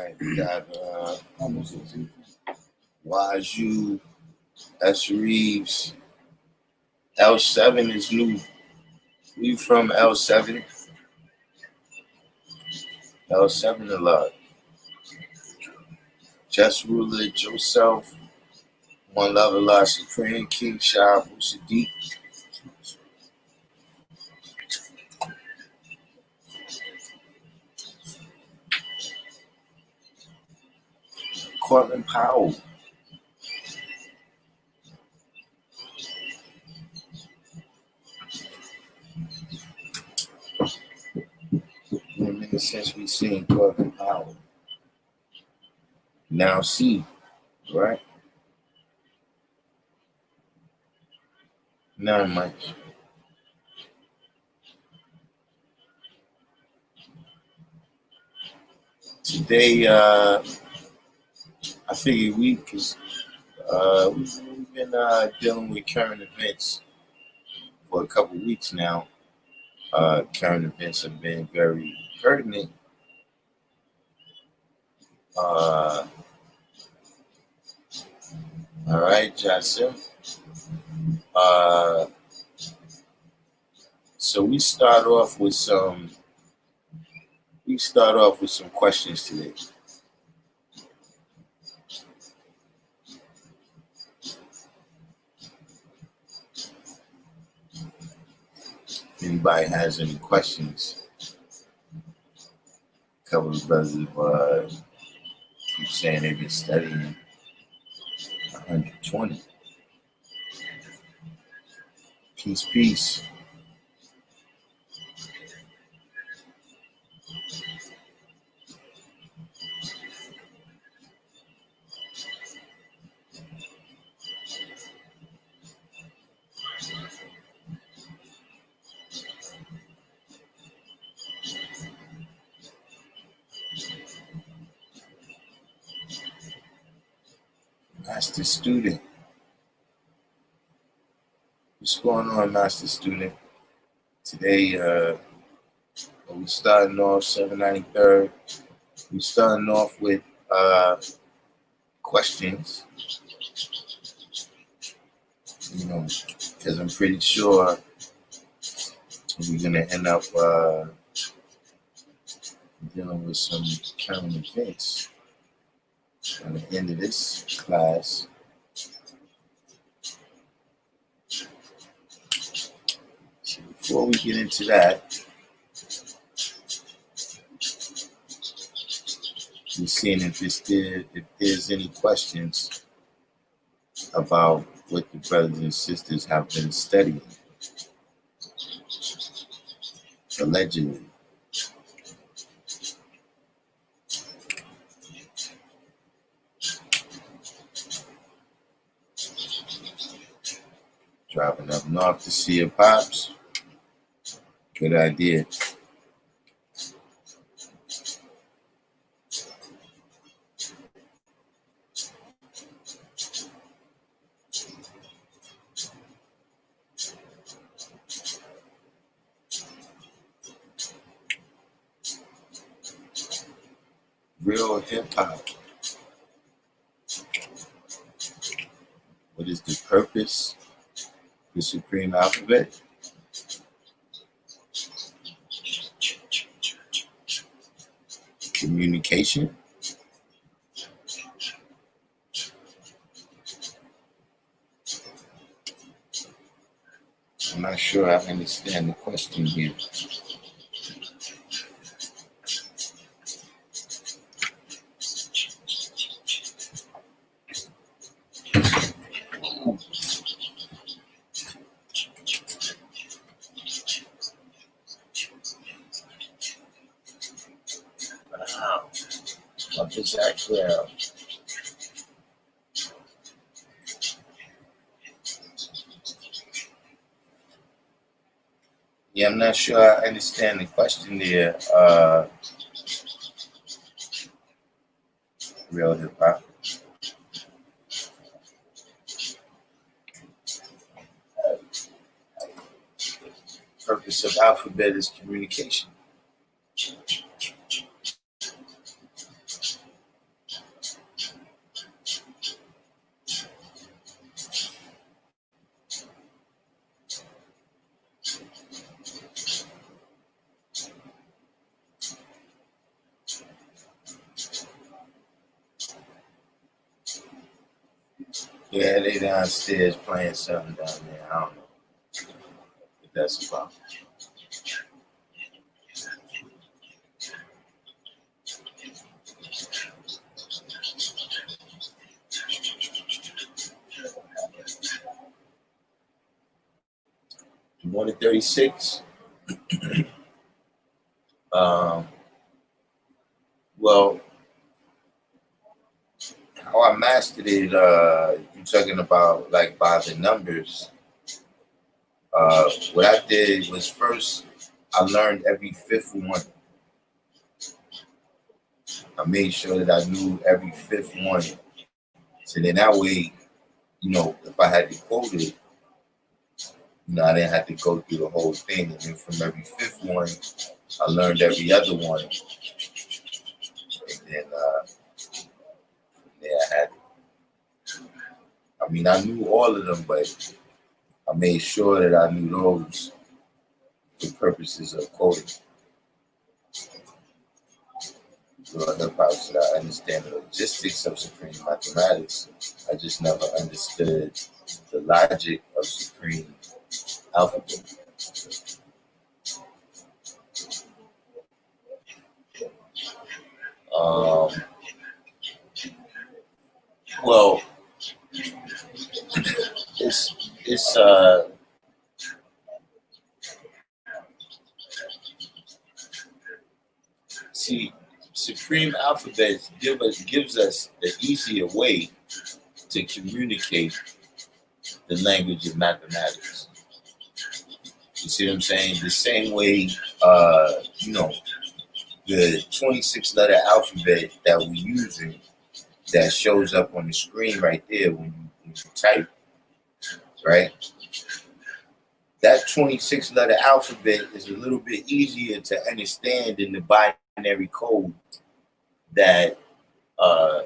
right, we got Waju, S. Reeves. L7 is new. We from L7. L7 a lot. Just Ruler, Joseph, One Love Allah Supreme, King Shah, Sadiq. Cortland Powell. In a minute since we seen Cortland Powell. Now see, right? Not much. Today, I figured we've been dealing with current events for a couple weeks now. Current events have been very pertinent. All right, Jasim. So we start off with some questions today. If anybody has any questions, a couple of brothers keep saying they've been studying 120. Peace. Master student. What's going on, Master student? Today, we starting off 793rd. We starting off with questions. Because I'm pretty sure we're gonna end up dealing with some current events at the end of this class. So before we get into that, we're seeing if there's any questions about what the brothers and sisters have been studying, allegedly. Driving up north to see your pops. Good idea. Real hip hop. What is the purpose of the Supreme Alphabet? Communication. I'm not sure I understand the question here. Wow. What is that clear? Yeah, I'm not sure I understand the question there. Real hip hop. Purpose of alphabet is communication. Yeah, they downstairs playing something down there. I don't know what that's about. 136. Um, well, how I mastered it, you're talking about like by the numbers. What I did was first I learned every fifth one. I made sure that I knew every fifth one. So then that way, if I had to quote it, I didn't have to go through the whole thing. And then from every fifth one, I learned every other one. And then I had, I knew all of them, but I made sure that I knew those for purposes of quoting. So hip hop should I understand the logistics of supreme mathematics. I just never understood the logic of supreme alphabet. Um, well, it's see, supreme alphabet gives us the easier way to communicate the language of mathematics. You see what I'm saying? The same way, the 26 letter alphabet that we're using that shows up on the screen right there when you type, right? That 26 letter alphabet is a little bit easier to understand than the binary code that uh,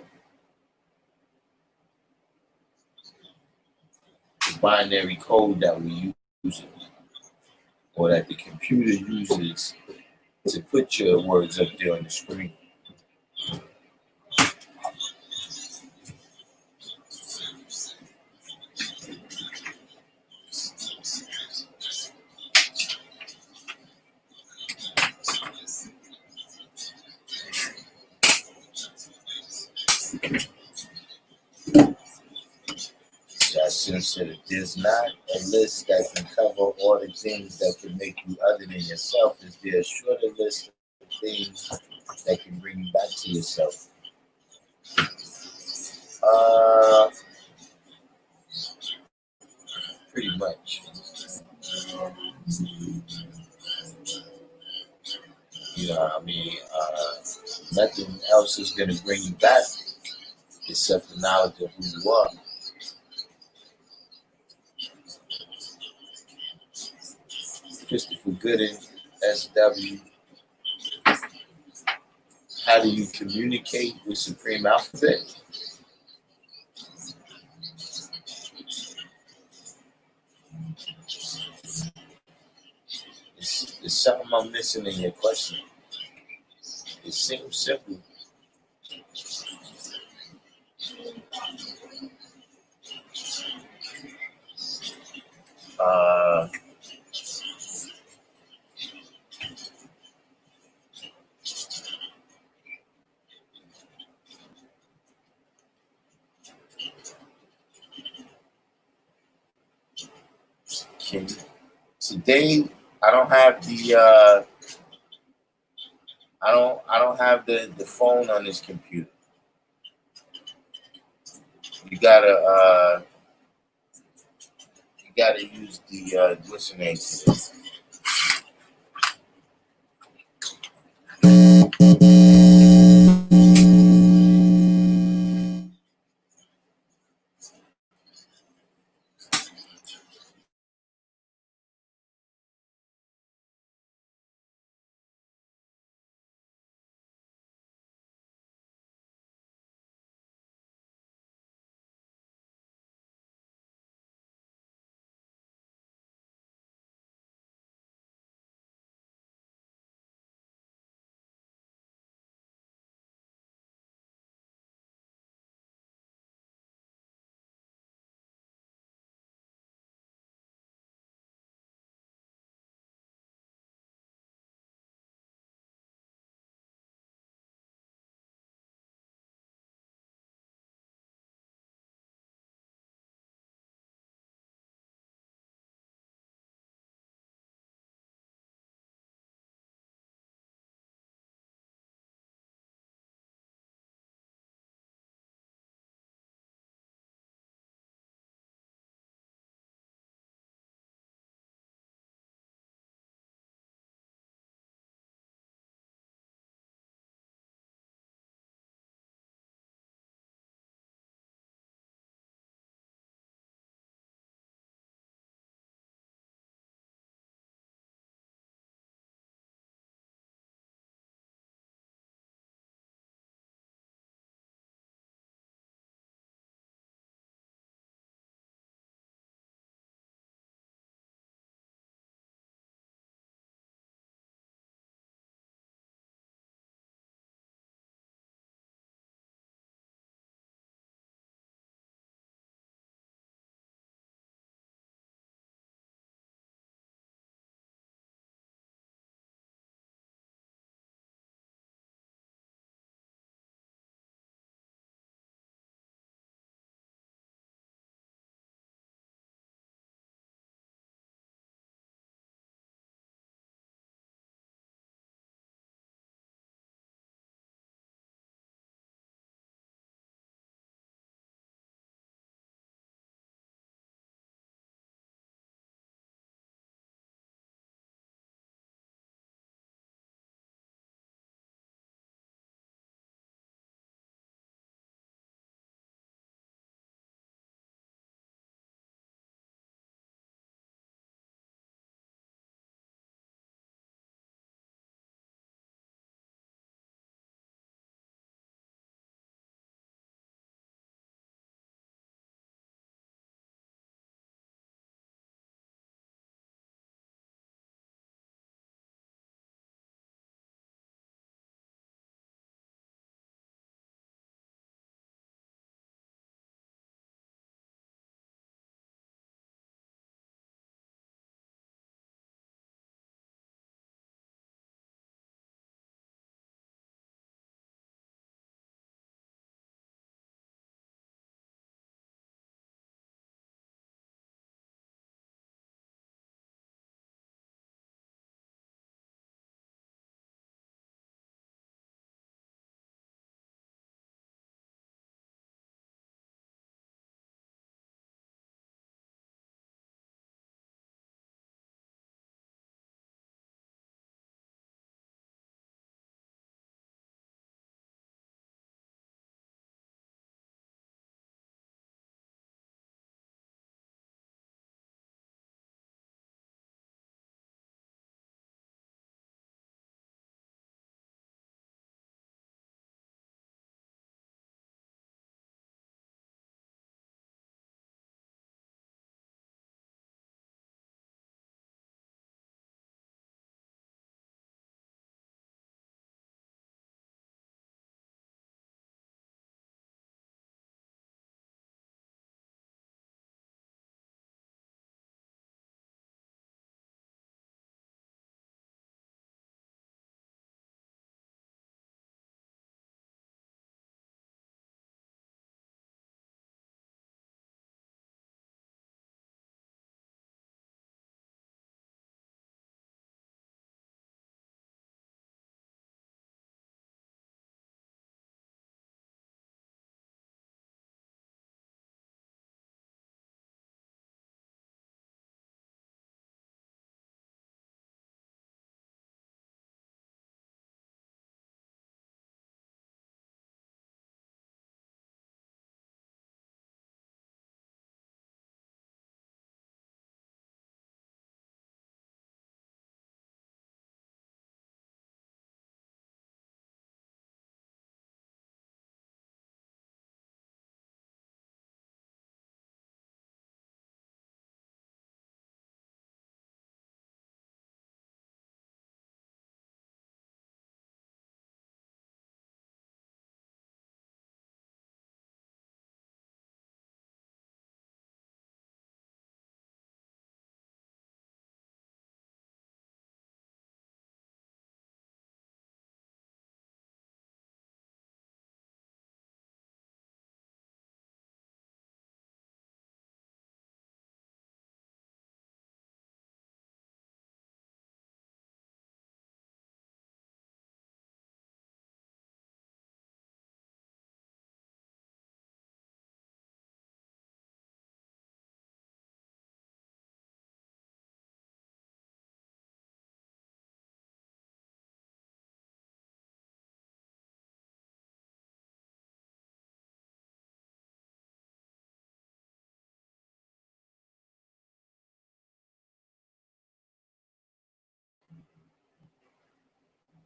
we use, or that the computer uses to put your words up there on the screen. That sense that there's not a list that can cover all the things that can make you other than yourself. Is there a shorter list of things that can bring you back to yourself? Uh, Pretty much. Nothing else is going to bring you back except the knowledge of who you are. Christopher Gooden, SW, how do you communicate with Supreme Alphabet? It's something I'm missing in your question. It seems simple. Uh, can Today I don't have I don't have the phone on this computer. You gotta use the what's the name today?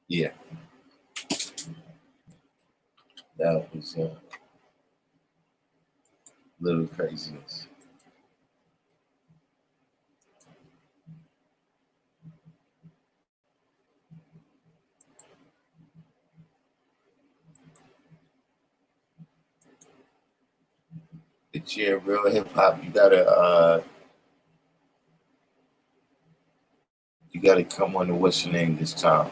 Yeah, that was a little craziness. It's your real hip hop. You gotta come on to what's your name this time.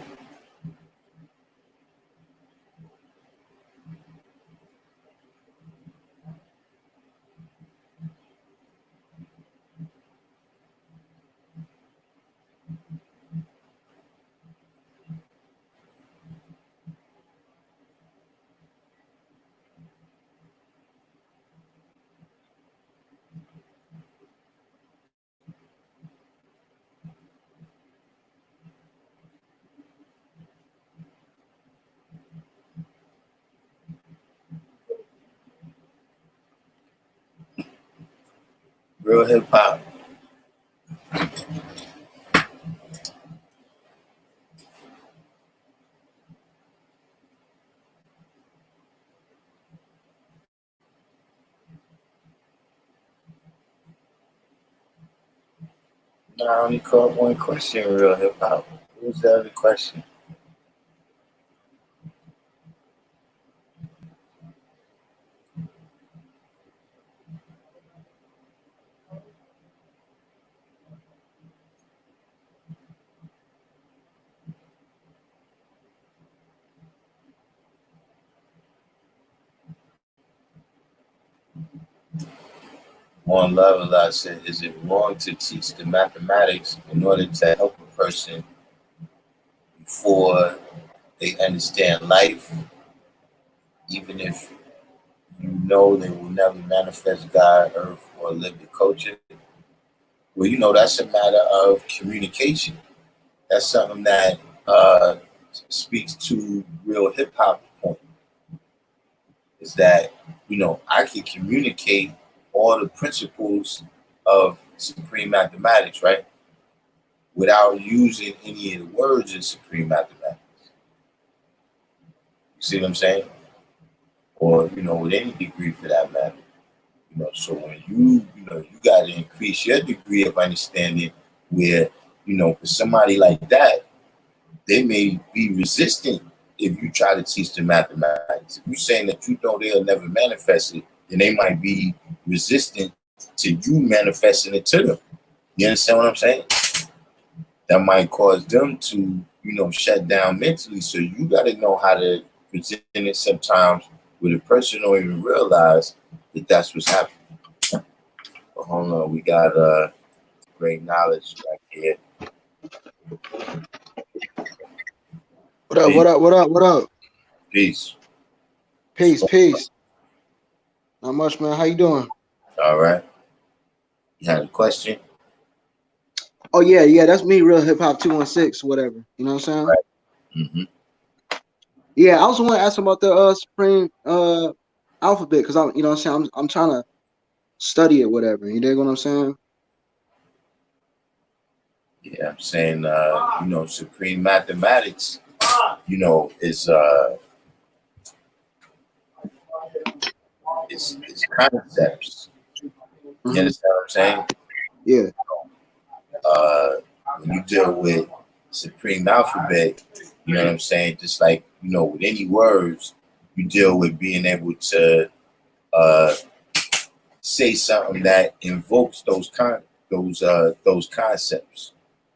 Real hip hop. No, I only caught one question. Real hip hop. What was the other question? One level, I said, is it wrong to teach the mathematics in order to help a person before they understand life, even if you know they will never manifest God, earth, or live the culture? Well, that's a matter of communication. That's something that speaks to real hip hop point. Is that, I can communicate all the principles of supreme mathematics, right? Without using any of the words in supreme mathematics. You see what I'm saying? Or, with any degree for that matter. So when you got to increase your degree of understanding where, for somebody like that, they may be resistant if you try to teach them mathematics. If you're saying that they'll never manifest it, then they might be resistant to you manifesting it to them. You understand what I'm saying? That might cause them to, shut down mentally. So you got to know how to present it sometimes where the person don't even realize that that's what's happening. But hold on, we got great knowledge right here. What up? Peace. What up? What up? What up? Peace. Peace, peace. Not much, man. How you doing? All right. You had a question? Oh yeah, yeah. That's me, real hip hop 216, whatever. You know what I'm saying? Right. Mm-hmm. Yeah, I also want to ask about the Supreme alphabet because I'm, you know what I'm saying. I'm trying to study it, whatever. You dig what I'm saying? Yeah, I'm saying, supreme mathematics, is it's concepts. You Hmm. understand what I'm saying? Yeah. Uh, when you deal with supreme alphabet, you know what I'm saying? Just like, with any words, you deal with being able to uh, say something that invokes those concepts.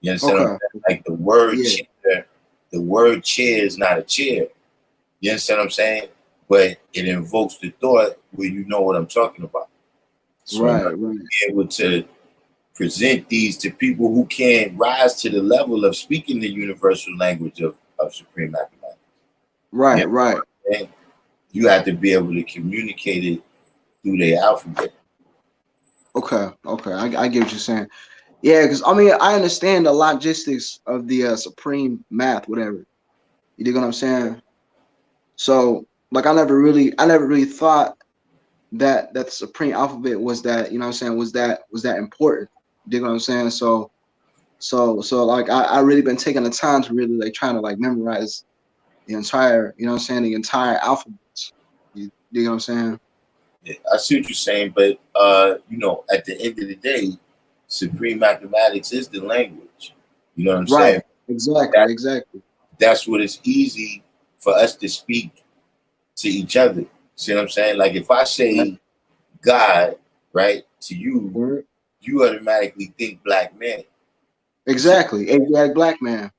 You understand what I'm Okay. saying? Like the word Yeah. chair, the word chair is not a chair. You understand what I'm saying? But it invokes the thought where you know what I'm talking about. So in order Right. to Right. be able to present these to people who can't rise to the level of speaking the universal language of supreme mathematics, you Right. know Right. what I'm saying? You have to be able to communicate it through their alphabet. Okay. Okay. I get what you're saying. Yeah, because I mean I understand the logistics of the Supreme math, whatever. You dig what I'm saying? So like I never really thought that the supreme alphabet was that, you know what I'm saying, was that important. You dig what I'm saying? So So like I really been taking the time to really like trying to like memorize the entire, you know what I'm saying, the entire alphabet. You know what I'm saying? Yeah, I see what you're saying, but at the end of the day, supreme mathematics is the language. You know what I'm Right. saying? Exactly. That Exactly. that's what it's easy for us to speak to each other. See what I'm saying? Like if I Right. say God, right, to you, Word. you automatically think black man. You see, Exactly. Asiatic black man.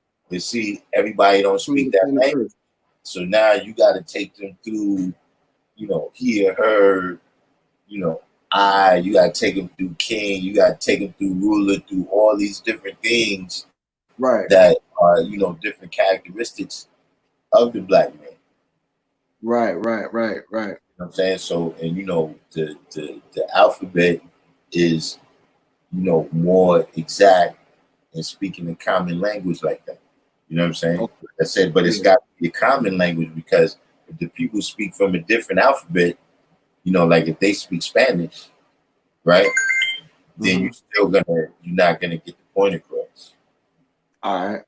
everybody don't From speak the that planet language. Earth. So now you got to take them through, he or her, you know, you got to take them through king, you got to take them through ruler, through all these different things Right. that are, different characteristics of the black man. Right. Right. Right. Right. You know what I'm saying? So, and the alphabet is, more exact and speaking a common language like that. You know what I'm saying? Okay. Like I said, but it's Yeah. got to be a common language because if the people speak from a different alphabet, like if they speak Spanish, right? Then Mm-hmm. you're not gonna get the point across. All right.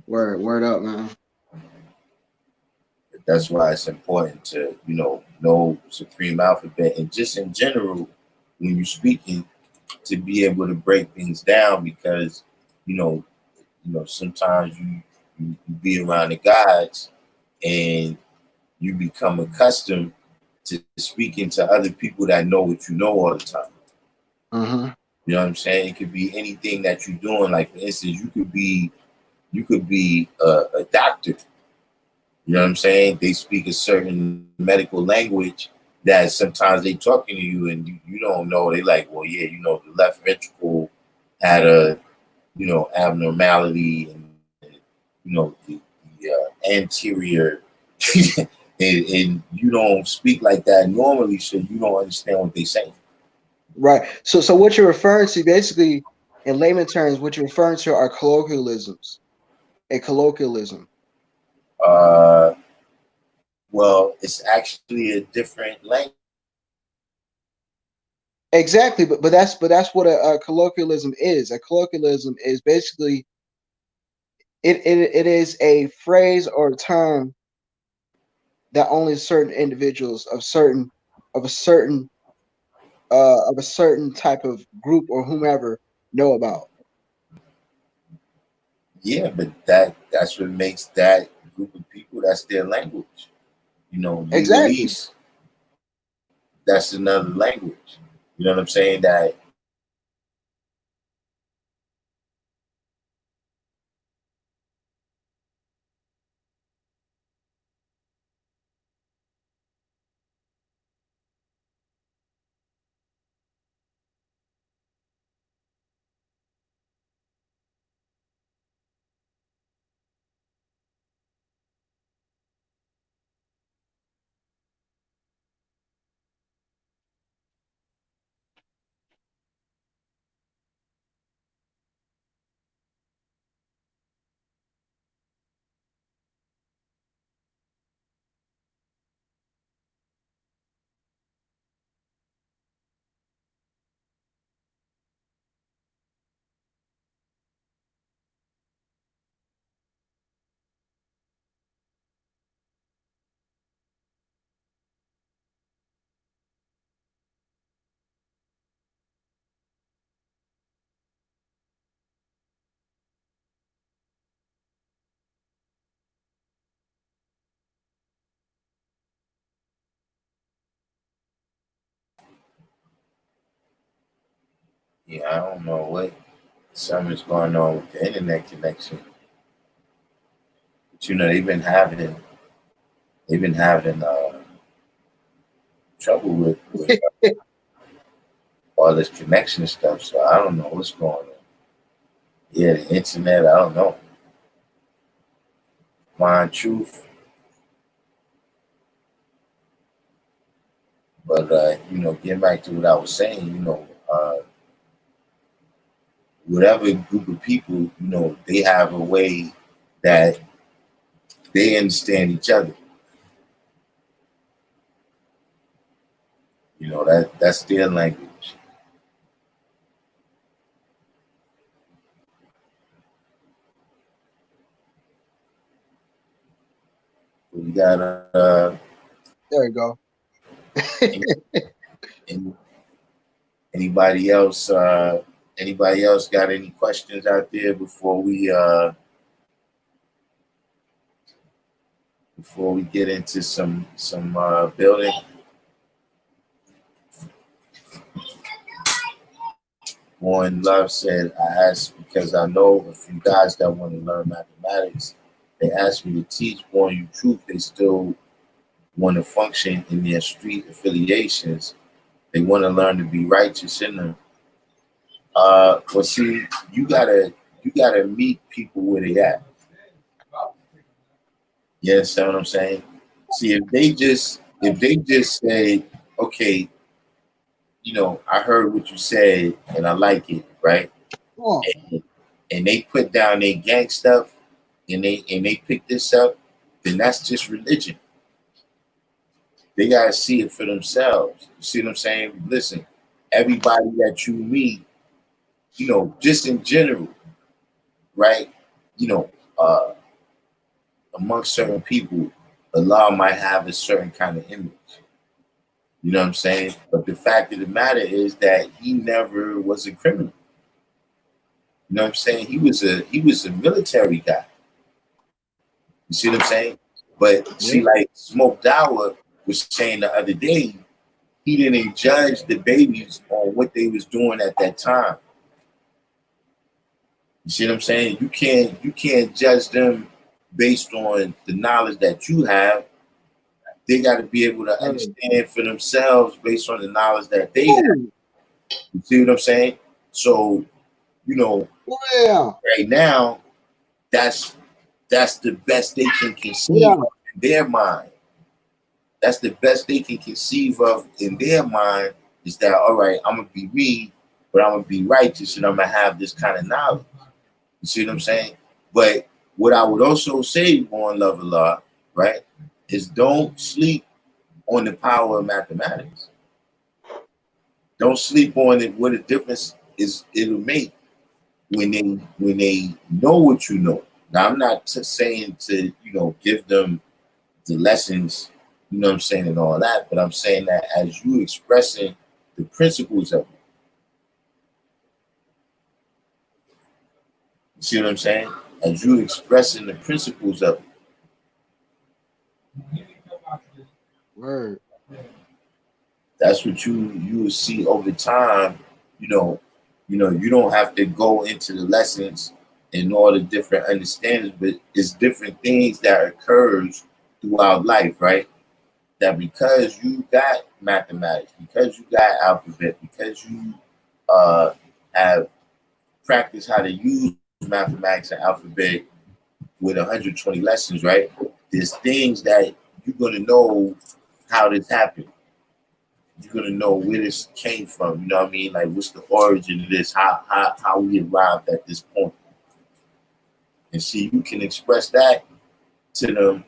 Word up, man. That's why it's important to, know supreme alphabet and just in general when you're speaking to be able to break things down because, you know, sometimes you be around the guys and you become accustomed to speaking to other people that know what you know all the time. Mm-hmm. You know what I'm saying? It could be anything that you're doing. Like for instance, you could be a doctor. You know what I'm saying? They speak a certain medical language that sometimes they talking to you and you don't know. They like, well, yeah, the left ventricle had a abnormality and the anterior and you don't speak like that normally, so you don't understand what they say. Right. So what you're referring to, basically, in layman terms, what you're referring to are colloquialisms. A colloquialism. Uh, well, it's actually a different language. Exactly, but that's what a colloquialism is. A colloquialism is basically it is a phrase or a term that only certain individuals of a certain of a certain type of group or whomever know about. Yeah, but that's what makes that group of people. That's their language. Exactly. Legalese. That's another language. You know what I'm saying? That yeah, I don't know what something's going on with the internet connection. But they've been having trouble with all this connection stuff. So I don't know what's going on. Yeah, the internet. I don't know. Find truth, but getting back to what I was saying, whatever group of people, they have a way that they understand each other. That's their language. We got There you go. any, any- anybody else? Anybody else got any questions out there before we get into some building? One Love said, I asked because I know a few guys that want to learn mathematics. They asked me to teach. Born you truth, they still want to function in their street affiliations. They want to learn to be righteous in them. But see, you gotta meet people where they at. You understand what I'm saying? See, if they just say, okay, I heard what you said and I like it, right? Oh, And they put down their gang stuff and they pick this up, then that's just religion. They gotta see it for themselves. You see what I'm saying? Listen, everybody that you meet, just in general, right? You know, uh, amongst certain people, Allah might have a certain kind of image. You know what I'm saying? But the fact of the matter is that he never was a criminal. You know what I'm saying? He was a military guy. You see what I'm saying? But yeah. see, like Smoke Dawah was saying the other day, he didn't judge the babies on what they was doing at that time. You see what I'm saying? You can't judge them based on the knowledge that you have. They got to be able to Word. understand for themselves based on the knowledge that they have. Ooh, You see what I'm saying? So, you know, yeah. right now, that's that's the best they can conceive Yeah. of in their mind. That's the best they can conceive of in their mind is that all right, I'm gonna be me, but I'm gonna be righteous and I'm gonna have this kind of knowledge. You see what I'm saying? But what I would also say on Love Allah, right, is don't sleep on the power of mathematics. Don't sleep on it. What a difference is it'll make when they know what you know. Now I'm not saying to give them the lessons, what I'm saying, and all that, but I'm saying that as you expressing the principles of it, you see what I'm saying? As you expressing the principles of it, Word. that's what you will see over time. You know, you don't have to go into the lessons and all the different understandings, but it's different things that occurs throughout life, right? That because you got mathematics, because you got alphabet, because you uh, have practiced how to use mathematics and alphabet with 120 lessons, right? There's things that you're gonna know how this happened. You're gonna know where this came from. You know what I mean? Like what's the origin of this? How we arrived at this point. And see, you can express that to them,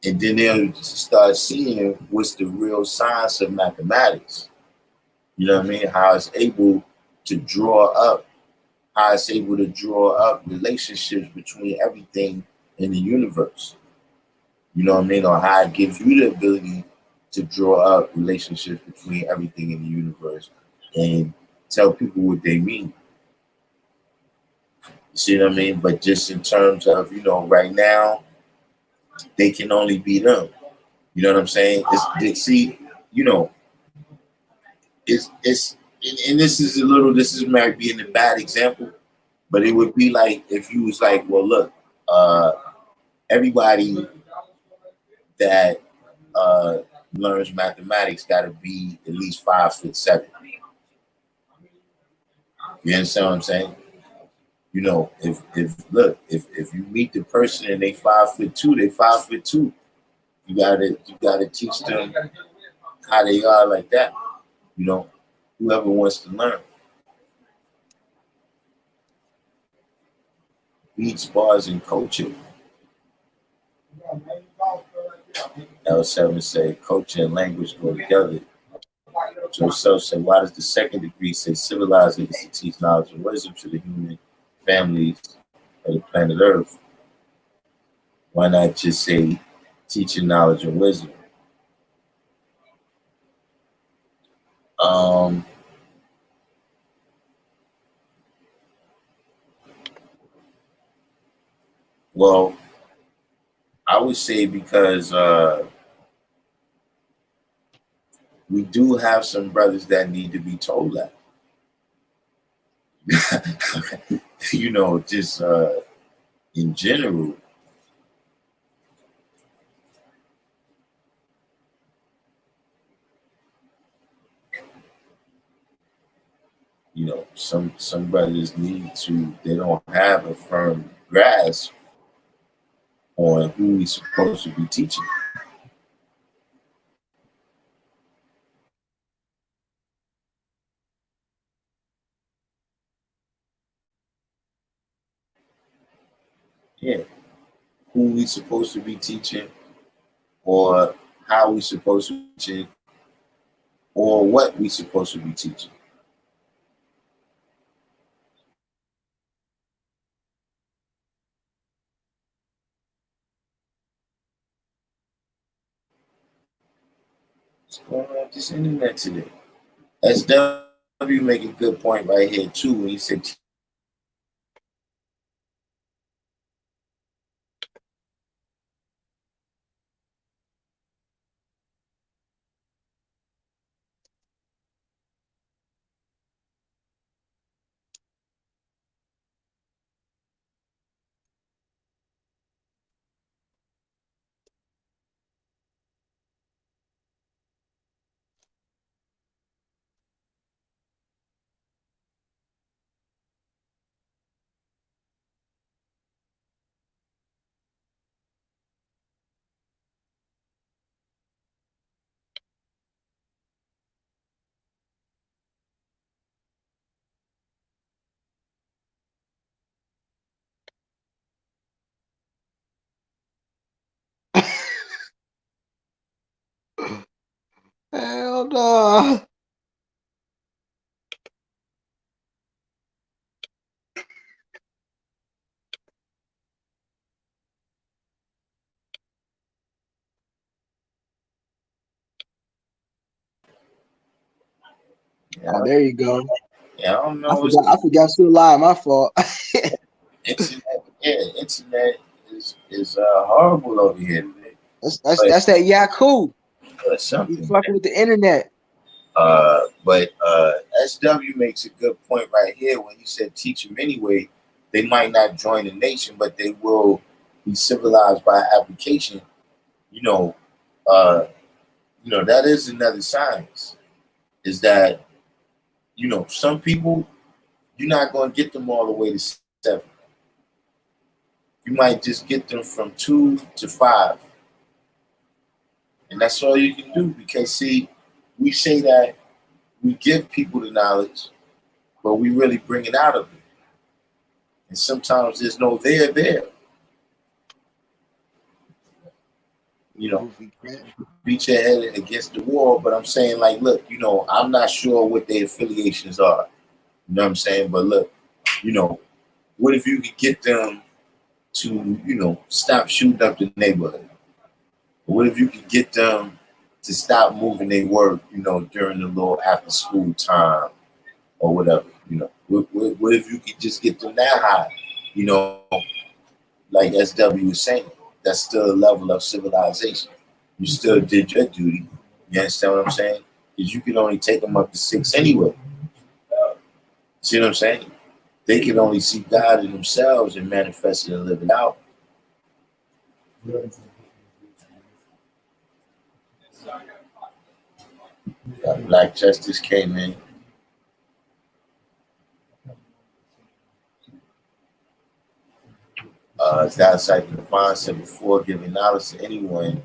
and then they'll start seeing what's the real science of mathematics. You know what I mean? How it's able to draw up, how it's able to draw up relationships between everything in the universe. You know what I mean? Or how it gives you the ability to draw up relationships between everything in the universe and tell people what they mean. You see what I mean? But just in terms of, right now, they can only be them. You know what I'm saying? See, you know, it's and this might be in a bad example, but it would be like if you was like, well, look, uh, everybody that uh, learns mathematics got to be at least 5'7". You understand what I'm saying? If you meet the person and they 5'2", they 5'2". You gotta teach them how they are like that. You know, whoever wants to learn. Beats, bars, and culture. L7 said culture and language go together. Joseph said, why does the second degree say civilizing is to teach knowledge and wisdom to the human families of the planet Earth? Why not just say teaching knowledge and wisdom. Um, well, I would say because we do have some brothers that need to be told that. Just in general, some brothers need to. They don't have a firm grasp on who we're supposed to be teaching. Yeah, who we supposed to be teaching, or how we supposed to be teaching, or what we supposed to be teaching. What's going on with this internet today? SW make a good point right here too when he said, Hell no. Oh, yeah, there you go. yeah, I don't I know what's forgot. I forgot still live. My fault. internet. Yeah, internet is horrible over here today. But That's that Yaku. He something. fucking with the internet. But SW makes a good point right here when he said teach them anyway. They might not join the nation, but they will be civilized by application. You know, uh, that is another science. Is that some people you're not going to get them all the way to 7. You might just get them from 2 to 5, and that's all you can do. Because see, we say that we give people the knowledge, but we really bring it out of them. And sometimes there's no there. Goofy crap. Beat your head against the wall. But I'm saying, like, look, I'm not sure what their affiliations are. You know what I'm saying? But look, you know, what if you could get them to, stop shooting up the neighborhood? What if you could get them to stop moving their work, during the little after school time or whatever? What if you could just get them that high? You know, like SW was saying, that's still a level of civilization. You still did your duty. You understand what I'm saying? Because you can only take them up to 6 anyway. See what I'm saying? They can only see God in themselves and manifest it and live it out. Black Justice came in. God Cypher Divine said before giving knowledge to anyone,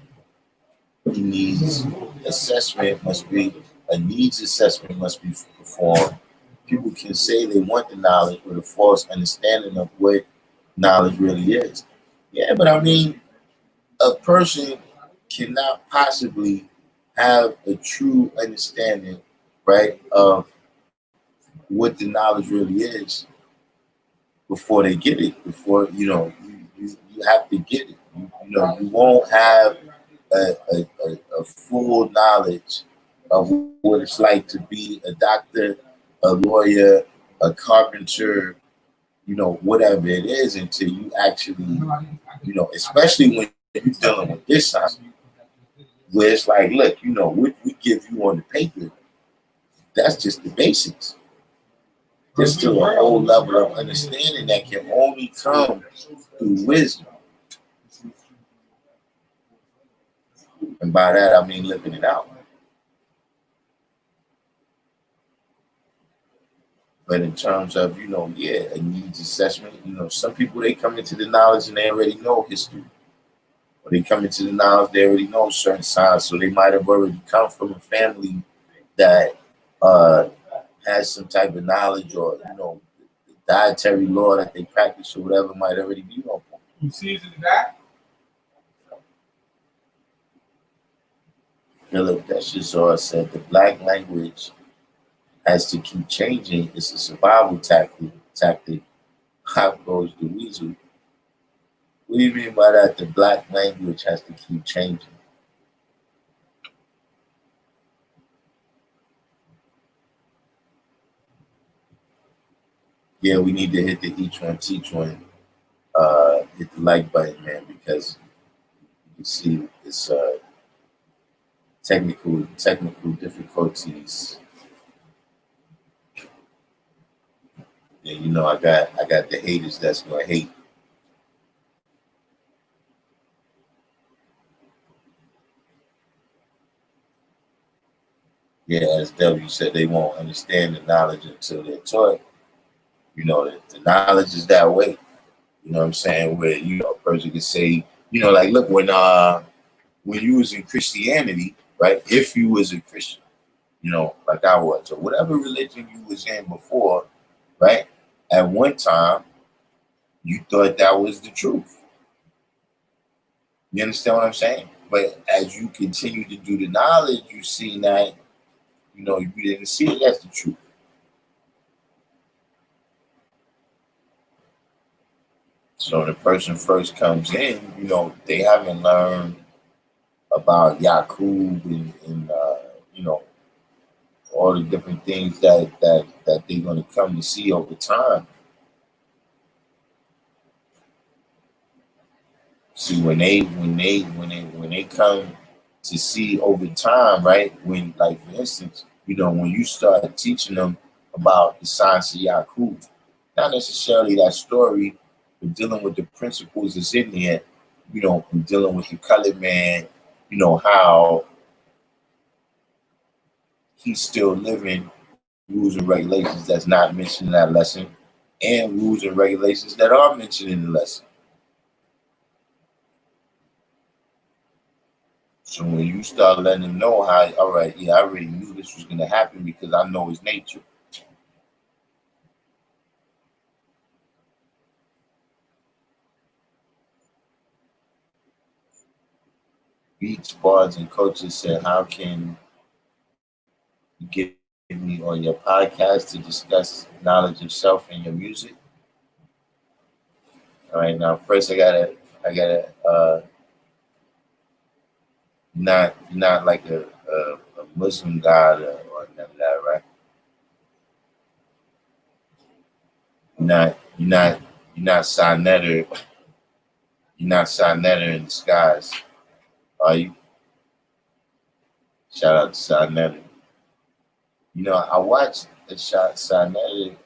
he needs assessment must be a needs assessment must be performed. People can say they want the knowledge with a false understanding of what knowledge really is. Yeah, but I mean, a person cannot possibly have a true understanding, right, of what the knowledge really is before they get it. Before you have to get it. You won't have a full knowledge of what it's like to be a doctor, a lawyer, a carpenter, whatever it is, until you actually, especially when you're dealing with this side, where it's like, look, what we give you on the paper, that's just the basics. There's still a whole level of understanding that can only come through wisdom. And by that, I mean living it out. But in terms of, yeah, a needs assessment, some people, they come into the knowledge and they already know history. Or they come into the knowledge, they already know certain signs. So they might have already come from a family that has some type of knowledge, or, the dietary law that they practice or whatever might already be on point. You see it in the back? Philip Deshazaur said the black language has to keep changing. It's a survival tactic. How goes the weasel? What do you mean by that? The black language has to keep changing. Yeah, we need to hit the each one teach one. Hit the like button, man, because you can see it's technical difficulties. Yeah, I got the haters that's gonna hate. Yeah, as W said, they won't understand the knowledge until they're taught. The knowledge is that way. You know what I'm saying? Where a person can say, like, look, when you was in Christianity, right? If you was a Christian, like I was, or whatever religion you was in before, right? At one time, you thought that was the truth. You understand what I'm saying? But as you continue to do the knowledge, you see that, you didn't see it as the truth. So the person first comes in, they haven't learned about Yakub and all the different things that they're going to come to see over time. See, when they come to see over time, right? When, like, for instance, when you start teaching them about the science of Yakub, not necessarily that story, but dealing with the principles that's in there, and dealing with the colored man, how he's still living rules and regulations that's not mentioned in that lesson, and rules and regulations that are mentioned in the lesson. So when you start letting them know how, all right, yeah, I already knew this was going to happen because I know his nature. Beats, bards, and coaches said, how can you get me on your podcast to discuss knowledge of self and your music? All right, now first I gotta not like a Muslim god or none of that, right? You're not Sinetta. You're not Sinetta in disguise, are you? Shout out to Sinetta. I watched the shot Sinetta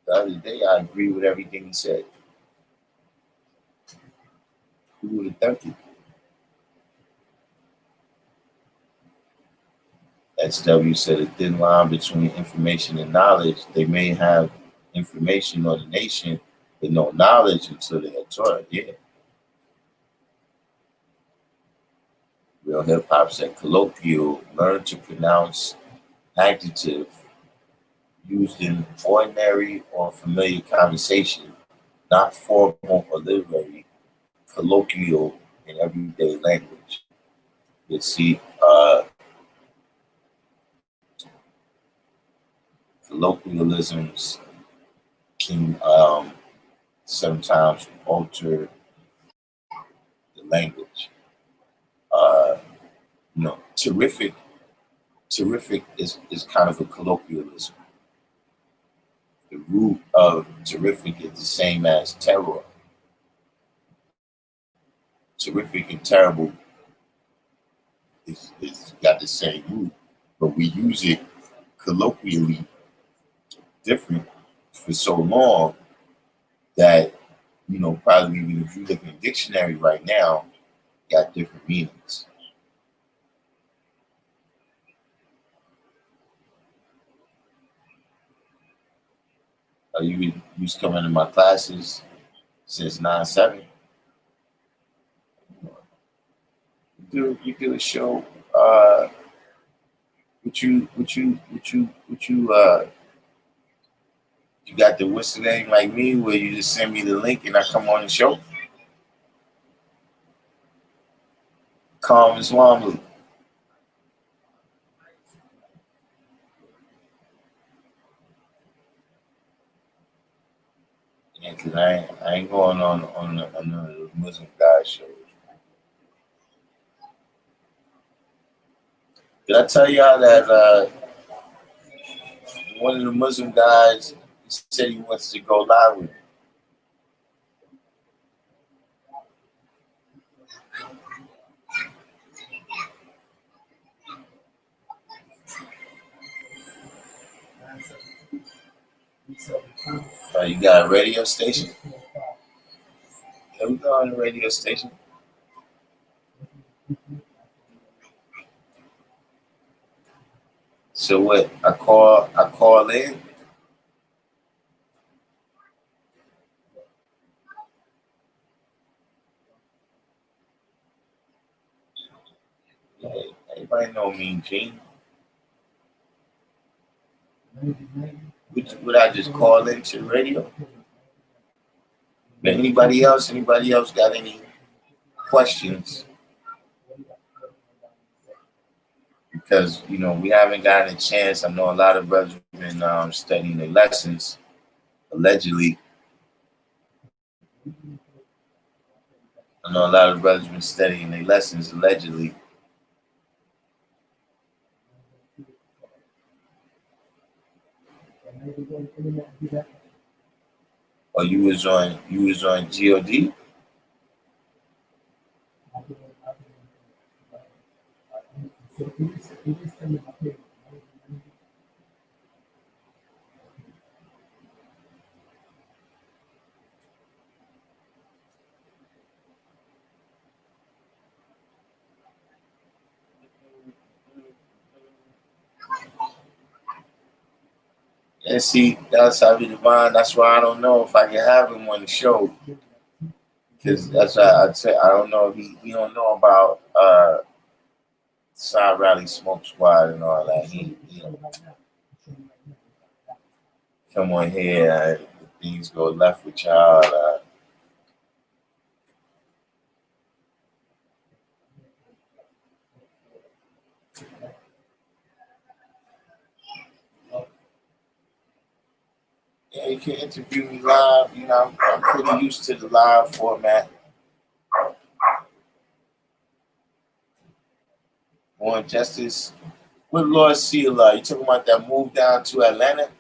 the other day. I agree with everything he said. Who would have thunk it? SW said a thin line between information and knowledge. They may have information on the nation, but no knowledge until they are taught. Yeah. Real hip hop said colloquial, learn to pronounce adjective used in ordinary or familiar conversation, not formal or literary, colloquial in everyday language. You see, colloquialisms can sometimes alter the language. Terrific. Terrific is kind of a colloquialism. The root of terrific is the same as terror. Terrific and terrible is got the same root, but we use it colloquially different for so long that probably even if you look in a dictionary right now, got different meanings. You used to come into my classes since 9/7. You do a show. You got the what's the name like me where you just send me the link and I come on the show. Calm and Swamley. Yeah, cause I ain't going on none of the Muslim guys shows. Did I tell y'all that one of the Muslim guys said he wants to go live with me? You got a radio station? Yeah, we go on the radio station. So what? I call in. Hey, everybody know me, Gene. Would I just call into the radio? But anybody else got any questions? Because we haven't gotten a chance. I know a lot of brothers have been studying their lessons, allegedly. I know a lot of brothers have been studying their lessons, allegedly. Or you was on God? And see, that's how we divine. That's why I don't know if I can have him on the show. Because that's why I'd say I don't know. He don't know about Side Rally Smoke Squad and all that. He come on here, things go left with y'all. Yeah, you can interview me live. I'm pretty used to the live format. On Justice, what Lord Seal? You talking about that move down to Atlanta?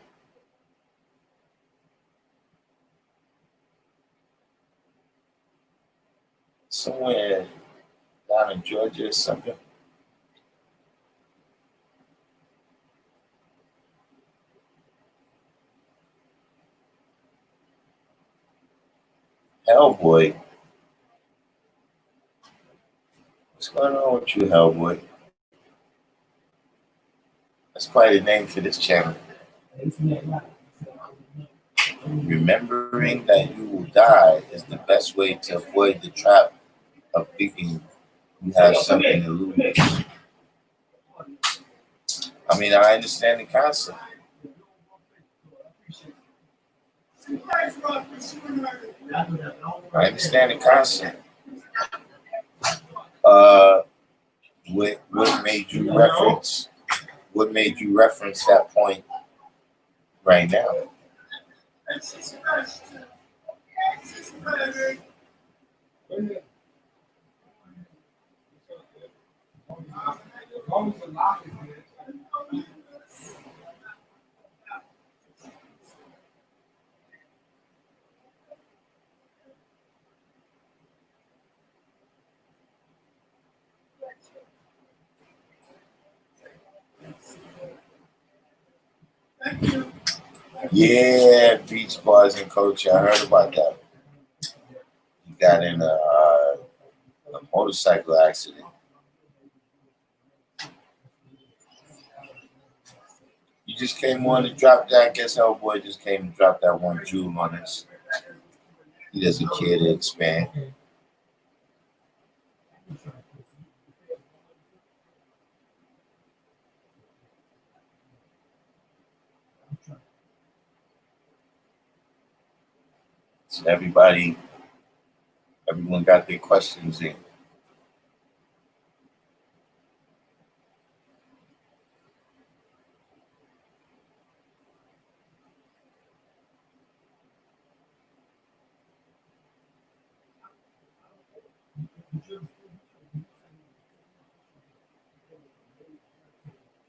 Somewhere down in Georgia or something. Hellboy. What's going on with you, Hellboy? That's quite a name for this channel. Remembering that you will die is the best way to avoid the trap of thinking you have something to lose. I mean, I understand the concept. I understand the concept. What made you reference? What made you reference that point right now? Yeah, beach bars and culture. I heard about that. He got in a motorcycle accident. You just came on to drop that. I guess Hellboy just came and dropped that one jewel on us. He doesn't care to expand. So everyone got their questions in.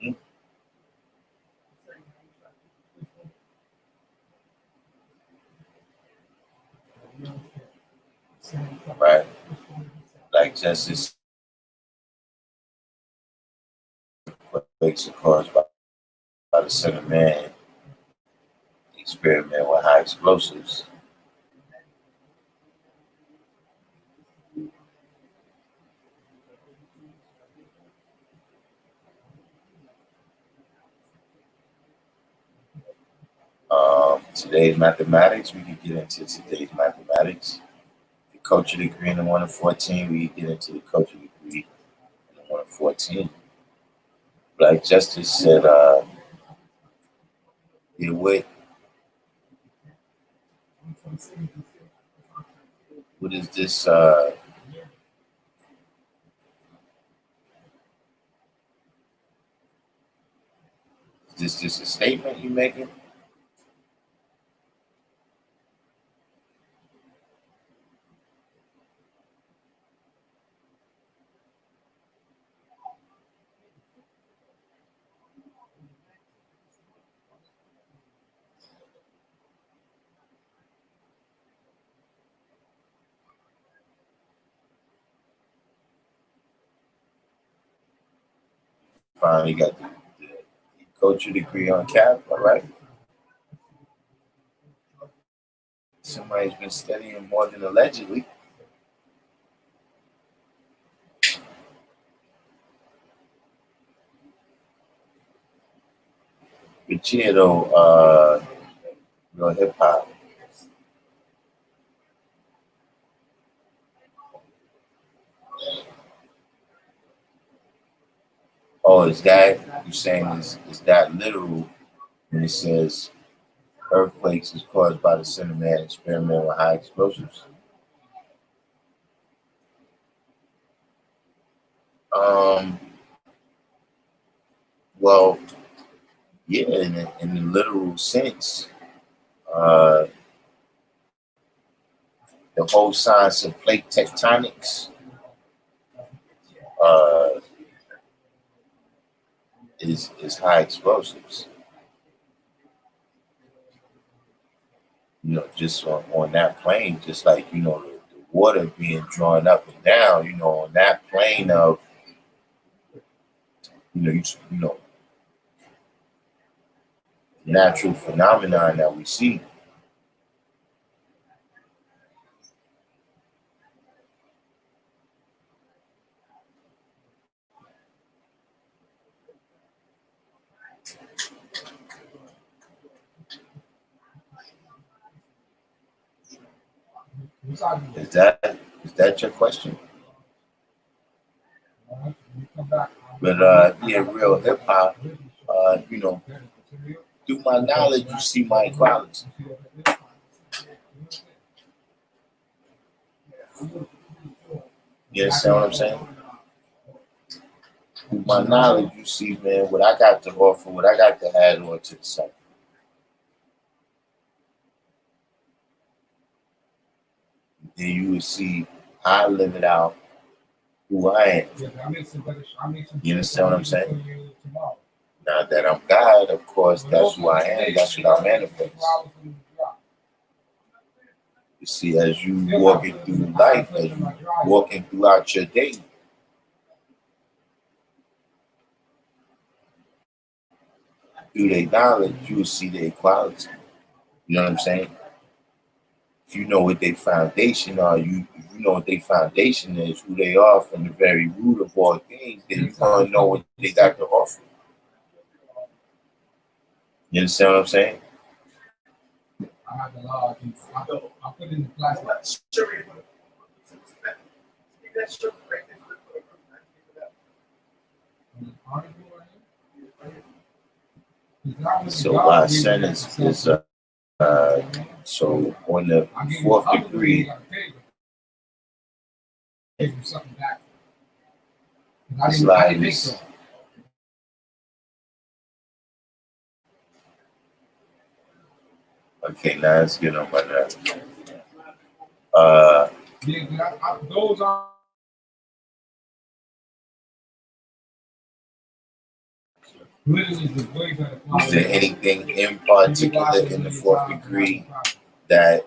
Hmm? Right? Like justice quakes are caused by the son of man experiment with high explosives. Today's mathematics, we could get into today's mathematics. The culture degree in the 1 of 14, we could get into the culture degree in the 1 of 14. Black Justice said, yeah, what is this? Is this just a statement you making? Finally got the culture degree on cap, all right? Somebody's been studying more than allegedly. But yeah, though, real hip hop. Oh, is that you saying is that literal when it says earthquakes is caused by the Cinnamon experiment with high explosives? Um, well, yeah, in the literal sense, uh, the whole science of plate tectonics uh, is high explosives. Just on that plane, just like the water being drawn up and down. On that plane of you know natural phenomenon that we see. Is that your question? But yeah, real hip hop. Uh, you know, through my knowledge, you see my equality. You understand what I'm saying? Through my knowledge, you see, man, what I got to offer, what I got to add on to the site. Then you would see how I live it out, who I am. You understand what I'm saying? Now that I'm God, of course, that's who I am. That's what I manifest. You see, as you walking through life, as you walking throughout your day, through their knowledge, you will see their quality. You know what I'm saying? If you know what their foundation are, if you know what their foundation is, who they are from the very root of all things, then you're gonna know what they got to offer. You understand what I'm saying? So why sentence is so on the fourth degree, it's like okay, now it's getting on my nerves. Is there anything in particular in the fourth degree that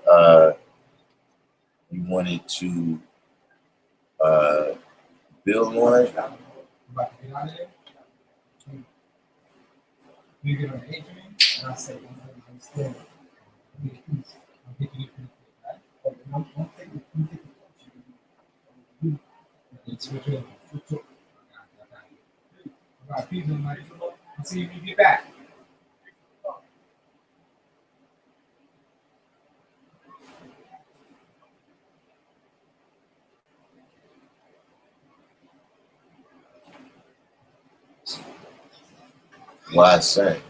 you wanted to build on? Why say?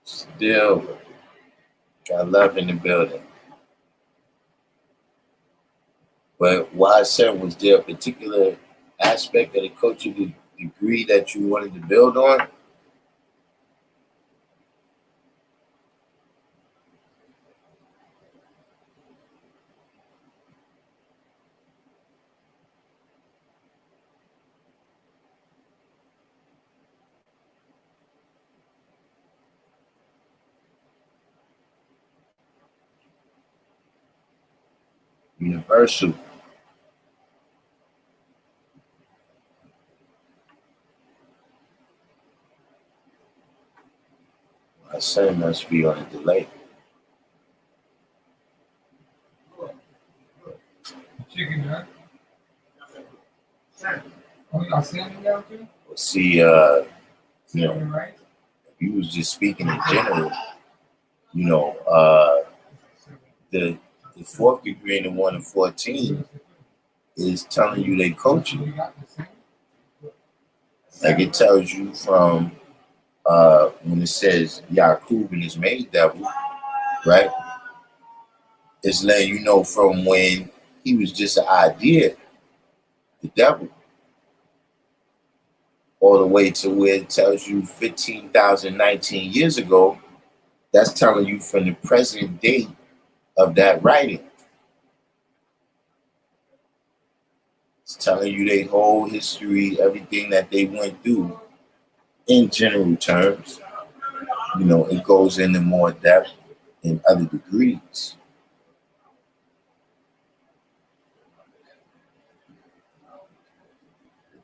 Still got love in the building. But why, sir, was there a particular aspect of the coaching degree that you wanted to build on? Universal. My son must be on a delay. See, you know, you was just speaking in general. You know, the fourth degree and the 1 and 14 is telling you they coaching. Like it tells you from when it says Yakub and his maid devil, right? It's letting you know from when he was just an idea, the devil, all the way to where it tells you 15,019 years ago. That's telling you from the present date of that writing. It's telling you their whole history, everything that they went through in general terms. You know, it goes into more depth in other degrees.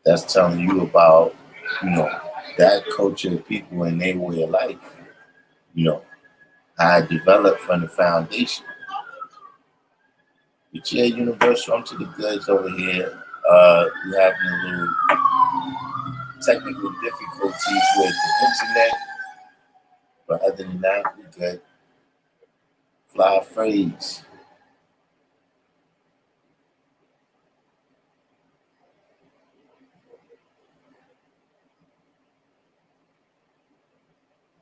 That's telling you about, you know, that culture of people and their way of life. You know, how it developed from the foundation. But yeah, Universal, I'm to the goods over here. We having a little technical difficulties with the internet, but other than that, we good. Fly phrase.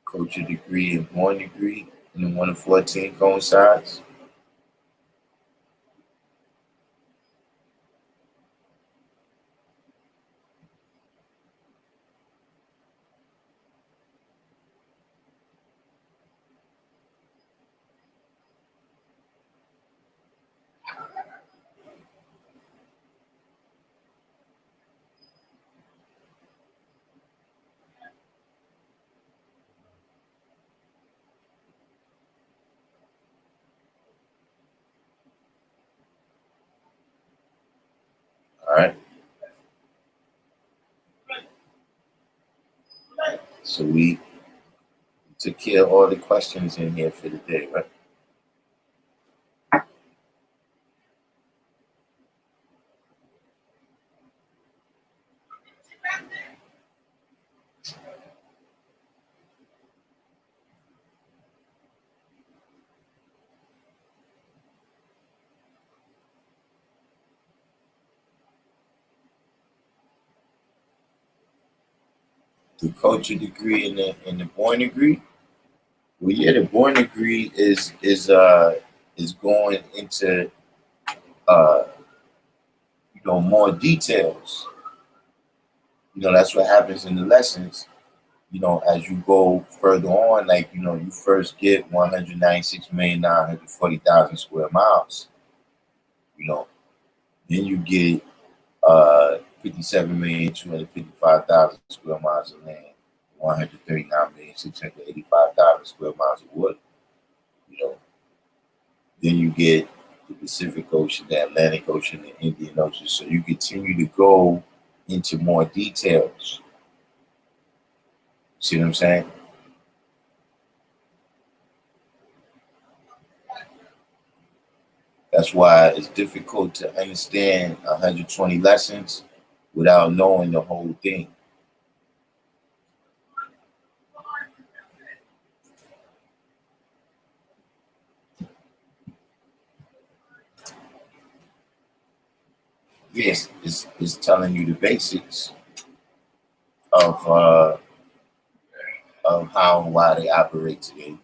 Culture degree and born degree, and the 1 to 14 coincides. All right. So we took care of all the questions in here for the day, right? The culture degree and the born degree. Well, yeah, the born degree is going into uh more details. That's what happens in the lessons. As you go further on, like you first get 196,940,000 square miles. Then you get 57,255,000 square miles of land, 139,685,000 square miles of water. You know, then you get the Pacific Ocean, the Atlantic Ocean, the Indian Ocean. So you continue to go into more details. See what I'm saying? That's why it's difficult to understand 120 lessons without knowing the whole thing. Yes, it's telling you the basics of how and why they operate today. You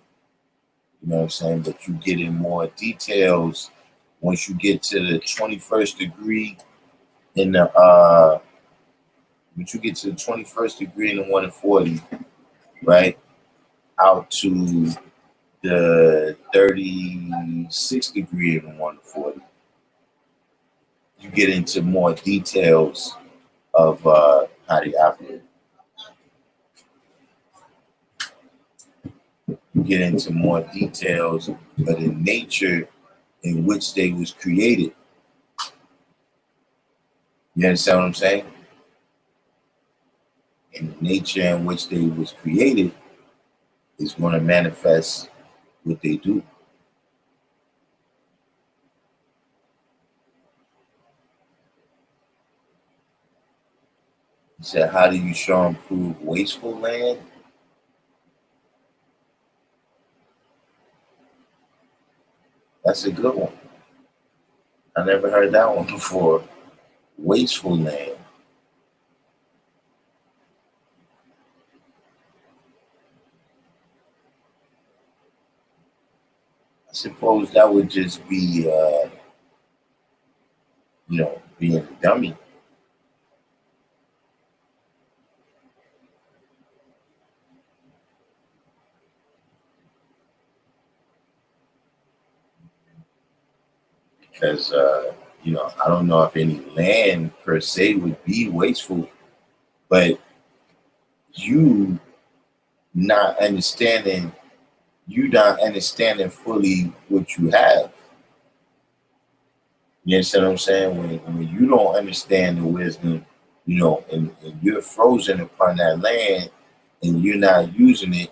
know what I'm saying? But you get in more details once you get to the 21st degree in the once you get to the 21st degree in the 1 and 40, right? Out to the 36th degree in the 1 and 40. You get into more details of how they operate. You get into more details of the nature in which they was created. You understand what I'm saying? And the nature in which they was created is going to manifest what they do. He said, how do you show and prove wasteful land? That's a good one. I never heard that one before. Wasteful land. I suppose that would just be, being a dummy. Because, I don't know if any land per se would be wasteful, but you not understanding, fully what you have. You understand what I'm saying? When you don't understand the wisdom, and you're frozen upon that land and you're not using it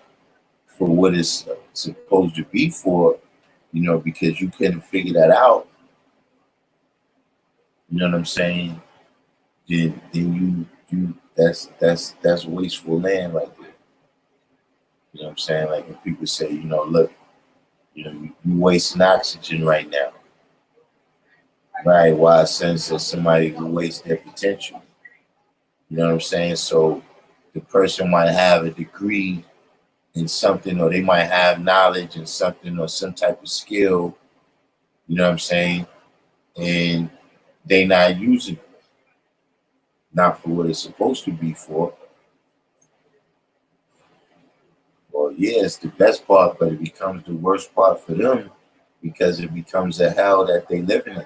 for what it's supposed to be for, because you couldn't figure that out, you know what I'm saying? Then that's wasteful land right there. You know what I'm saying? Like when people say, look, you wasting oxygen right now, right? Why sense of somebody who wastes their potential? You know what I'm saying? So the person might have a degree in something, or they might have knowledge in something, or some type of skill. You know what I'm saying? And they not using it, not for what it's supposed to be for. Well, yeah, it's the best part, but it becomes the worst part for them because it becomes a hell that they living in.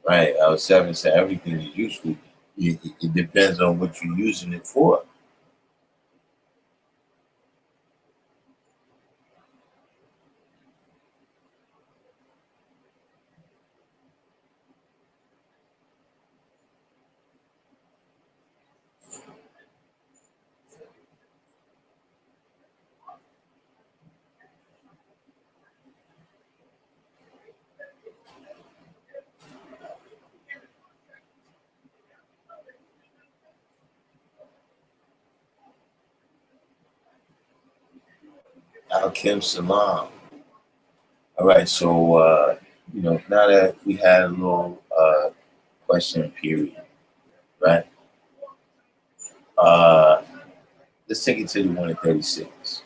Right? Seven said everything is useful. It depends on what you're using it for. Kim Salam. All right, so now that we had a little question period, right? Uh, let's take it to the 136.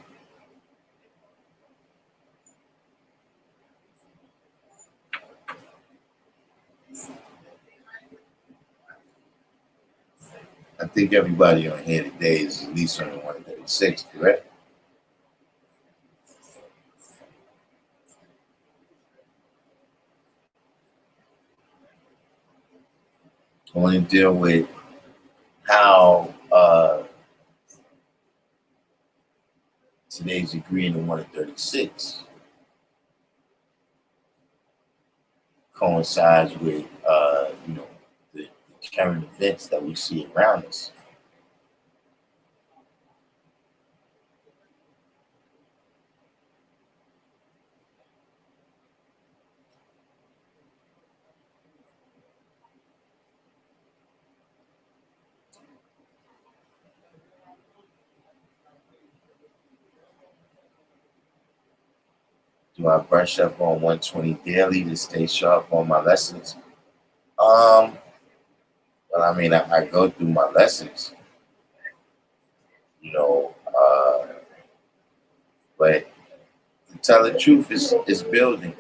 I think everybody on here today is at least on the 136, correct? I want to deal with how today's degree in the 136 coincides with the current events that we see around us. Do I brush up on 120 daily to stay sharp on my lessons? Um, well, I mean, I go through my lessons, you know, but to tell the truth is building.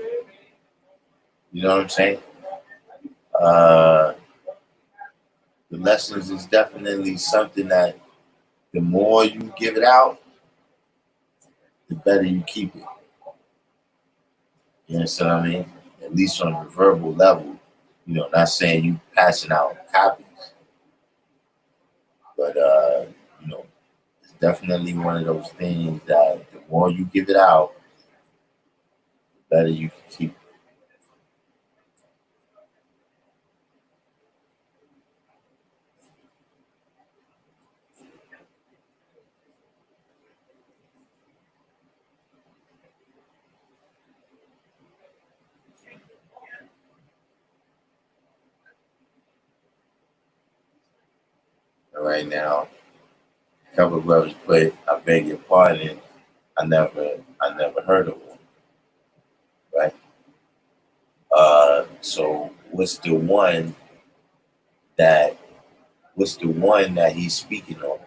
You know what I'm saying? Uh, the lessons is definitely something that the more you give it out, the better you keep it. You understand what I mean? At least on a verbal level. Not saying you passing out copies, but you know, it's definitely one of those things that the more you give it out, the better you can keep it. And right now, a couple of brothers put, I beg your pardon, I never heard of one, right? So that what's the one that he's speaking on?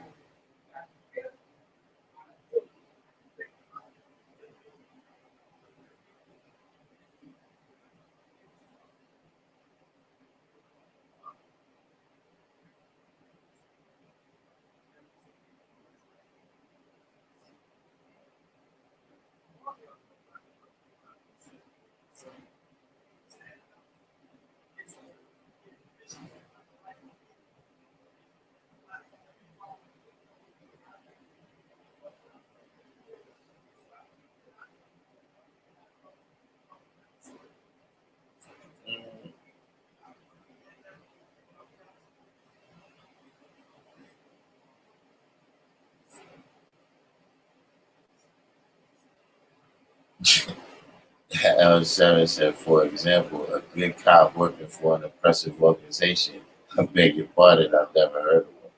L7 said, for example, a good cop working for an oppressive organization. I beg your pardon, I've never heard of one.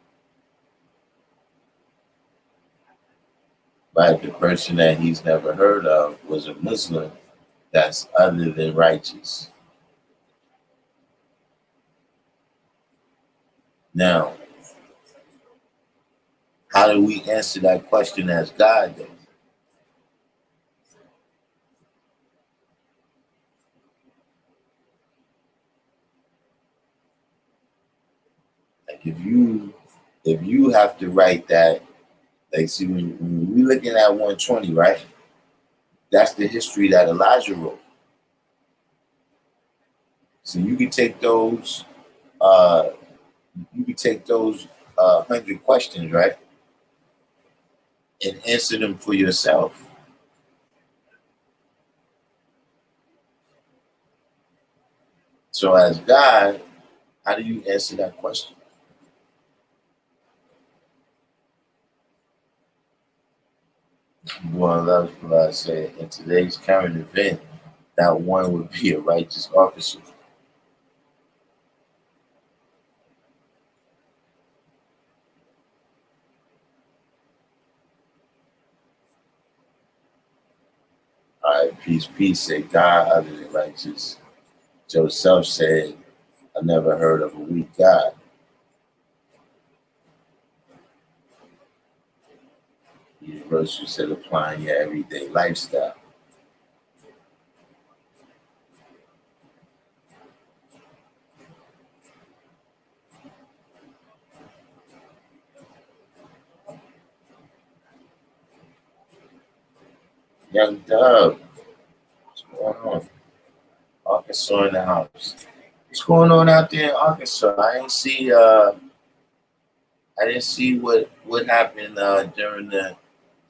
Right? The person that he's never heard of was a Muslim that's other than righteous. Now, how do we answer that question as God then? Like if you have to write that, like see when we looking at 120, right? That's the history that Elijah wrote. So uh you can take those 100 questions, right? And answer them for yourself. So as God, how do you answer that question? Well, that's what I said. In today's current event, that one would be a righteous officer. All right, peace, peace. Say God other than righteous. Joseph said, I never heard of a weak God. Universal said applying your everyday lifestyle. Young Dub, what's going on? Arkansas in the house. What's going on out there in Arkansas? I didn't see what happened during the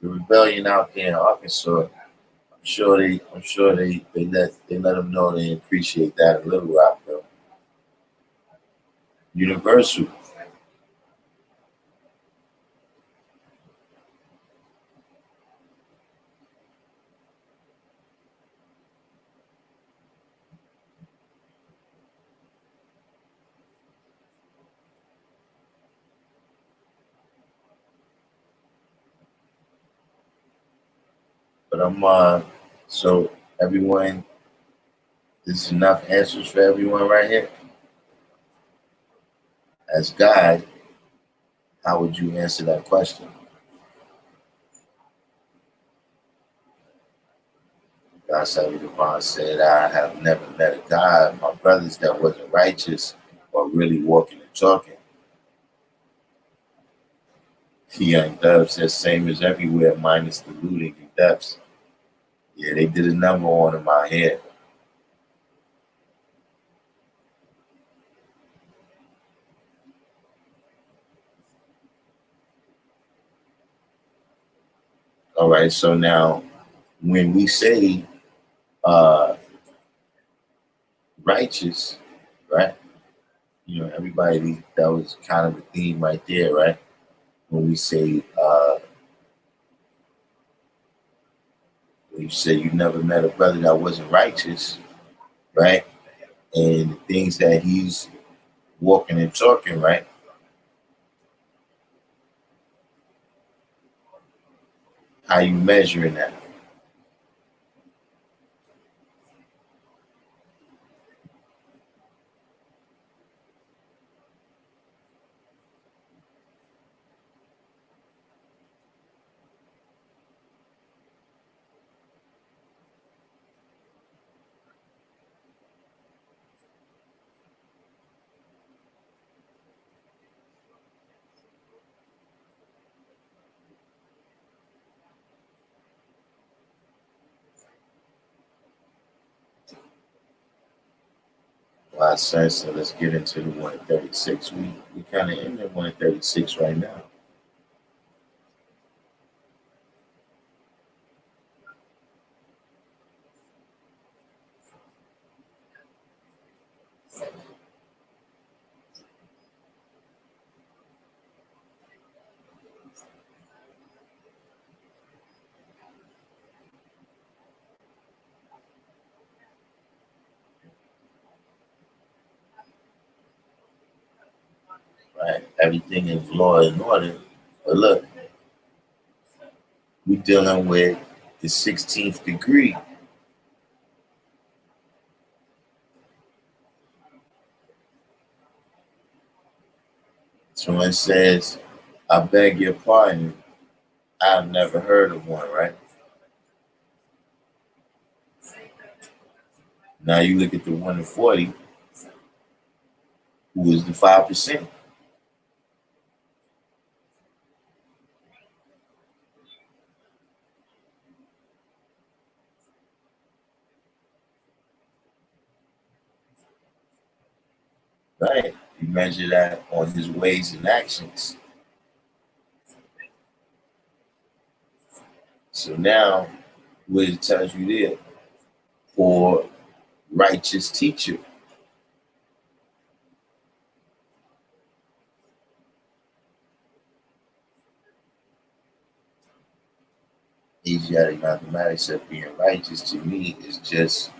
rebellion out there in Arkansas. I'm sure they let them know they appreciate that a little Rock though. Universal. But so everyone, this is enough answers for everyone right here. As God, how would you answer that question? God Devon said, I have never met a God, my brothers that wasn't righteous or really walking and talking. Young Dove says same as everywhere minus the looting and thefts. Yeah, they did a number on him out here. All right, so now when we say uh righteous, right? You know, everybody that was kind of a theme right there, right? When we say when you say you never met a brother that wasn't righteous, right? And the things that he's walking and talking, right? How you measuring that? Well, so let's get into the 136. We kind of in the 136 right now. right? Everything is law and order. But look, we're dealing with the 16th degree. So it says, I beg your pardon, I've never heard of one, right? Now you look at the 1 to 40, who is the 5%, right? You measure that on his ways and actions. So now, what it tells you there, for righteous teacher, Asiatic mathematics of being righteous to me is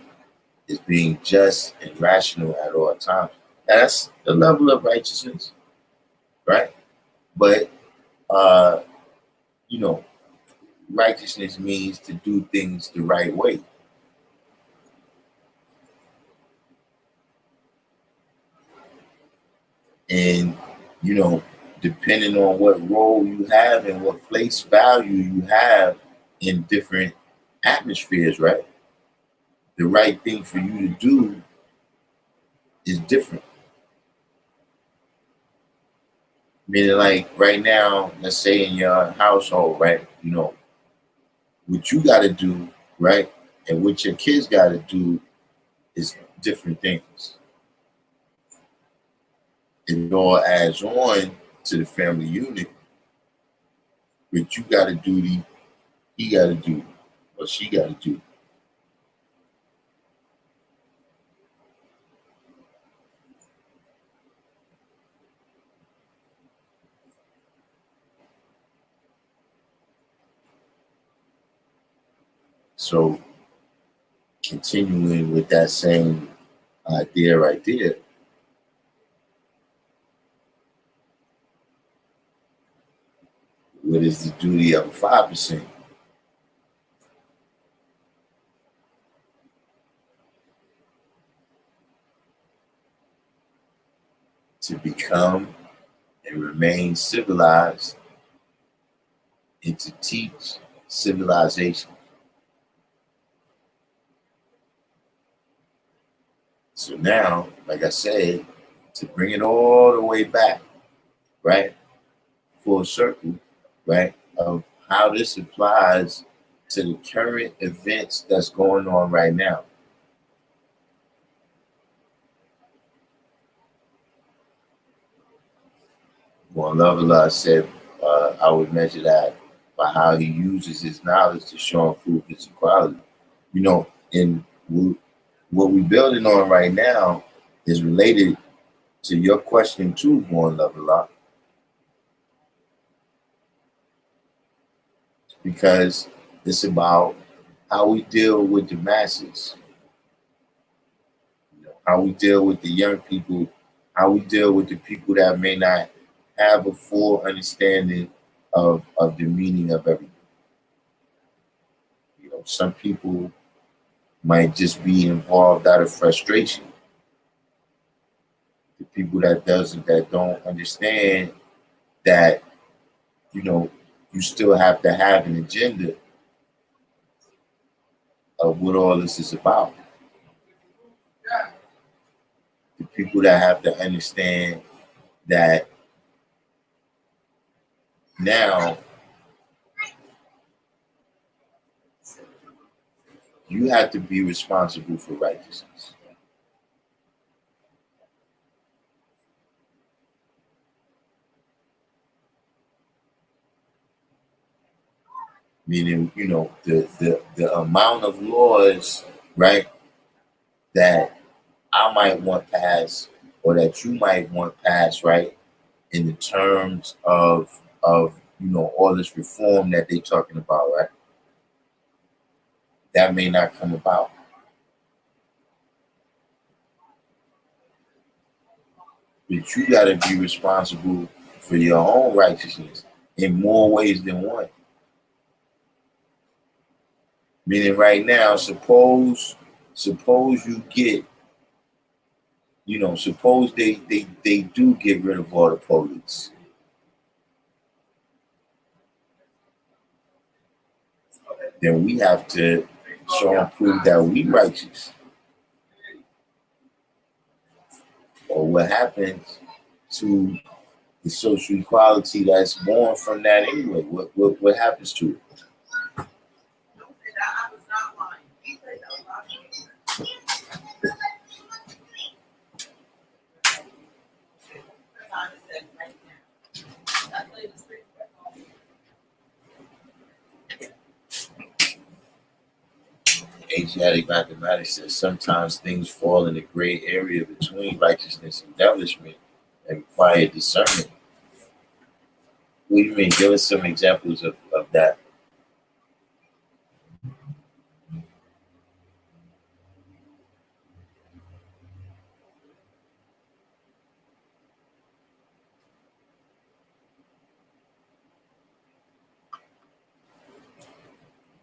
being just and rational at all times. That's the level of righteousness, right? But uh, you know, righteousness means to do things the right way. And, depending on what role you have and what place value you have in different atmospheres, right? The right thing for you to do is different. Meaning, like right now, let's say in your household, right? What you got to do, right? And what your kids got to do is different things. It all adds on to the family unit, but you got to do he got to do what she got to do. So continuing with that same idea right there, what is the duty of a 5%? To become and remain civilized and to teach civilization. So now, like I said, to bring it all the way back, right? Full circle, right? Of how this applies to the current events that's going on right now. One Lovelock said, I would measure that by how he uses his knowledge to show and prove his equality. And what we're building on right now is related to your question too, One Lovelock, because it's about how we deal with the masses, how we deal with the young people, how we deal with the people that may not have a full understanding of the meaning of everything. Some people might just be involved out of frustration. The people that don't understand that, you still have to have an agenda of what all this is about. The people that have to understand that now you have to be responsible for righteousness. Meaning, the amount of laws, right, that I might want passed or that you might want passed, right, in the terms of all this reform that they're talking about, right? That may not come about. But you got to be responsible for your own righteousness in more ways than one. Meaning, right now, suppose you get, suppose they do get rid of all the police. Then we have to show and prove that we righteous. Or what happens to the social equality that's born from that anyway? What happens to it? Asiatic mathematics says sometimes things fall in the gray area between righteousness and embellishment and require discernment. What do you mean? Give us some examples of that.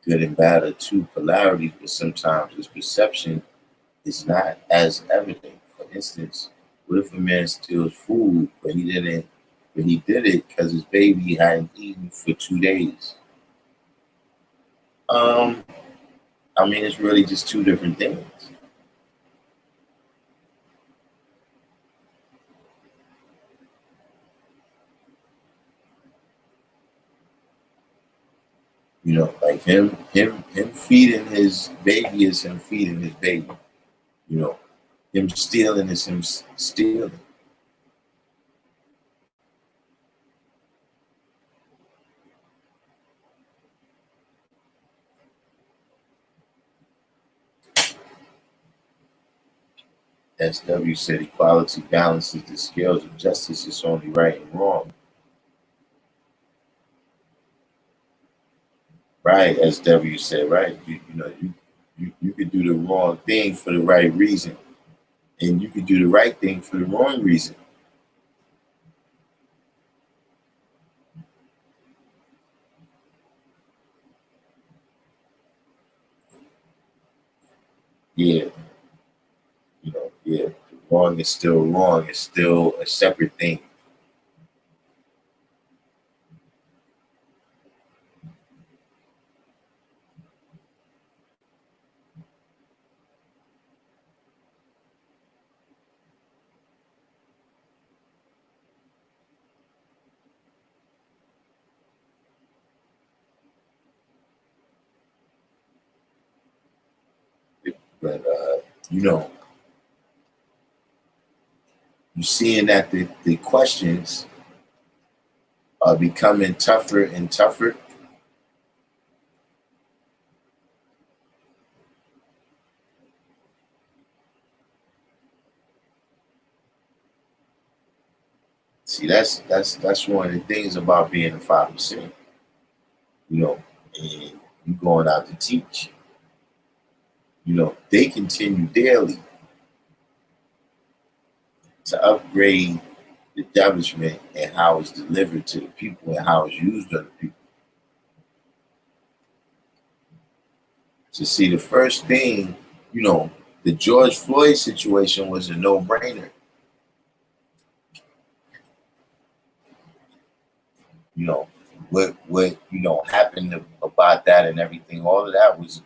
Good and bad are two polarities, but sometimes this perception is not as evident. For instance, what if a man steals food, but he didn't, but he did it because his baby hadn't eaten for 2 days? Um, I mean, it's really just two different things. Like him feeding his baby is him feeding his baby. You know, him stealing is him stealing. SW said equality balances the scales of justice. It's only right and wrong. Right, SW said, right. You could do the wrong thing for the right reason, and you could do the right thing for the wrong reason. Yeah, yeah. Wrong is still wrong. It's still a separate thing. But you know, you're seeing that the questions are becoming tougher and tougher. See, that's one of the things about being a 5%. And you going out to teach. They continue daily to upgrade the establishment and how it's delivered to the people and how it's used on the people. To see the first thing, the George Floyd situation was a no-brainer. You know what happened about that and everything. All of that was,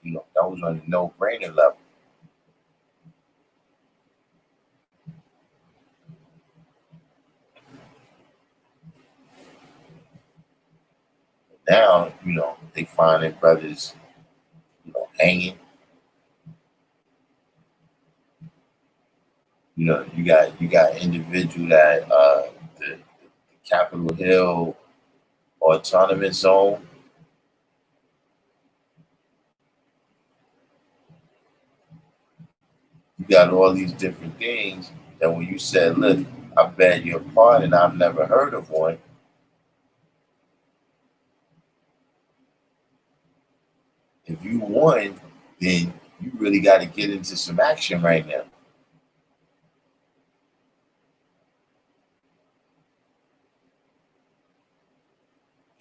that was on a no-brainer level. Now, they find their brothers, hanging. You got individual that the Capitol Hill autonomous zone. You got all these different things that when you said, look, I beg your pardon, I've never heard of one. If you won, then you really got to get into some action right now.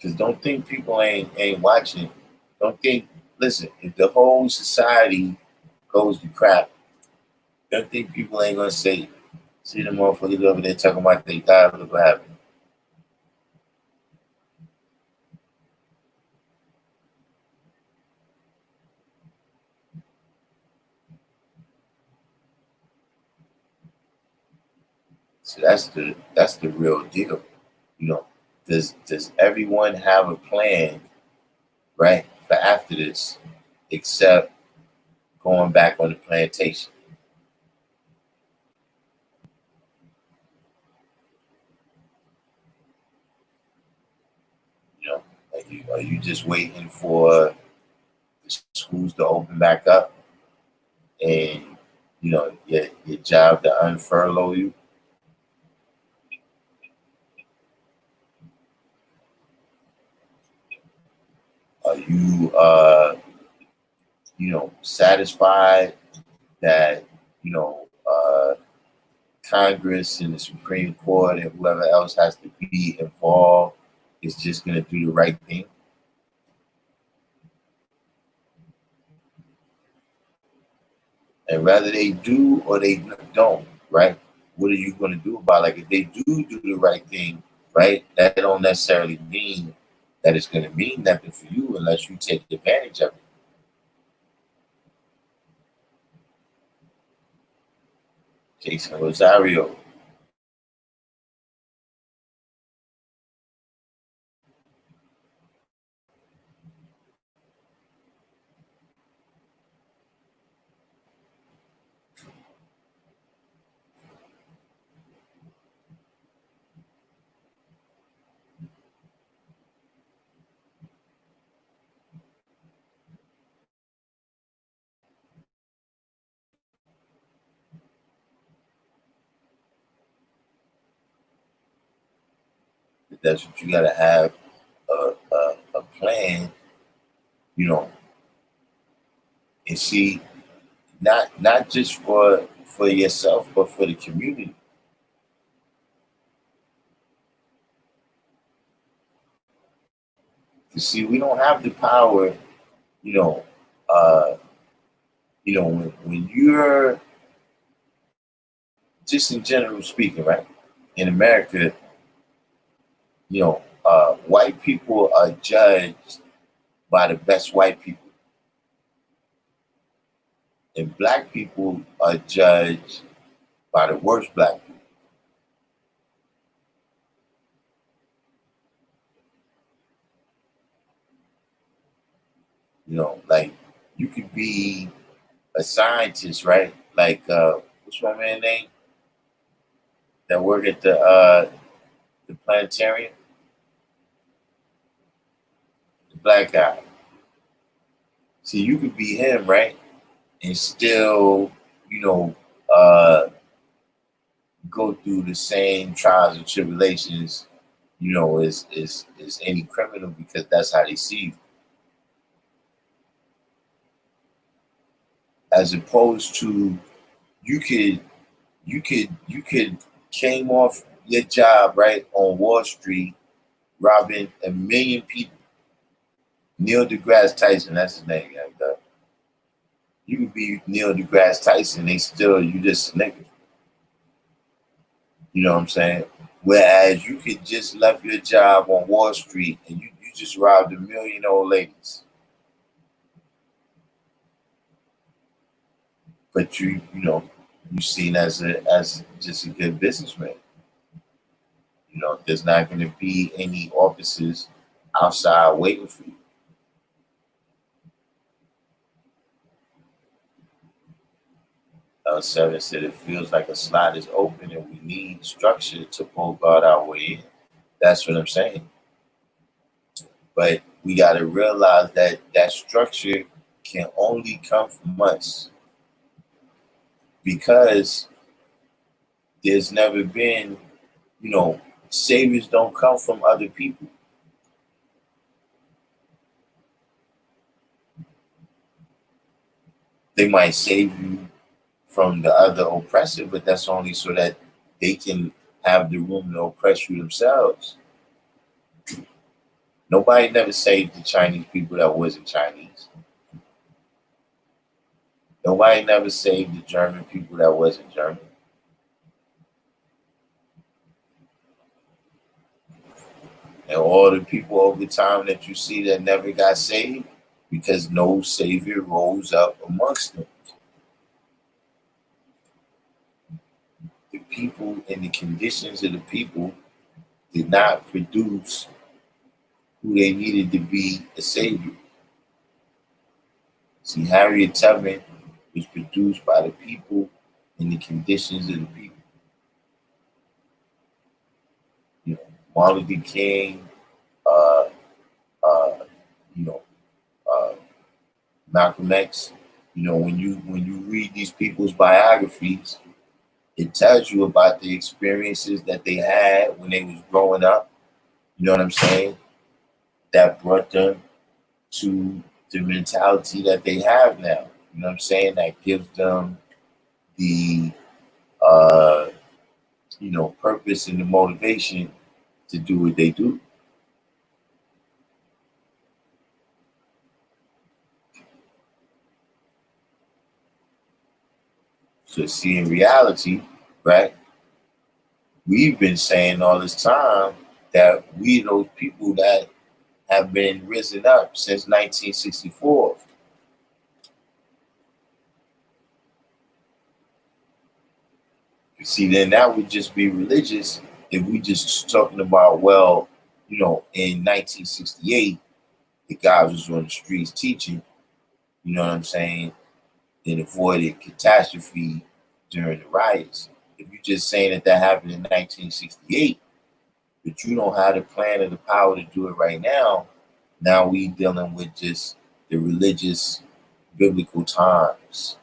Because don't think people ain't watching. Don't think. Listen, if the whole society goes to crap, don't think people ain't gonna say, "See the motherfuckers over there talking about they died. Look what happened." So that's the real deal. You know, does everyone have a plan, right, for after this, except going back on the plantation? You know, are you just waiting for the schools to open back up and your job to unfurlough you? Are you satisfied that Congress and the Supreme Court and whoever else has to be involved is just going to do the right thing? And whether they do or they don't, right? What are you going to do about it? Like if they do the right thing, right? That don't necessarily mean that it's going to mean nothing for you unless you take advantage of it. Jason Rosario. That's what you got to have a plan, you know, and see not just for yourself, but for the community. You see, we don't have the power, you know, uh, when you're just in general speaking, right? In America, white people are judged by the best white people, and black people are judged by the worst black people. Like you could be a scientist, right? Like what's my man name that work at the planetarium? The black guy. See, you could be him, right? And still, you know, uh, go through the same trials and tribulations, as any criminal because that's how they see you. As opposed to you could came off your job right on Wall Street robbing a million people. Neil deGrasse Tyson, that's his name. Yeah, you could be Neil deGrasse Tyson, they still you just a nigga. You know what I'm saying? Whereas you could just left your job on Wall Street and you just robbed a million old ladies. But you seen as just a good businessman. There's not gonna be any officers outside waiting for you. Seven said it feels like a slot is open and we need structure to pull God our way in. That's what I'm saying. But we got to realize that that structure can only come from us because there's never been, saviors don't come from other people. They might save you from the other oppressor, but that's only so that they can have the room to oppress you themselves. Nobody never saved the Chinese people that wasn't Chinese. Nobody never saved the German people that wasn't German. And all the people over time that you see that never got saved, because no savior rose up amongst them. The people and the conditions of the people did not produce who they needed to be a savior. See, Harriet Tubman was produced by the people and the conditions of the people. You know, Martin Luther King, uh, uh, you know, uh, Malcolm X. You know, when you read these people's biographies, it tells you about the experiences that they had when they was growing up. You know what I'm saying? That brought them to the mentality that they have now. You know what I'm saying? That gives them the uh, purpose and the motivation to do what they do. So see, in reality, right, we've been saying all this time that we those people that have been risen up since 1964. You see, then that would just be religious if we just talking about, well, in 1968, the guys was on the streets teaching, you know what I'm saying, and avoided catastrophe during the riots. If you're just saying that happened in 1968, but you don't have the plan or the power to do it right now we dealing with just the religious biblical times.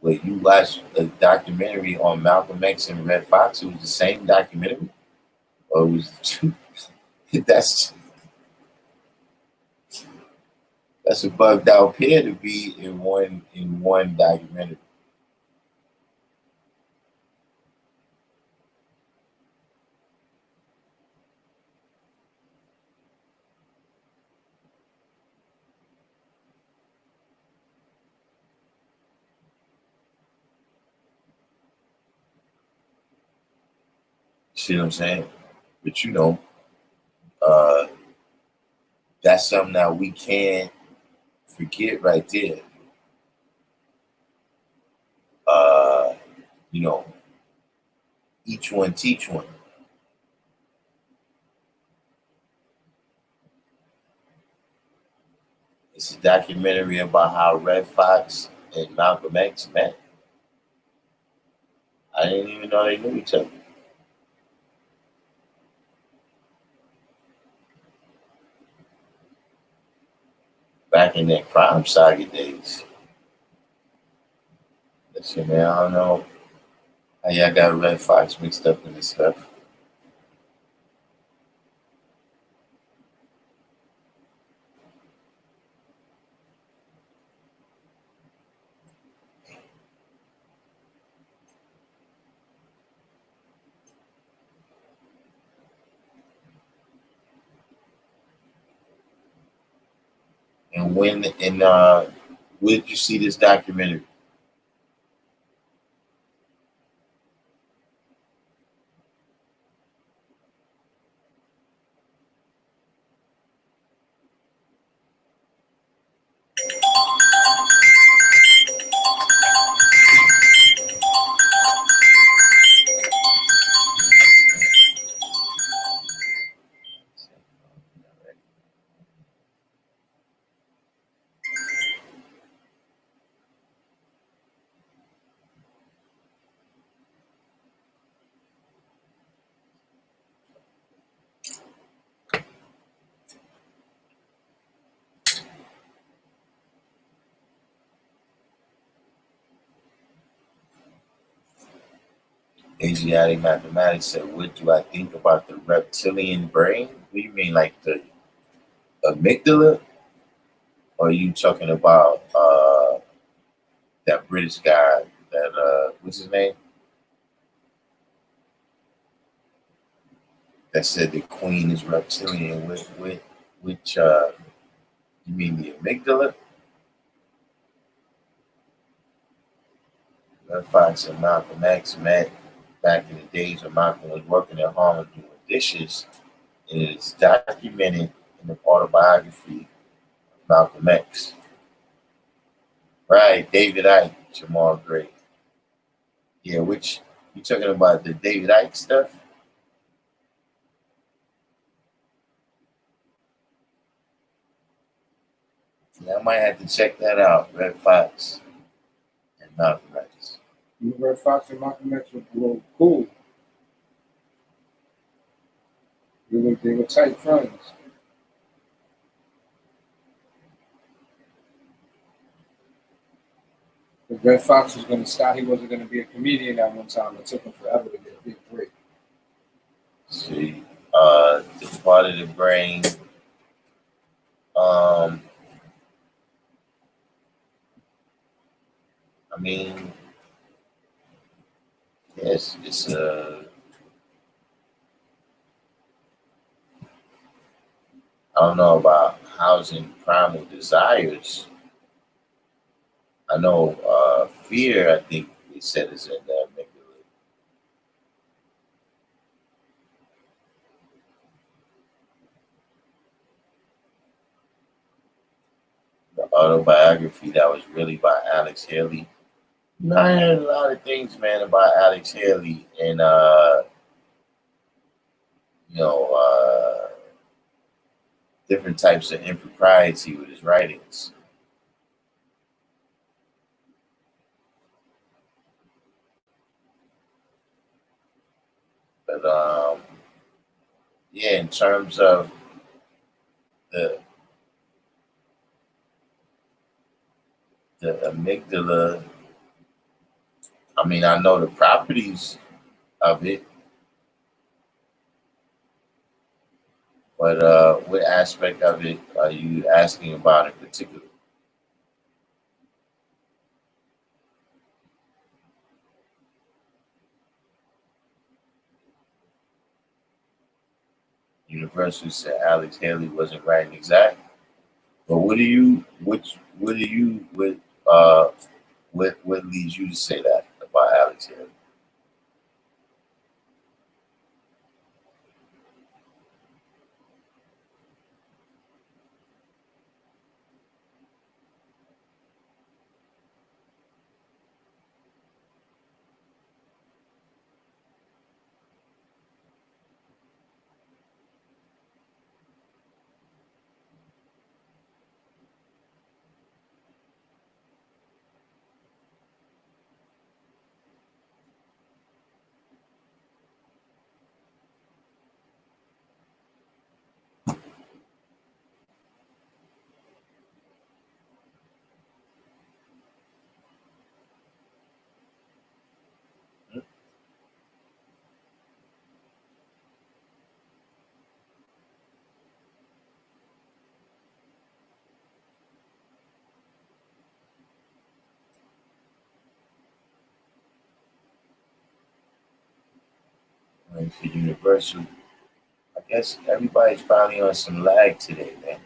Wait, you watched a documentary on Malcolm X and Red Fox? It was the same documentary, or it was that's that's a bugged out pair to be in one documentary. See what I'm saying? But uh, that's something that we can't forget right there. Uh, you know, each one teach one. It's a documentary about how Red Fox and Malcolm X met. I didn't even know they knew each other back in their crime saga days. Listen, man, I don't know how y'all got Red Fox mixed up in this stuff. And where did you see this documentary? Asiatic mathematics said, "What do I think about the reptilian brain? What do you mean, like the amygdala? Or are you talking about that British guy? That what's his name? that said the queen is reptilian. Which you mean the amygdala? Red Fox and Malcolm X met back in the days when Malcolm was working at home doing dishes, and it is documented in the autobiography of Malcolm X. Right, David Icke, Jamal Gray. Yeah, which you talking about the David Icke stuff? Yeah, I might have to check that out. Red Fox and Malcolm X. Red Fox and Malcolm X were cool. They were tight friends. But Red Fox was going to stop. He wasn't going to be a comedian at one time. It took him forever to get a big break. See, the part of the brain. I mean, yes, it's I don't know about housing primal desires. I know fear. I think they said is in the amygdala. The autobiography that was really by Alex Haley. You know, I heard a lot of things, man, about Alex Haley and you know different types of impropriety with his writings. But yeah, in terms of the the amygdala, I mean, I know the properties of it, but what aspect of it are you asking about in particular? Universal said Alex Haley wasn't writing exact. But what leads you to say that about Alex Haley? I mean, for Universal, I guess everybody's probably on some lag today, man.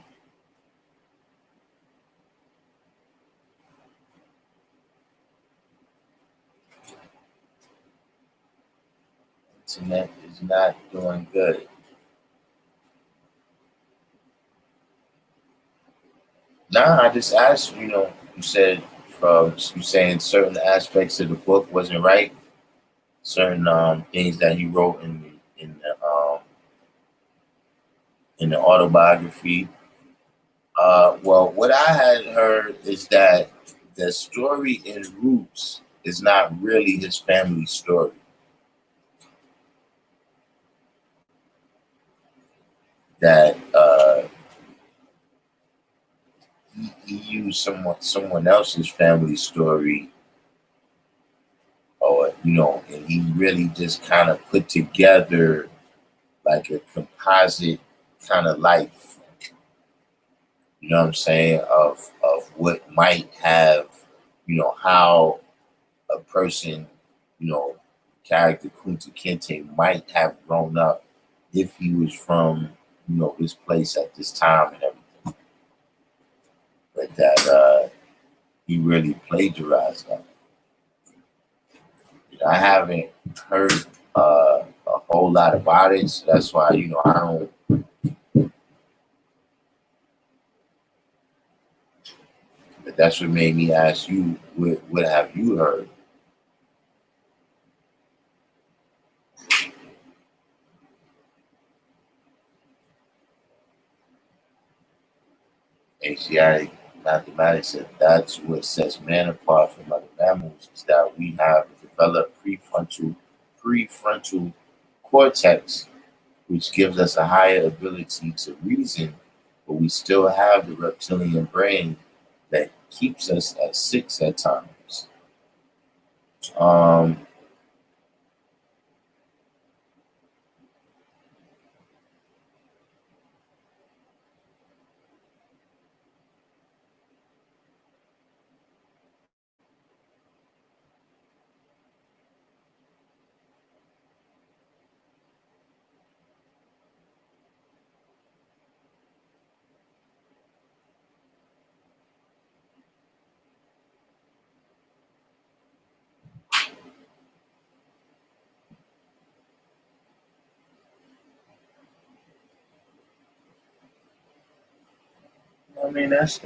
Internet is not doing good. Nah, I just asked, you said from you saying certain aspects of the book wasn't right, certain things that he wrote in the autobiography. Well, what I had heard is that the story in Roots is not really his family story. That he used someone else's family story, or and he really just kind of put together like a composite kind of life. You know what I'm saying? Of what might have, how a person, you know, character Kunta Kinte might have grown up if he was from, this place at this time and everything, but that he really plagiarized that. I haven't heard a whole lot about it, so that's why I don't. But that's what made me ask you, what have you heard? Asiatic mathematics said that's what sets man apart from other mammals is that we have developed prefrontal cortex, which gives us a higher ability to reason, but we still have the reptilian brain that keeps us at 6 at times. Um, I mean, that's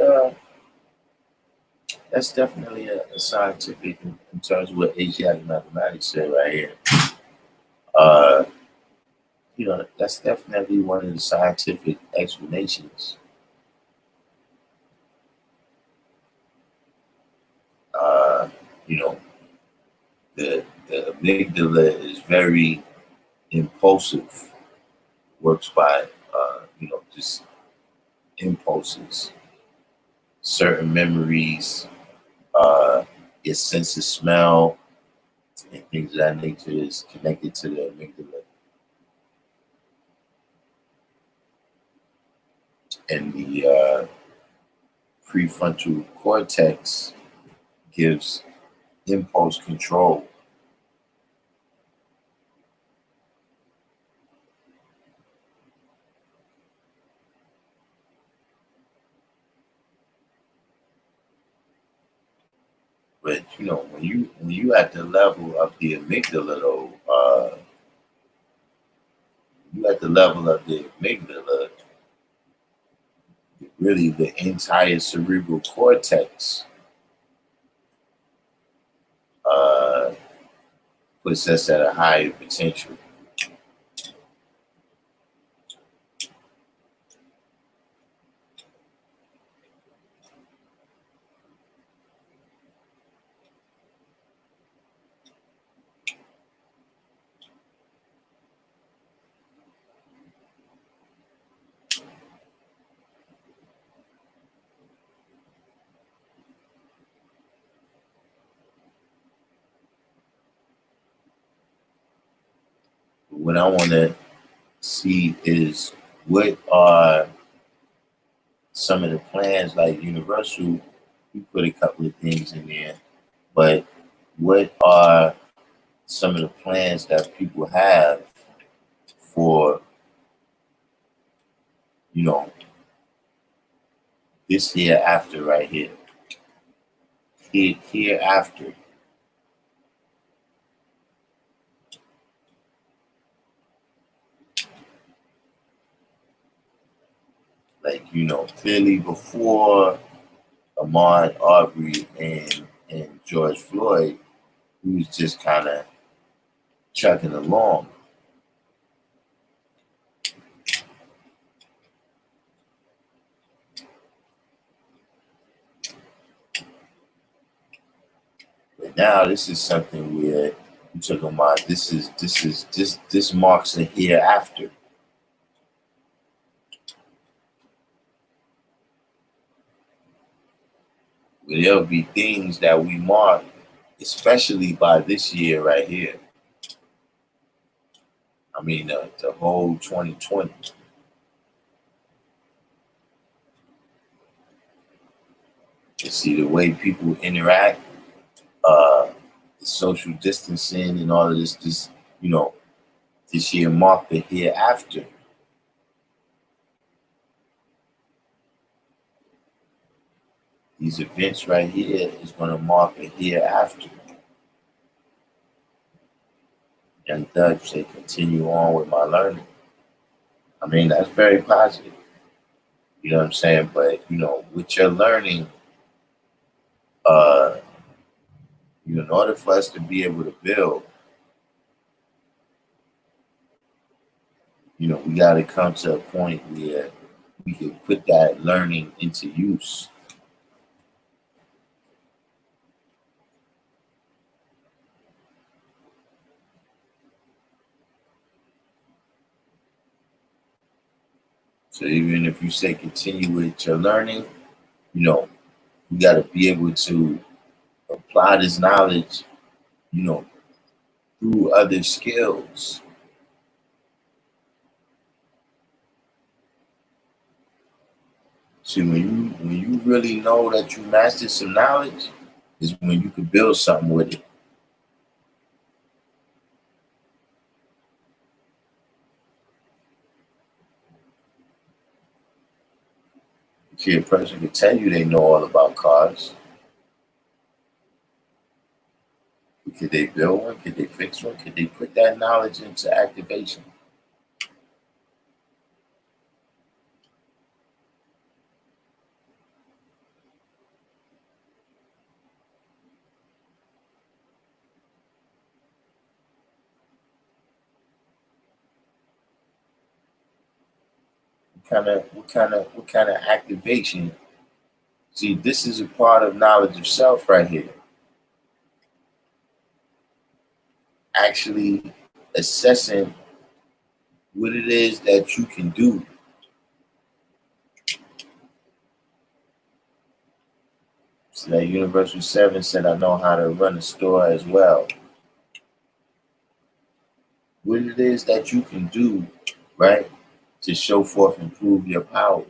definitely a scientific in terms of what Asiatic mathematics said right here. Uh, that's definitely one of the scientific explanations. Uh, you know, the amygdala is very impulsive, works by just impulses, certain memories, uh, your sense of smell, and things of that nature is connected to the amygdala. And the prefrontal cortex gives impulse control. But when you at the level of the amygdala, though, you at the level of the amygdala, really the entire cerebral cortex uh, puts us at a higher potential. What I want to see is what are some of the plans, like Universal, we put a couple of things in there, but what are some of the plans that people have for, you know, this hereafter right here? Hereafter. Like, clearly before Ahmaud Arbery and George Floyd, he was just kind of chugging along. But now this is something where you talking about this marks a hereafter. Where there'll be things that we mark, especially by this year right here. I mean, the whole 2020. You see the way people interact, the social distancing and all of this, you know, This year mark the hereafter. These events right here is going to mark a hereafter. Young Doug say, continue on with my learning. I mean, that's very positive. You know what I'm saying? But, you know, with your learning, in order for us to be able to build, you know, we got to come to a point where we can put that learning into use. So even if you say continue with your learning, you know, you got to be able to apply this knowledge, you know, through other skills. See, when you really know that you mastered some knowledge, is when you can build something with it. See, a person could tell you they know all about cars. Could they build one? Could they fix one? Could they put that knowledge into activation? What kind of activation? See, this is a part of knowledge of self right here. Actually assessing what it is that you can do. So that Universal 7 said, I know how to run a store as well. What it is that you can do, right, to show forth and prove your power.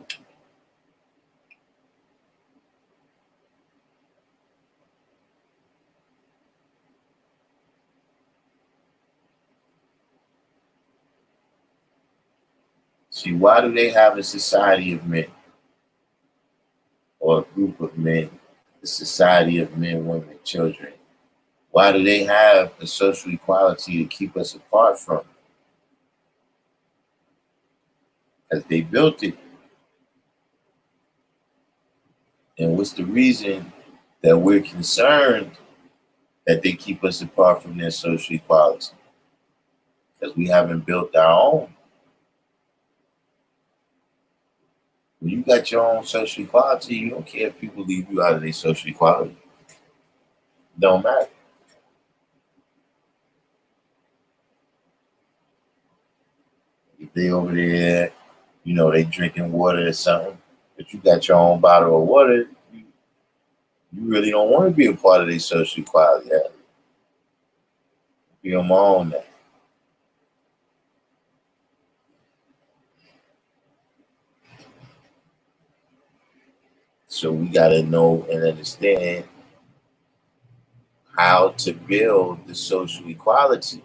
See, why do they have a society of men or a group of men, a society of men, women, children? Why do they have a social equality to keep us apart from? Because they built it. And what's the reason that we're concerned that they keep us apart from their social equality? Because we haven't built our own. When you got your own social equality, you don't care if people leave you out of their social equality. It don't matter. If they over there, you know, they drinking water or something, but you got your own bottle of water, you really don't want to be a part of their social equality. Yeah. Be on my own now. So we got to know and understand how to build the social equality,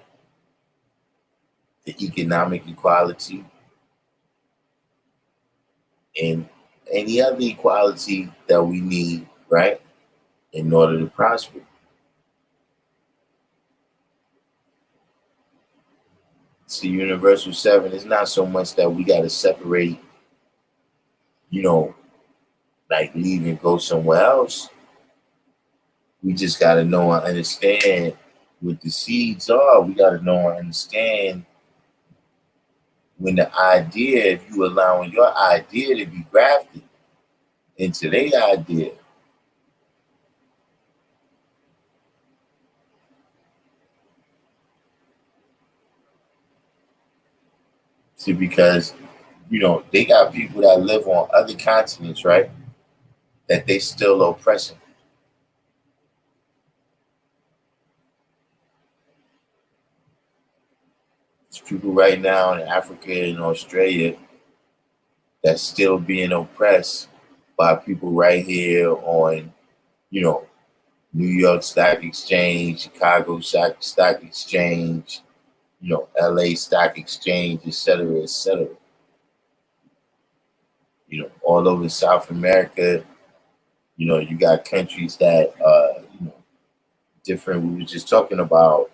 the economic equality, and any other equality that we need, right, in order to prosper. See, Universal 7 is not so much that we got to separate, you know, like leave and go somewhere else. We just got to know and understand what the seeds are. We got to know and understand when the idea, if you allowing your idea to be grafted into their idea. See, because, you know, they got people that live on other continents, right, that they still oppressing. There's people right now in Africa and Australia that's still being oppressed by people right here on, you know, New York Stock Exchange, Chicago Stock Exchange, LA Stock Exchange, et cetera, et cetera. All over South America, you got countries that, different. We were just talking about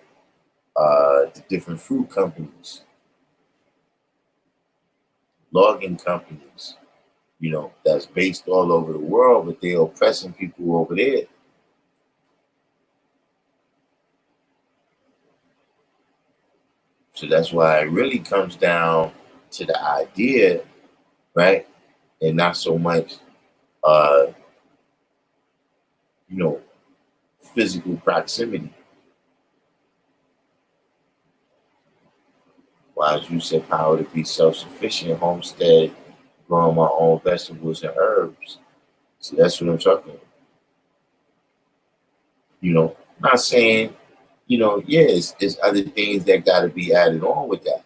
the different fruit companies, logging companies, that's based all over the world, but they're oppressing people over there. So that's why it really comes down to the idea, right? And not so much, uh, physical proximity. Why, as you said, power to be self-sufficient, homestead, growing my own vegetables and herbs. So that's what I'm talking about. Not saying, it's other things that got to be added on with that.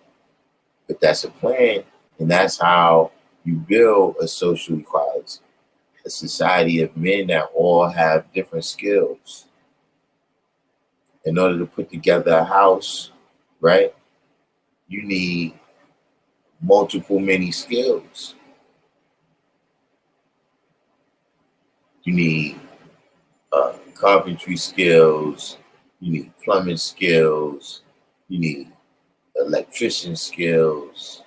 But that's a plan, and that's how you build a social equality, a society of men that all have different skills. In order to put together a house, right, you need many skills. You need carpentry skills, you need plumbing skills, you need electrician skills.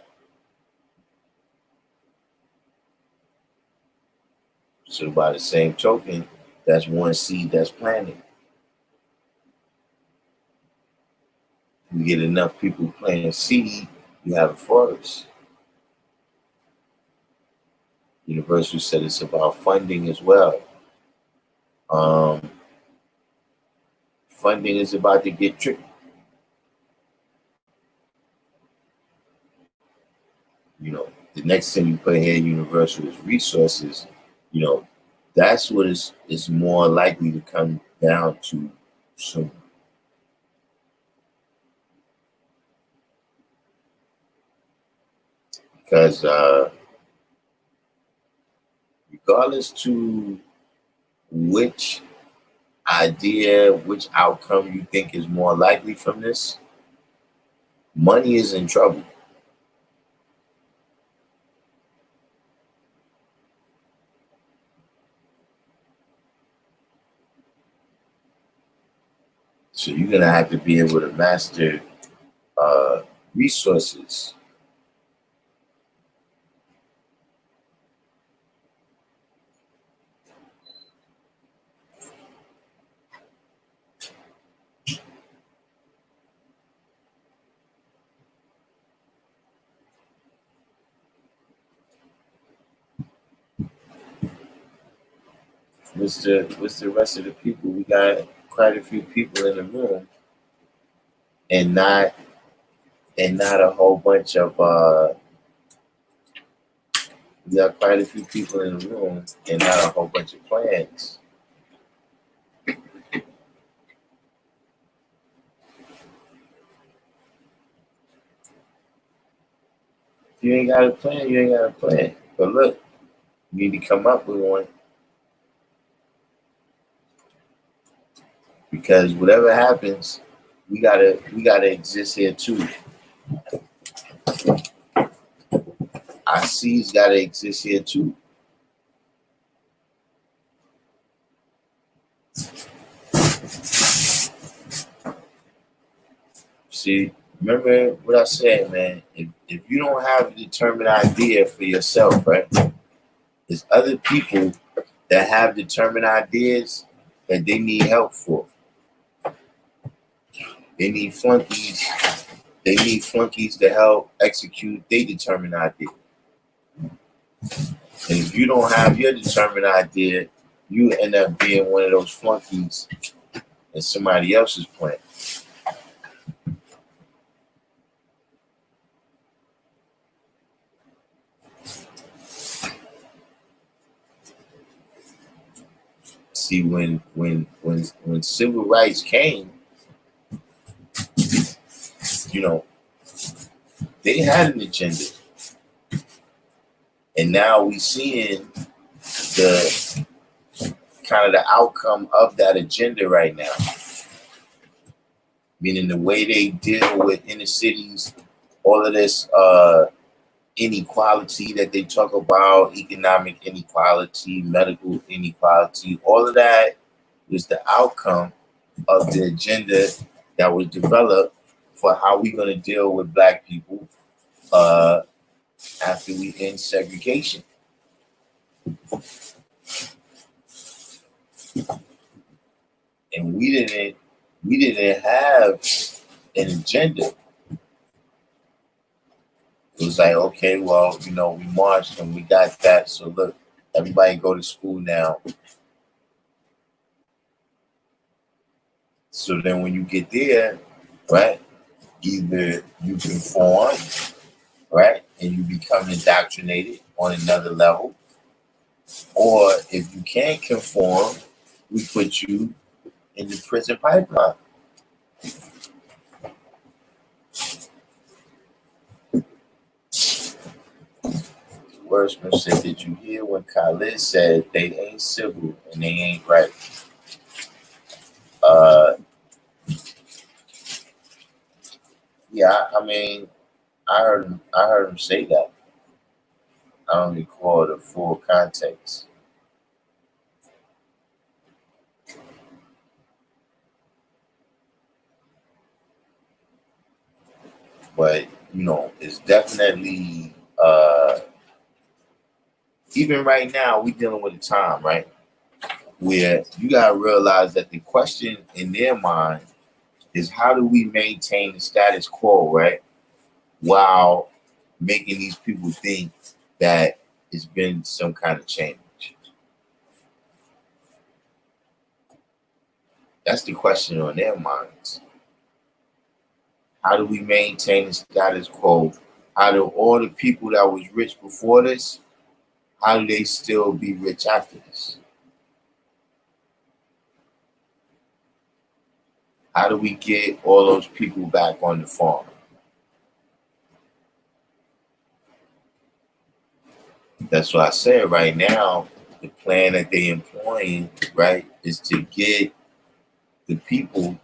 So by the same token, that's one seed that's planted. You get enough people planting seed, you have a forest. Universal said it's about funding as well. Funding is about to get tricky. The next thing you put here, universal, is resources. That's what is more likely to come down to soon. Because regardless to which idea, which outcome you think is more likely from this, money is in trouble. So you're going to have to be able to master resources. What's the rest of the people? We got quite a few people in the room, and not a whole bunch of we got quite a few people in the room and not a whole bunch of plans. If you ain't got a plan, you ain't got a plan. But look, you need to come up with one. Because whatever happens, we gotta exist here too. Our seeds gotta exist here too. See, remember what I said, man. If you don't have a determined idea for yourself, right? There's other people that have determined ideas that they need help for. They need flunkies. They need flunkies to help execute their determined idea. And if you don't have your determined idea, you end up being one of those flunkies in somebody else's plan. See, when civil rights came, they had an agenda. And now we seeing the kind of the outcome of that agenda right now. meaning the way they deal with inner cities, all of this inequality that they talk about, economic inequality, medical inequality, all of that is the outcome of the agenda that was developed for how we're going to deal with black people after we end segregation. And we didn't have an agenda. It was like, okay, well, we marched and we got that. So look, everybody go to school now. So then when you get there, right, either you conform, right, and you become indoctrinated on another level, or if you can't conform, we put you in the prison pipeline. Wordsman said, did you hear when Khalid said they ain't civil and they ain't right? Yeah, I mean, I heard him say that. I don't recall the full context. But it's definitely even right now we dealing with a time, right, where you gotta realize that the question in their mind is how do we maintain the status quo, right? While making these people think that it's been some kind of change. That's the question on their minds. How do we maintain the status quo? How do all the people that was rich before this, how do they still be rich after this? How do we get all those people back on the farm? That's why I said right now, the plan that they employing, right, is to get the people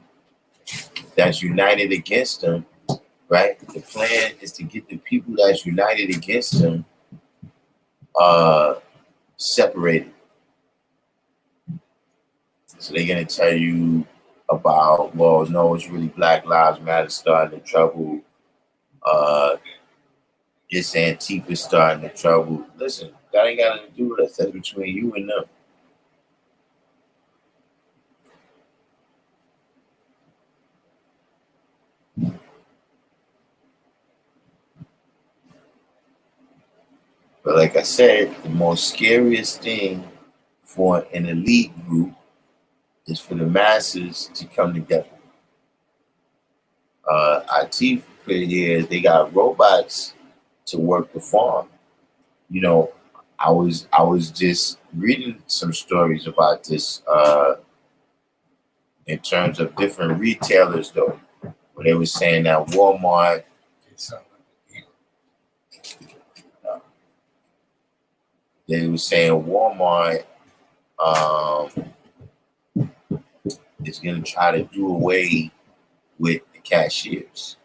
that's united against them, right? The plan is to get the people that's united against them separated. So they're gonna tell you about, well, no, it's really Black Lives Matter starting the trouble. It's Antifa starting the trouble. Listen, that ain't got nothing to do with us. That's between you and them. But like I said, the most scariest thing for an elite group is for the masses to come together. IT here, they got robots to work the farm. I was just reading some stories about this in terms of different retailers though, where they were saying that Walmart, they were saying Walmart is going to try to do away with the cashiers.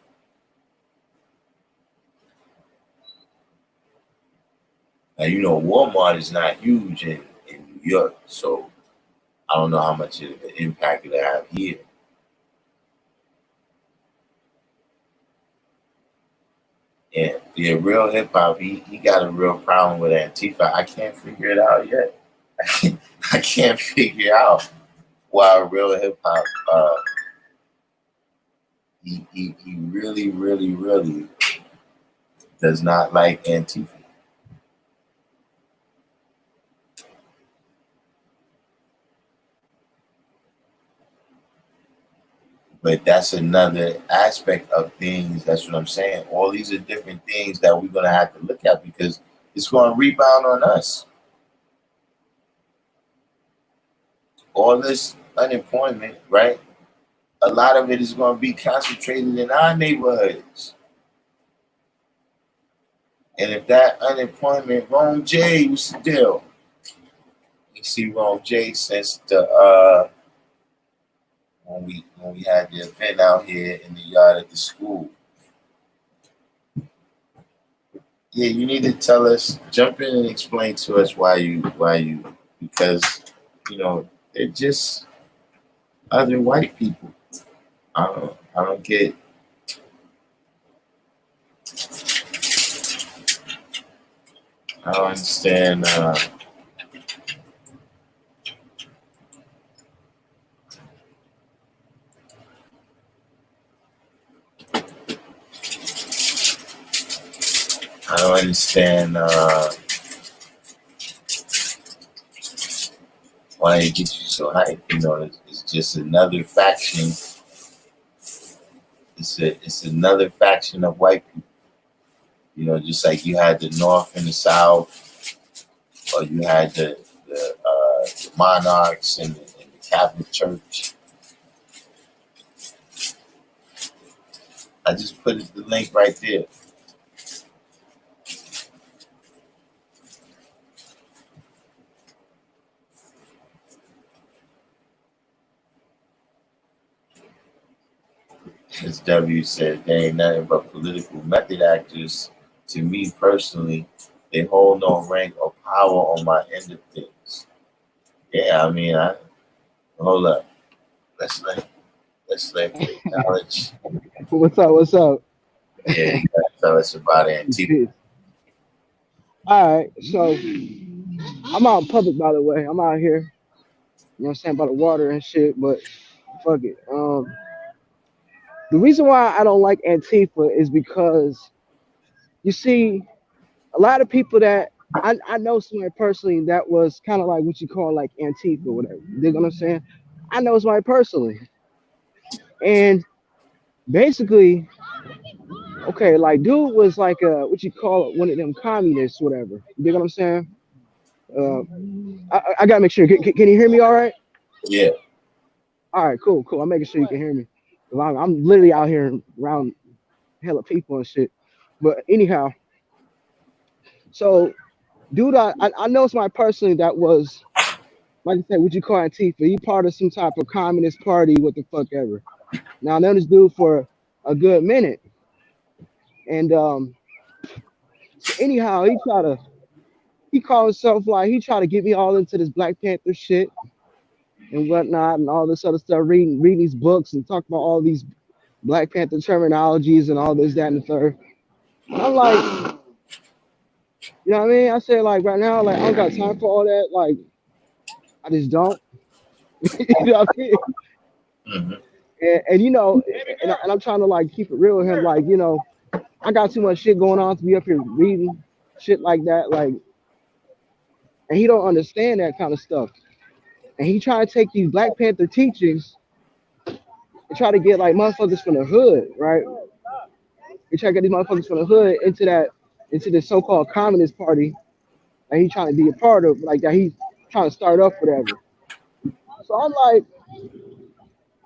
Now, Walmart is not huge in New York, so I don't know how much of an impact it'll have here. And the real hip hop, he got a real problem with Antifa. I can't figure it out yet. I can't figure out why real hip hop, he really, really, really does not like Antifa. But that's another aspect of things. That's what I'm saying. All these are different things that we're going to have to look at because it's going to rebound on us. All this unemployment, right? A lot of it is going to be concentrated in our neighborhoods. And if that unemployment, Rome J, what's the deal? You see Rome J since the when when we had the event out here in the yard at the school. Yeah, you need to tell us, jump in and explain to us why you, because, they're just other white people. I don't get. I don't understand. I don't understand why it gets you so hyped. It's just another faction. It's another faction of white people. Just like you had the North and the South, or you had the monarchs and the Catholic Church. I just put the link right there. As W said, they ain't nothing but political method actors. To me personally, they hold no rank or power on my end of things. Yeah, hold up. Let's acknowledge. What's up? What's up? Yeah, you gotta tell us about Antifa. All right, so I'm out in public, by the way. I'm out here, you know what I'm saying, by the water and shit, but fuck it. The reason why I don't like Antifa is because you see, a lot of people that I know somebody personally that was kind of like what you call like Antifa or whatever. You dig what I'm saying? I know somebody personally. And basically, okay, like dude was like what you call it, one of them communists, whatever. You dig what I'm saying? Uh, I gotta make sure. Can you hear me all right? Yeah. All right, cool. I'm making sure you can hear me. 'Cause I'm literally out here around hella people and shit. But anyhow, so dude, I know somebody personally that was, like I said, what you call Antifa. He part of some type of communist party, what the fuck ever. Now I know this dude for a good minute. And so anyhow, he called himself like he tried to get me all into this Black Panther shit and whatnot and all this other stuff, reading these books and talking about all these Black Panther terminologies and all this, that, and the third. And I'm like, you know what I mean? I said like right now, like I don't got time for all that. Like I just don't. You know what I mean? Hmm. And and I'm trying to like keep it real with him. Like, I got too much shit going on to be up here reading shit like that. Like, and he don't understand that kind of stuff. And he try to take these Black Panther teachings and try to get like motherfuckers from the hood, right? He try to get these motherfuckers from the hood into this so-called communist party that he trying to be a part of, like that he's trying to start up, whatever. So I'm like,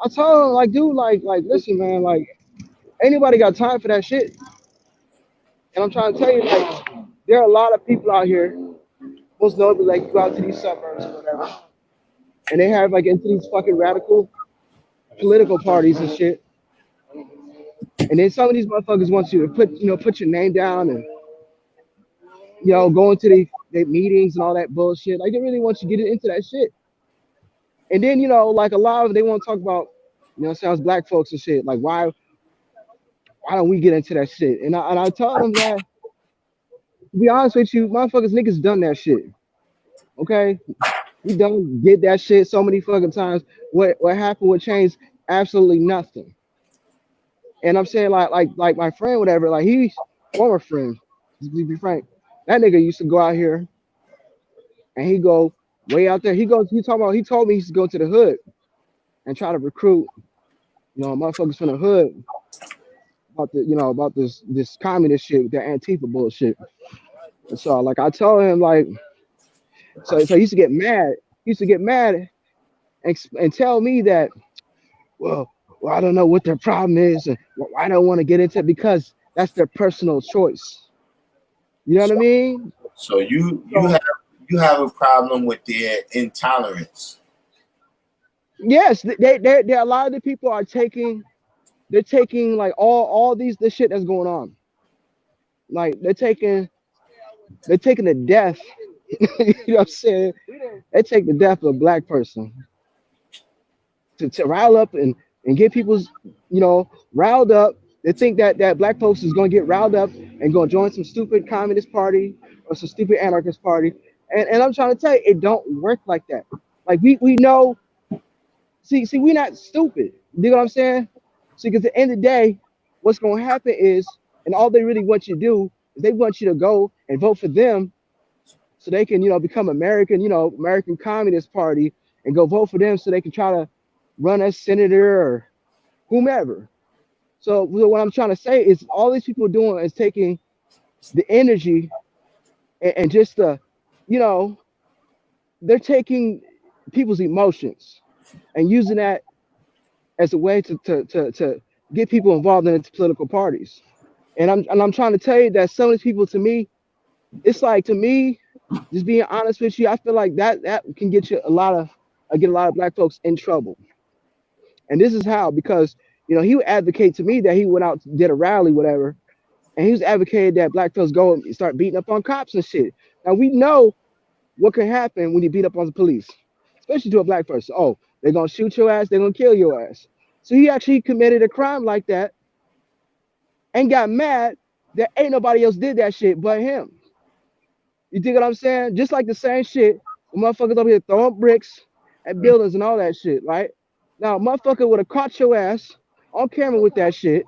I told him, like, dude, like, listen, man, like, anybody got time for that shit? And I'm trying to tell you, like, there are a lot of people out here, most notably, like, you go out to these suburbs or whatever, and they have like into these fucking radical political parties and shit. And then some of these motherfuckers want you to put your name down and go into the meetings and all that bullshit. Like they really want you to get into that shit. And then like a lot of them, they want to talk about sounds black folks and shit. Like why don't we get into that shit? And I told them that, to be honest with you, motherfuckers, niggas done that shit. Okay, we done did that shit so many fucking times. What happened would change absolutely nothing. And I'm saying like my friend, whatever, like he's former friend, to be frank. That nigga used to go out here and he go way out there. He told me he used to go to the hood and try to recruit, motherfuckers from the hood about this communist shit, that Antifa bullshit. And so like I told him like so he used to get mad. He used to get mad and tell me that, well, I don't know what their problem is and why I don't want to get into it because that's their personal choice. You know what I mean? So you So have a problem with their intolerance. yes, they a lot of the people are taking, they're taking like all these the shit that's going on. Like they're taking the death. You know what I'm saying? They take the death of a black person to rile up and get people's, riled up. They think that black folks is gonna get riled up and gonna join some stupid communist party or some stupid anarchist party. And I'm trying to tell you, it don't work like that. Like we know, see, we're not stupid. You know what I'm saying? See, because at the end of the day, what's gonna happen is, and all they really want you to do is they want you to go and vote for them so they can, become American, American Communist Party, and go vote for them so they can try to run as senator or whomever. So what I'm trying to say is all these people doing is taking the energy and just you know, they're taking people's emotions and using that as a way to get people involved in its political parties. And I'm trying to tell you that some of these people, to me, it's like, to me, just being honest with you, I feel like that can get you get a lot of black folks in trouble. And this is how, because he would advocate to me that he went out, did a rally, whatever, and he was advocating that black folks go and start beating up on cops and shit. Now we know what can happen when you beat up on the police, especially to a black person. Oh, they're gonna shoot your ass, they're gonna kill your ass. So he actually committed a crime like that and got mad that ain't nobody else did that shit but him. You dig what I'm saying? Just like the same shit, the motherfuckers over here throwing bricks at buildings and all that shit, right? Now, a motherfucker would have caught your ass on camera with that shit,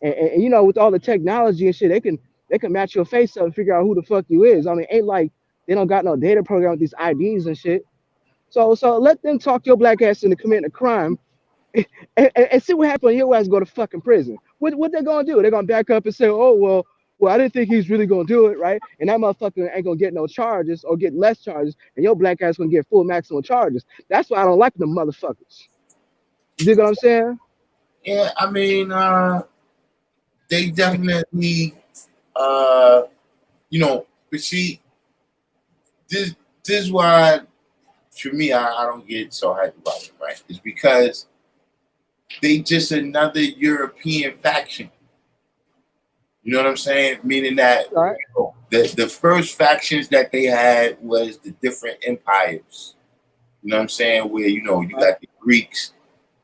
and with all the technology and shit, they can match your face up and figure out who the fuck you is. I mean, ain't like they don't got no data program with these IDs and shit. So let them talk your black ass into committing a crime, and see what happens when your ass go to fucking prison. What they gonna do? They're gonna back up and say, oh well, I didn't think he's really gonna do it, right? And that motherfucker ain't gonna get no charges or get less charges, and your black ass gonna get full maximum charges. That's why I don't like them motherfuckers. You dig what I'm saying? Yeah, I mean, they definitely, uh, but see, this this is why, for me, I don't get so hyped about it, right? It's because they just another European faction. You know what I'm saying? Meaning that All right. the first factions that they had was the different empires. You know what I'm saying? Where you got the Greeks,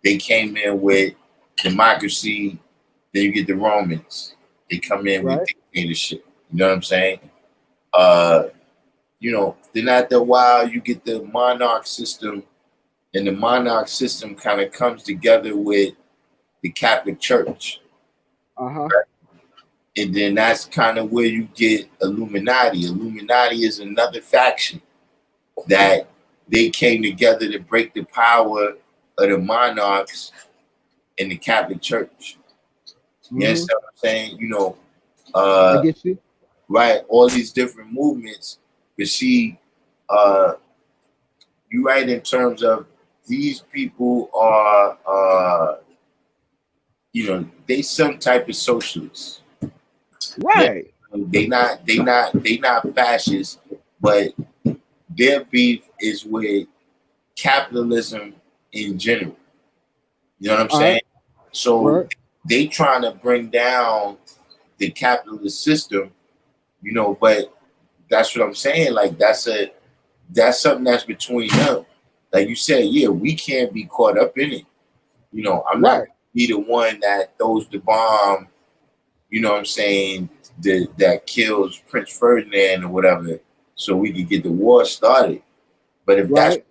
they came in with democracy. Then you get the Romans, they come in with Right. dictatorship. You know what I'm saying? Then after a while, you get the monarch system, and the monarch system kind of comes together with the Catholic Church. Uh-huh. And then that's kind of where you get Illuminati. Illuminati is another faction that they came together to break the power of the monarchs in the Catholic Church. You understand what I'm saying? I get you. Right, all these different movements. But see, you're right in terms of these people are, they some type of socialists. Right. They not fascists, but their beef is with capitalism in general. You know what I'm All saying? right. So Word. they trying to bring down the capitalist system, but that's what I'm saying. Like that's something that's between them. Like you said, yeah, we can't be caught up in it. I'm not Right. gonna be the one that throws the bomb, you know what I'm saying, that kills Prince Ferdinand or whatever, so we can get the war started. But Right.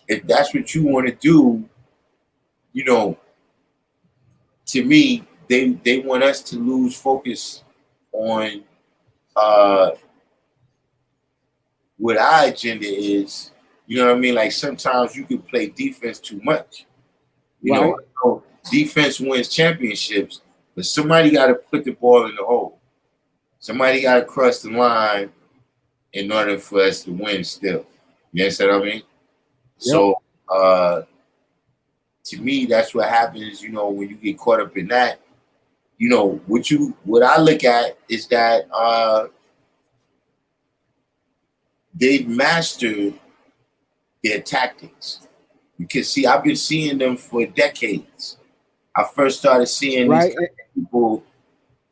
if that's what you want to do, you know, to me, they want us to lose focus on what our agenda is. You know what I mean? Like sometimes you can play defense too much. Right. Defense wins championships, but somebody got to put the ball in the hole. Somebody got to cross the line in order for us to win still. You understand what I mean? Yep. So to me, that's what happens, when you get caught up in that. What I look at is that they've mastered their tactics. Because see, I've been seeing them for decades. I first started seeing these right, type of people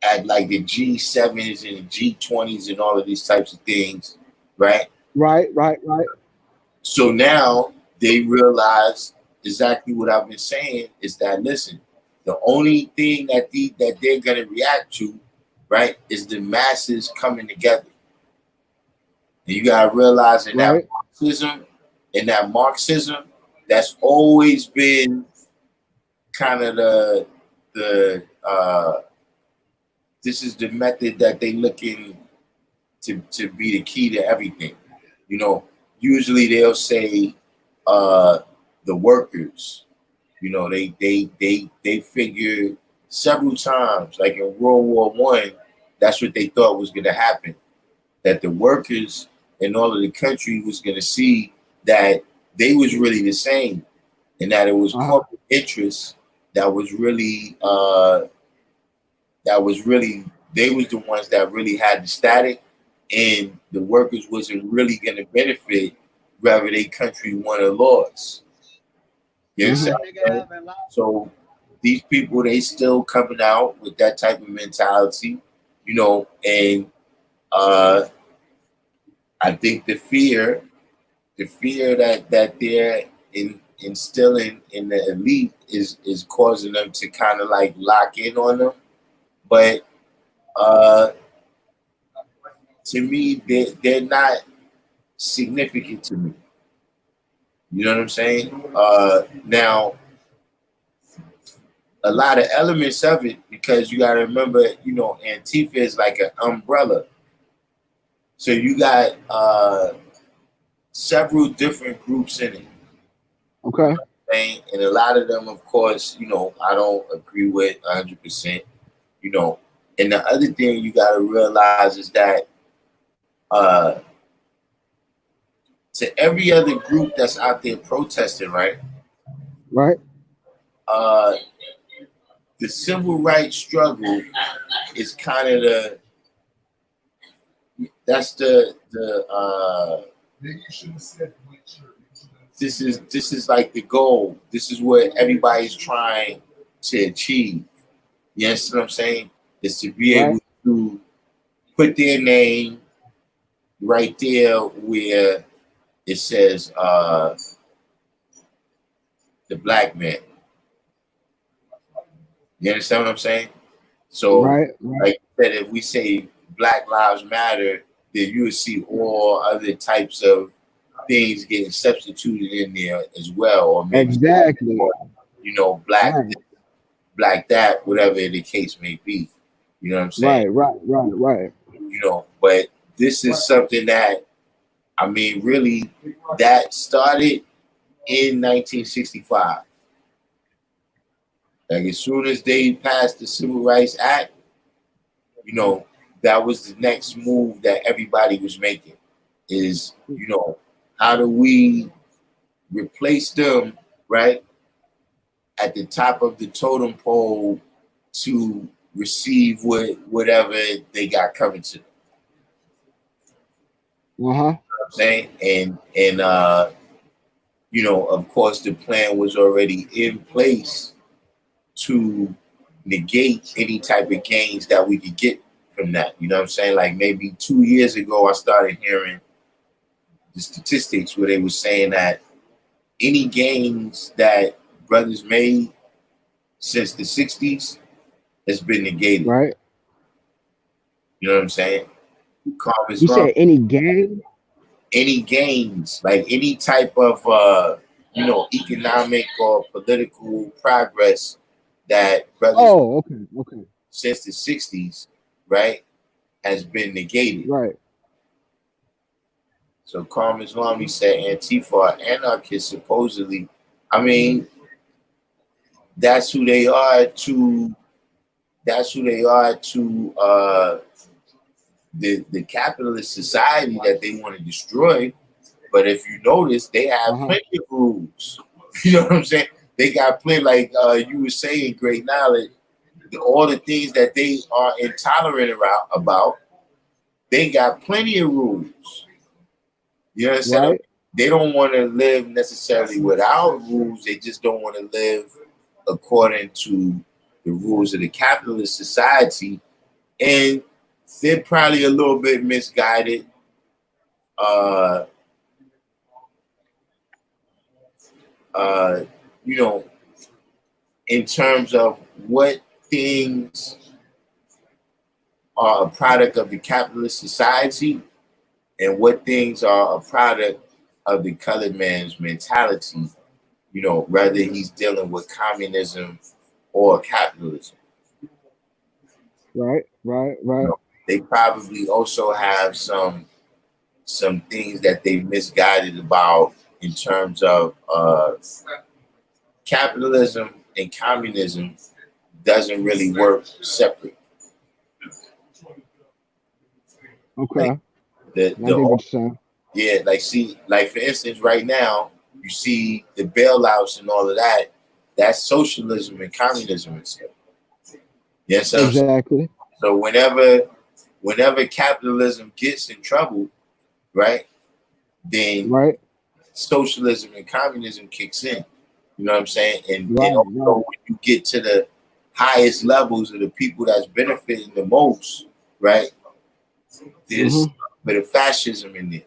at like the G7s and the G20s and all of these types of things, right? right. So now they realize exactly what I've been saying is that listen, the only thing that they're gonna react to, right, is the masses coming together. And you gotta realize Right. in that Marxism, that's always been kind of the this is the method that they looking to be the key to everything. You know, usually they'll say the workers. You know, they figured several times, like in World War One, that's what they thought was gonna happen. That the workers in all of the country was gonna see that they was really the same, and that it was corporate interests that was really they was the ones that really had the static, and the workers wasn't really going to benefit whether they country won or lost. You understand? So these people, they still coming out with that type of mentality, you know, and I think the fear that they're instilling in the elite is causing them to kind of like lock in on them. But to me, they're not significant to me. You know what I'm saying? Now, a lot of elements of it, because you got to remember, you know, Antifa is like an umbrella. So you got several different groups in it. Okay. And a lot of them, of course, you know, I don't agree with 100%, you know. And the other thing you got to realize is that to every other group that's out there protesting, right? Right. The civil rights struggle is kind of this is like the goal. This is what everybody's trying to achieve. You understand what I'm saying? Is to be able to put their name right there where it says the black man. You understand what I'm saying? So, like I said, if we say Black Lives Matter, then you would see all other types of things getting substituted in there as well, or maybe exactly, you know, black that, whatever the case may be. You know what I'm saying? Right. You know, but this is something that I mean, really, that started in 1965. Like as soon as they passed the Civil Rights Act, you know, that was the next move that everybody was making. Is, you know, how do we replace them, right, at the top of the totem pole to receive whatever they got coming to them. You know what I'm saying? And you know, of course the plan was already in place to negate any type of gains that we could get from that. You know what I'm saying? Like maybe 2 years ago I started hearing the statistics where they were saying that any gains that brothers made since the 60s has been negated. Right. You know what I'm saying? You said any game? Any gains, like any type of you know, economic or political progress that brothers okay. since the 60s, right, has been negated. Right. So Karm Islami said Antifa are anarchists supposedly. I mean, that's who they are to the capitalist society that they want to destroy. But if you notice, they have plenty of rules. You know what I'm saying? They got plenty, like you were saying, great knowledge. All the things that they are intolerant about, they got plenty of rules. You understand? Right. they don't want to live necessarily without rules. They just don't want to live according to the rules of the capitalist society, and they're probably a little bit misguided. Uh, uh, you know, in terms of what things are a product of the capitalist society and what things are a product of the colored man's mentality, whether he's dealing with communism or capitalism. Right. They probably also have some things that they misguided about in terms of capitalism and communism doesn't really work separate. Okay. Like I get what you're saying. yeah, like for instance, right now you see the bailouts and all of that. That's socialism and communism itself. Yes, Exactly. so whenever capitalism gets in trouble, right, then Right. socialism and communism kicks in. You know what I'm saying? And Right. also Right. when you get to the highest levels of the people that's benefiting the most, right? There's a bit of fascism in there.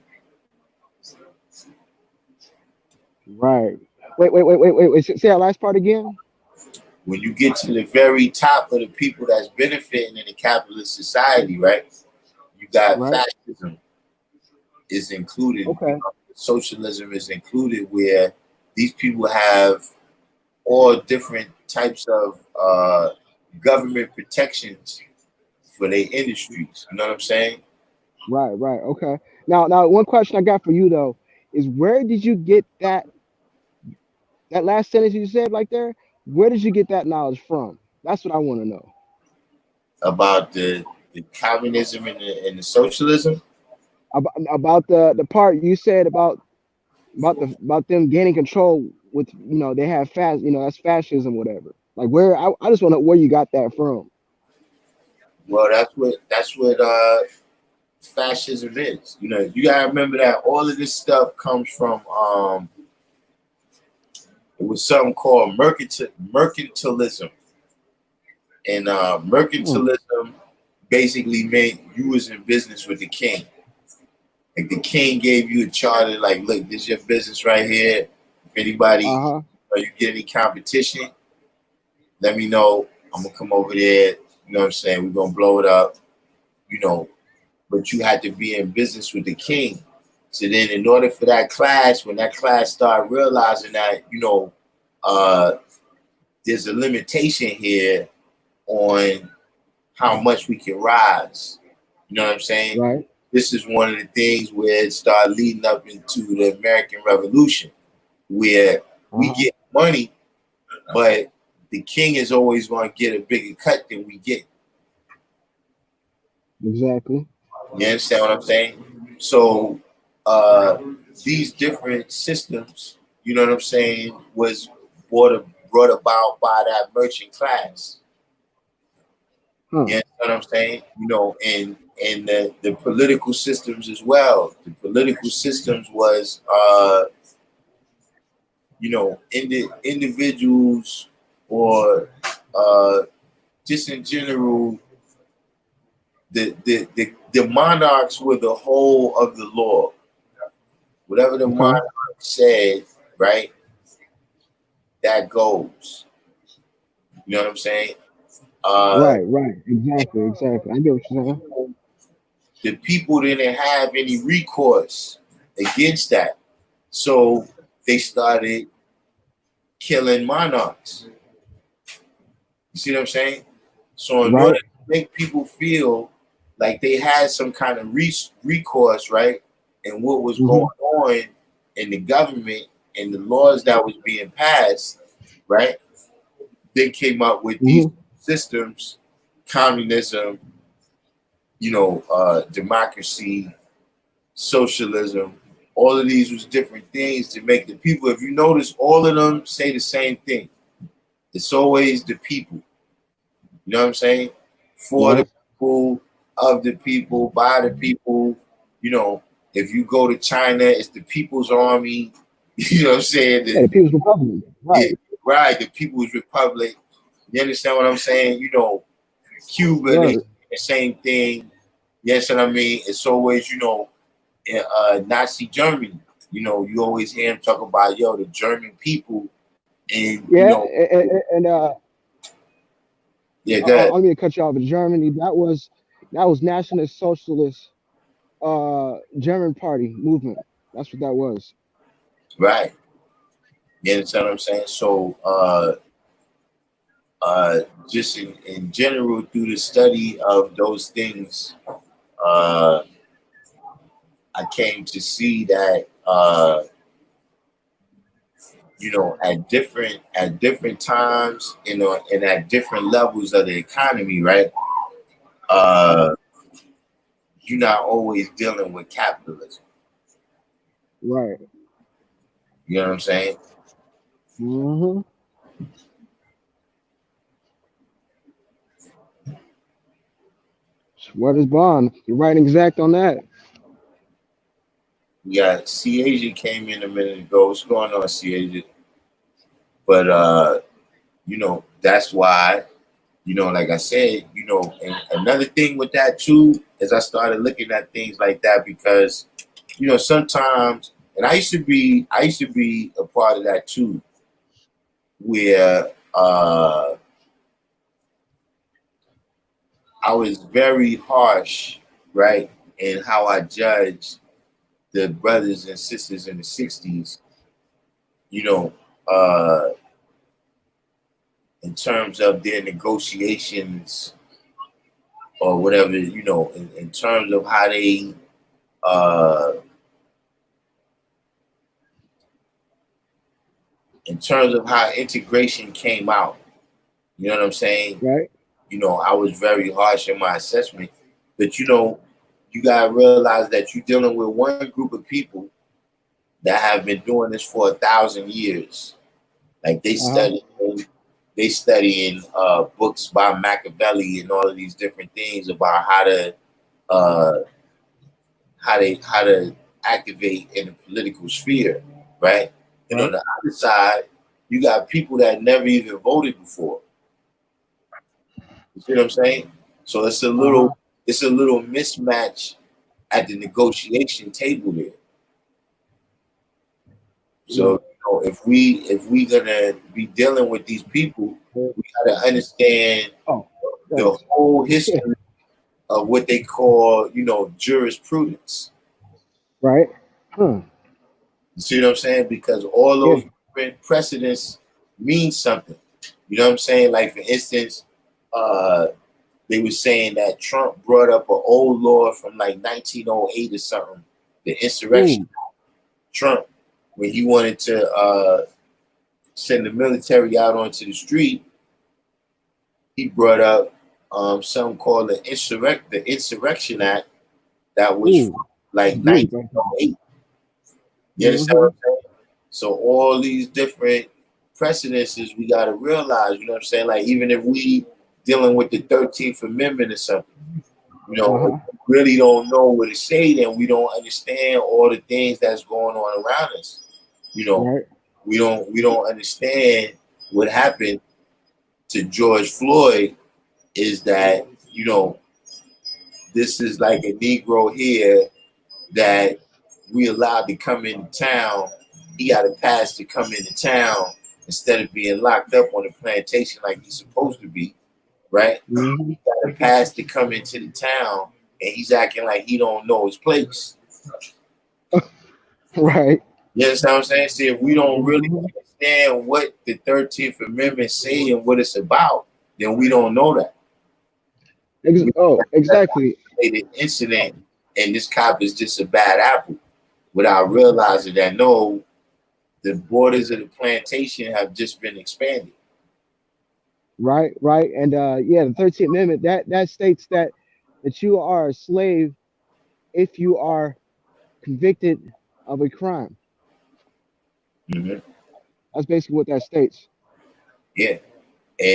Right. Wait. Say that last part again. When you get to the very top of the people that's benefiting in the capitalist society, right? You got Right. fascism is included. Okay. Socialism is included, where these people have all different types of government protections for their industries. You know what I'm saying? Right. Okay. Now, one question I got for you though is where did you get that last sentence you said like there? Where did you get that knowledge from? That's what I want to know. About the communism and the socialism. About the part you said about them gaining control with they have that's fascism whatever. Like where I just want to know where you got that from. Well, that's what fascism is. You gotta remember that all of this stuff comes from it was something called mercantilism. And mercantilism basically meant you was in business with the king. Like the king gave you a charter, like, look, this is your business right here. If anybody or you get any competition, let me know. I'm gonna come over there. You know what I'm saying? We're gonna blow it up. But you had to be in business with the king. So then in order for that class, when that class started realizing that, there's a limitation here on how much we can rise. You know what I'm saying? Right. This is one of the things where it started leading up into the American Revolution, where we get money, but the king is always going to get a bigger cut than we get. Exactly. You understand what I'm saying? So these different systems, you know what I'm saying, was brought about by that merchant class. You understand what I'm saying? And the political systems as well. The political systems was individuals or just in general, the monarchs were the whole of the law. Whatever the monarch said, right, that goes. You know what I'm saying? Right. Exactly. I get what you're saying. The people didn't have any recourse against that. So they started killing monarchs. You see what I'm saying? So in order to make people feel like they had some kind of recourse, right, and what was going on in the government and the laws that was being passed, right, they came up with these systems, communism, democracy, socialism. All of these was different things to make the people. If you notice, all of them say the same thing. It's always the people. You know what I'm saying? For the people, of the people, by the people. If you go to China, it's the People's Army. You know what I'm saying? Yeah, the People's Republic. Right. Yeah, right. The People's Republic. You understand what I'm saying? You know, Cuba, Right. the same thing. Yes, what I mean? It's always, you know, Nazi Germany. You know, you always hear him talk about, yo, the German people, and you Yeah, know, and yeah, go ahead. I'm gonna cut you off. In Germany, that was National Socialist German Party movement. That's what that was. Right. You understand what I'm saying? So, just in general, through the study of those things, uh, I came to see that, you know, at different times, you know, and at different levels of the economy, right? Uh, you're not always dealing with capitalism. Right. You know what I'm saying? Mm-hmm. What is bond? You're right exact on that. We got C Asia came in a minute ago. What's going on, C Asia? But you know, that's why, you know, like I said, you know, and another thing with that too is I started looking at things like that because, you know, sometimes, and I used to be a part of that too, where I was very harsh, right, in how I judged the brothers and sisters in the '60s, you know, in terms of their negotiations or whatever, you know, in terms of how they, uh, in terms of how integration came out. You know what I'm saying? Right. You know, I was very harsh in my assessment, but you know, you gotta realize that you're dealing with one group of people that have been doing this for 1,000 years. Like Uh-huh. they studying books by Machiavelli and all of these different things about uh, how to activate in the political sphere, right? And on Right. the other side, you got people that never even voted before. You see what I'm saying? So Uh-huh. it's a little mismatch at the negotiation table there. So Right. you know, if we gonna be dealing with these people, we gotta understand Oh, the thanks. whole history of what they call, you know, jurisprudence. Right. Huh. You see what I'm saying? Because all Yeah. those different precedents mean something. You know what I'm saying? Like for instance, uh, they were saying that Trump brought up an old law from like 1908 or something, the insurrection. Ooh. Trump, when he wanted to send the military out onto the street, he brought up something called the Insurrection Act that was from Ooh. like That's deep right 1908. You there. understand what Mm-hmm. I'm saying? So all these different precedences we gotta realize, you know what I'm saying? Like even if we dealing with the 13th Amendment or something, you know, if Uh-huh. we really don't know what to say, then we don't understand all the things that's going on around us. You know, Right. we don't understand what happened to George Floyd is that, you know, this is like a Negro here that we allowed to come into town. He got a pass to come into town instead of being locked up on the plantation like he's supposed to be, right? Mm-hmm. He got a pass to come into the town and he's acting like he don't know his place. Right. You understand what I'm saying? See, if we don't really Mm-hmm. understand what the 13th Amendment say and what it's about, then we don't know that. We Oh, exactly. made an incident and this cop is just a bad apple without realizing that no, the borders of the plantation have just been expanded. Right. Right. And yeah, the 13th Amendment that states that you are a slave if you are convicted of a crime. Mm-hmm. That's basically what that states. Yeah,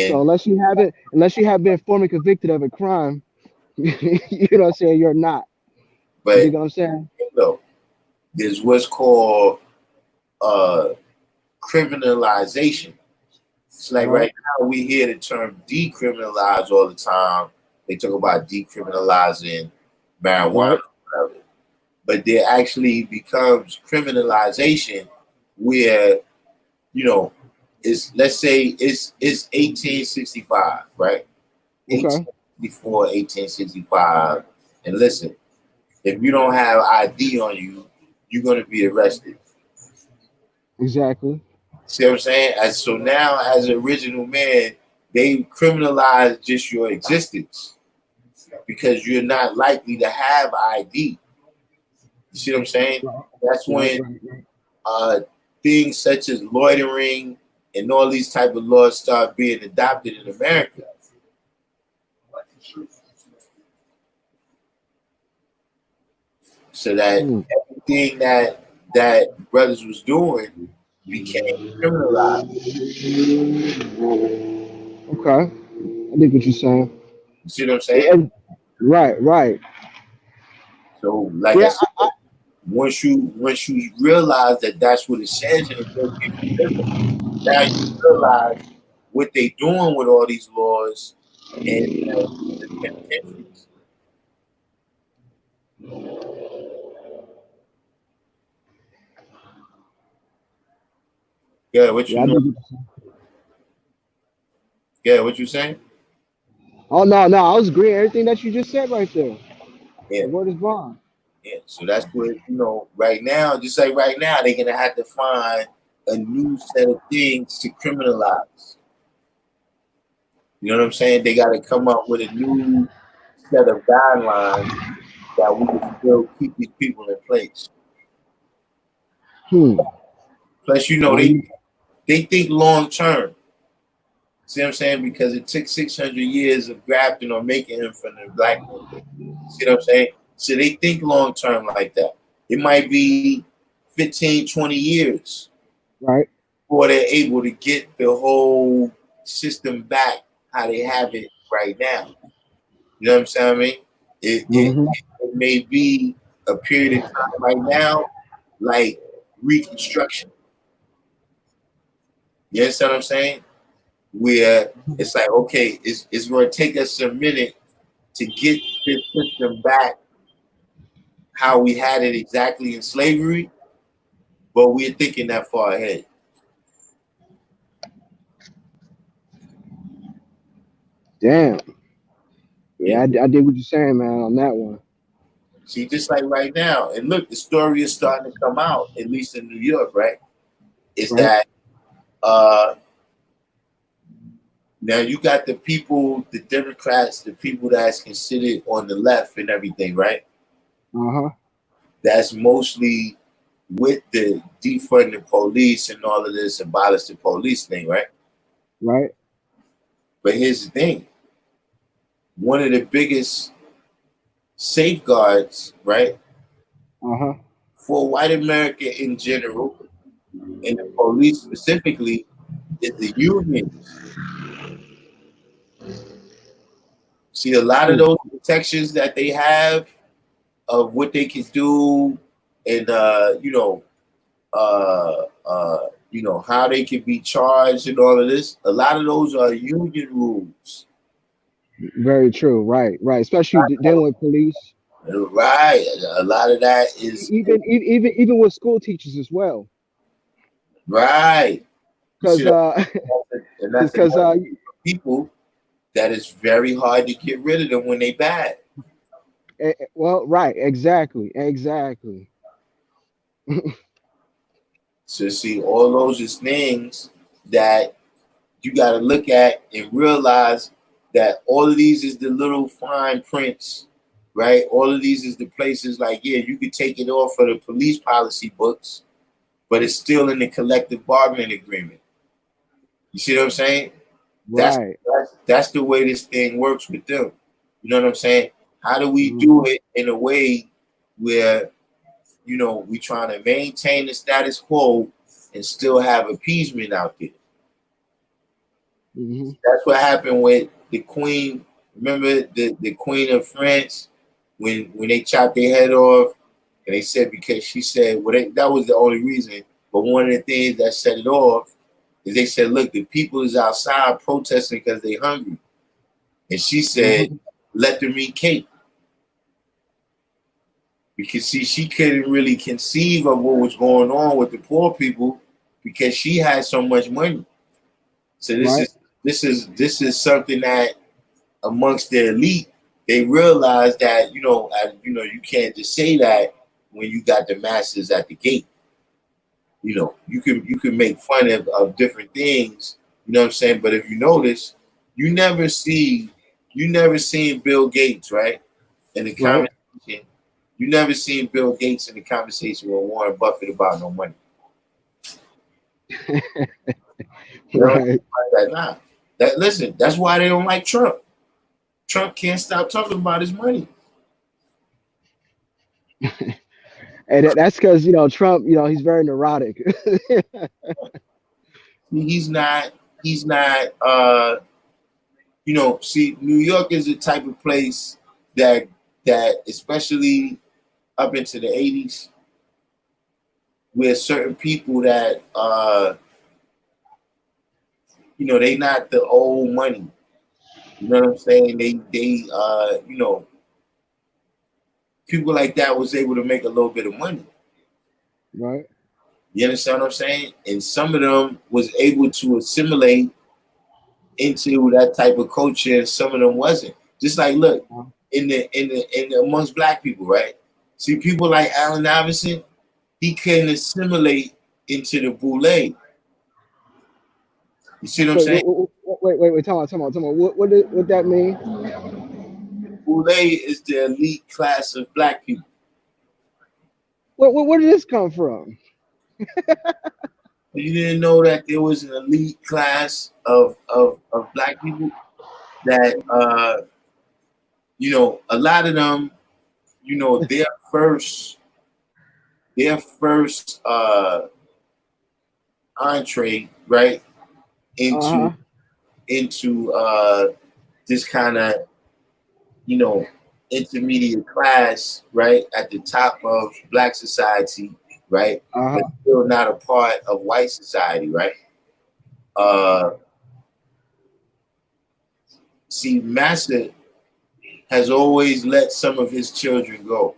So and unless you have been formally convicted of a crime, you know what I'm saying, you're not. You but dig what I'm saying? though, there's what's called criminalization. It's like Right. right now we hear the term decriminalize all the time. They talk about decriminalizing marijuana, Right. whatever. But there actually becomes criminalization where, you know, it's, let's say it's 1865, right? Okay. 1864, 1865. And listen, if you don't have ID on you, you're gonna be arrested. Exactly. See what I'm saying? So now, as an original man, they criminalize just your existence because you're not likely to have ID. You see what I'm saying? Right. That's Right. when Right. Right. uh, things such as loitering and all these type of laws start being adopted in America. So that Hmm. everything that brothers was doing became criminalized. Okay. I dig what you're saying. You see what I'm saying? Right. Right. So, like I Yeah. said, once you realize that that's what it says and it makes people different, now you realize what they doing with all these laws and the penitentiaries. Yeah, what Yeah. you I know? dig what you're saying. Yeah, what you saying? Oh no, no, I was agreeing everything that you just said right there. Yeah, The word is bond. yeah. So that's what right now, just like right now, they're gonna have to find a new set of things to criminalize. You know what I'm saying? They got to come up with a new set of guidelines that we can still keep these people in place. Hmm. Plus, Now you. they think long term. See what I'm saying? Because it took 600 years of grafting or making him from the black man. See what I'm saying? So they think long term like that. It might be 15, 20 years Right. before they're able to get the whole system back how they have it right now. You know what I'm saying? I mean, Mm-hmm. it may be a period of time right now, like reconstruction. You understand what I'm saying? Where it's like, okay, it's going to take us a minute to get this system back how we had it exactly in slavery, but we're thinking that far ahead. Damn. Yeah. Yeah, I did what you're saying, man, on that one. See, just like right now, and look, the story is starting to come out, at least in New York, right? Is Right. that now you got the people, the Democrats, the people that's considered on the left and everything, right? Uh-huh. That's mostly with the defund the police and all of this abolish the police thing, right? Right. But here's the thing. One of the biggest safeguards, right, Uh-huh. for white America in general, and the police specifically, is the unions. See, a lot of Hmm. those protections that they have of what they can do and how they can be charged and all of this. A lot of those are union rules, Very true. Right. Right. Especially dealing with police. right? A lot of that Even with school teachers as well. right. You see, Because and that's because another group of people that is very hard to get rid of them when they bad. well, right, exactly. Exactly. So see, all those is things that you got to look at and realize that all of these is the little fine prints, right? All of these is the places like, yeah, you could take it off of the police policy books, but it's still in the collective bargaining agreement. You see what I'm saying? That's Right. that's the way this thing works with them. You know what I'm saying? How do we do Hmm. it in a way where we trying to maintain the status quo and still have appeasement out there? Hmm. That's what happened with the Queen. Remember the Queen of France when they chopped their head off And they said because she said, well, that was the only reason. But one of the things that set it off is they said, look, the people is outside protesting because they hungry. And she said, let them eat cake. Because see, she couldn't really conceive of what was going on with the poor people because she had so much money. So this is something that amongst the elite, they realize that, you can't just say that when you got the masses at the gate. You can make fun of different things, you know what I'm saying? But if you notice, you never seen Bill Gates, right? In the conversation, you never seen Bill Gates in the conversation with Warren Buffett about no money. Right. Nah. Listen, that's why they don't like Trump. Trump can't stop talking about his money. And that's because Trump, he's very neurotic. He's not. See, New York is the type of place that especially up into the 80s, where certain people that they not the old money. You know what I'm saying? They people like that was able to make a little bit of money. Right. You understand what I'm saying? And some of them was able to assimilate into that type of culture, and some of them wasn't. Just like look, in the amongst black people, right? See, people like Allen Iverson, he couldn't assimilate into the boule. You see what I'm saying? Wait, tell me. What that mean? Boule is the elite class of black people. Where did this come from? You didn't know that there was an elite class of black people that a lot of them, their first entree, right, into this kind of intermediate class, right, at the top of black society, right, but still not a part of white society, right. See, Massa has always let some of his children go.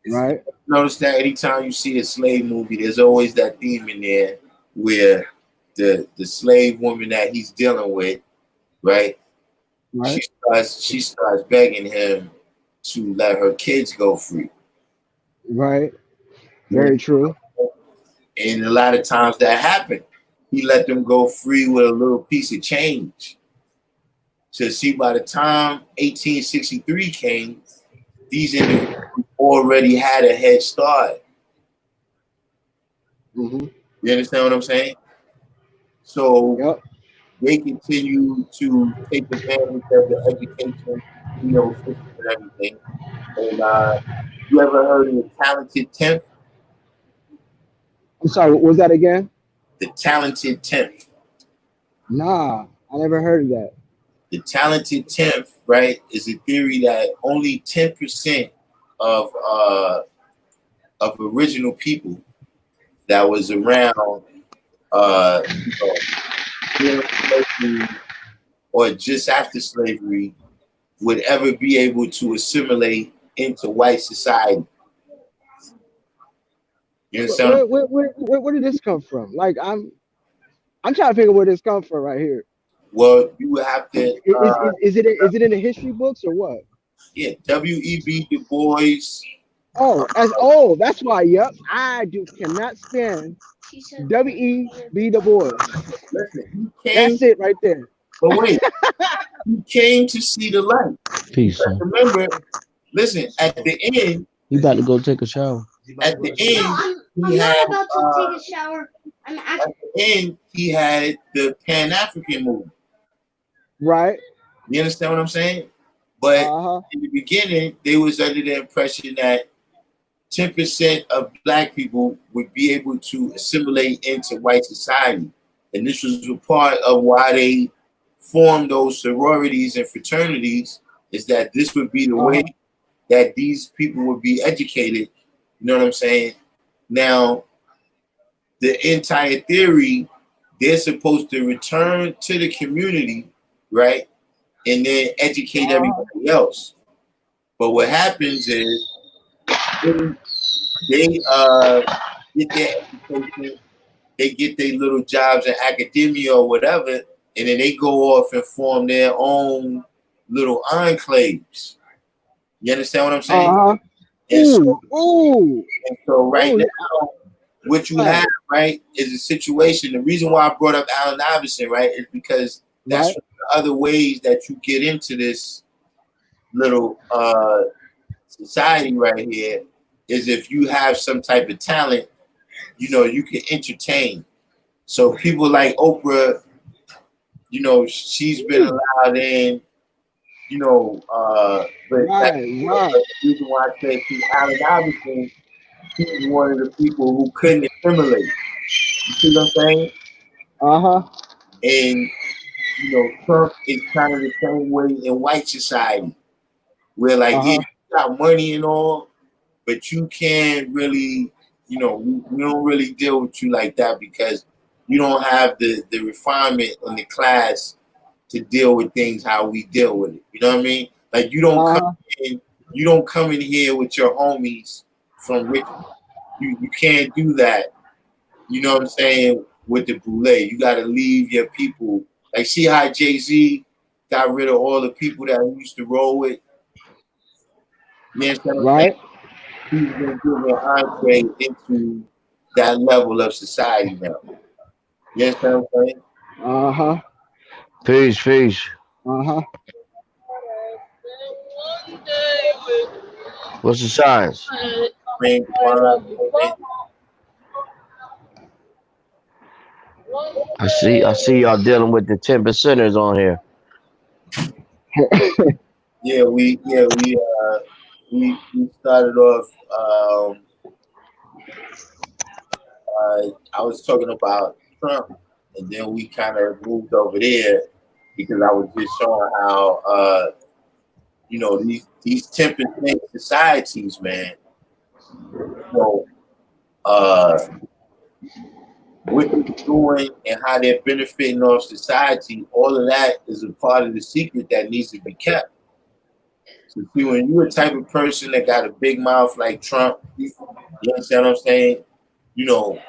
Right. Notice that anytime you see a slave movie, there's always that theme in there where the slave woman that he's dealing with, right? She starts begging him to let her kids go free. Right. Very true. And a lot of times that happened. He let them go free with a little piece of change. So see, by the time 1863 came, these individuals already had a head start. Mm-hmm. You understand what I'm saying? So they continue to take advantage of the education, system and everything. And you ever heard of the talented 10th? I'm sorry, what was that again? The talented 10th. Nah, I never heard of that. The talented 10th, right, is a theory that only 10% of original people that was around or just after slavery would ever be able to assimilate into white society. You understand? Where did this come from? Like I'm trying to figure where this comes from right here. Well, you would have to. Is it in the history books or what? Yeah, W.E.B. Du Bois. That's why. Yep, I cannot stand W.E.B. Du Bois. Listen, that's it right there. But wait, he came to see the light. Peace. Remember, listen. At the end, you about to go take a shower. At the end, I'm not about to take a shower. At the end, he had the Pan-African movement. Right. You understand what I'm saying? But in the beginning, they was under the impression that 10% of black people would be able to assimilate into white society. And this was a part of why they formed those sororities and fraternities, is that this would be the way that these people would be educated. You know what I'm saying? Now, the entire theory, they're supposed to return to the community, right? And then educate everybody else. But what happens is they get their education, they get their little jobs in academia or whatever, and then they go off and form their own little enclaves. You understand what I'm saying? And so, Ooh. and so right Ooh. now, what you have, right, is a situation. The reason why I brought up Allen Iverson, right, is because that's one of the other ways that you get into this little society right here is if you have some type of talent, you know, you can entertain. So people like Oprah, you know, she's been allowed in, you know, but the reason why I said she's Allen Iverson, he's one of the people who couldn't assimilate. You see what I'm saying? And you know, Trump is kind of the same way in white society, where like yeah, you got money and all, but you can't really, you know, we don't really deal with you like that because you don't have the refinement in the class to deal with things how we deal with it. You know what I mean? Like you don't come in here with your homies from Richmond. You can't do that. You know what I'm saying? With the boule, you got to leave your people. Like see how Jay-Z got rid of all the people that he used to roll with. You understand what I'm saying? He's been giving an entree into that level of society now. You understand what I'm saying? Peace. What's the science? I see y'all dealing with the 10 percenters on here. Yeah, we started off. I was talking about Trump, and then we kind of moved over there because I was just showing how you know these 10% societies, man. So what they're doing and how they're benefiting off society, all of that is a part of the secret that needs to be kept. So see, when you're a type of person that got a big mouth like Trump, you understand what I'm saying? You know,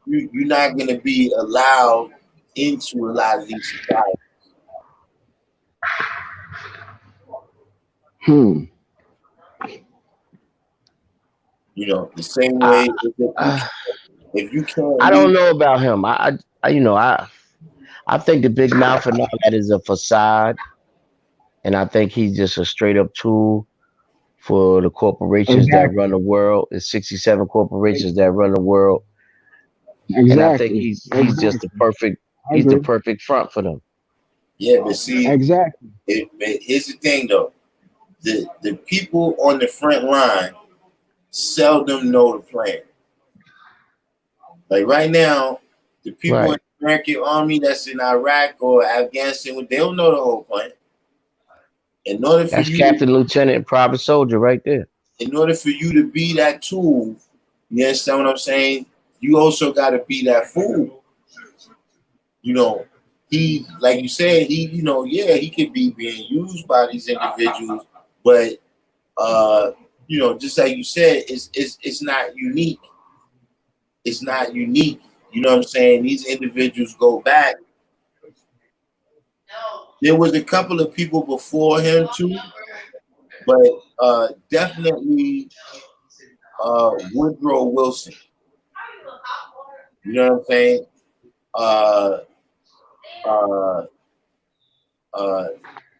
you're not going to be allowed into a lot of these societies. You know, the same way if you can't. I don't know about him. I think the big mouth and all that is a facade, and I think he's just a straight up tool for the corporations that run the world. It's 67 corporations that run the world, and I think he's just the perfect front for them. Yeah, but see, here's the thing though, the people on the front line seldom know the plan. Like right now, the people in the American army that's in Iraq or Afghanistan, they don't know the whole plan. In order for That's Captain, Lieutenant, and Private Soldier right there. In order for you to be that tool, you understand what I'm saying? You also got to be that fool. You know, he, like you said, you know, yeah, he could be being used by these individuals, but you know, just like you said, it's not unique. It's not unique. You know what I'm saying? These individuals go back. There was a couple of people before him too, but definitely Woodrow Wilson. You know what I'm saying?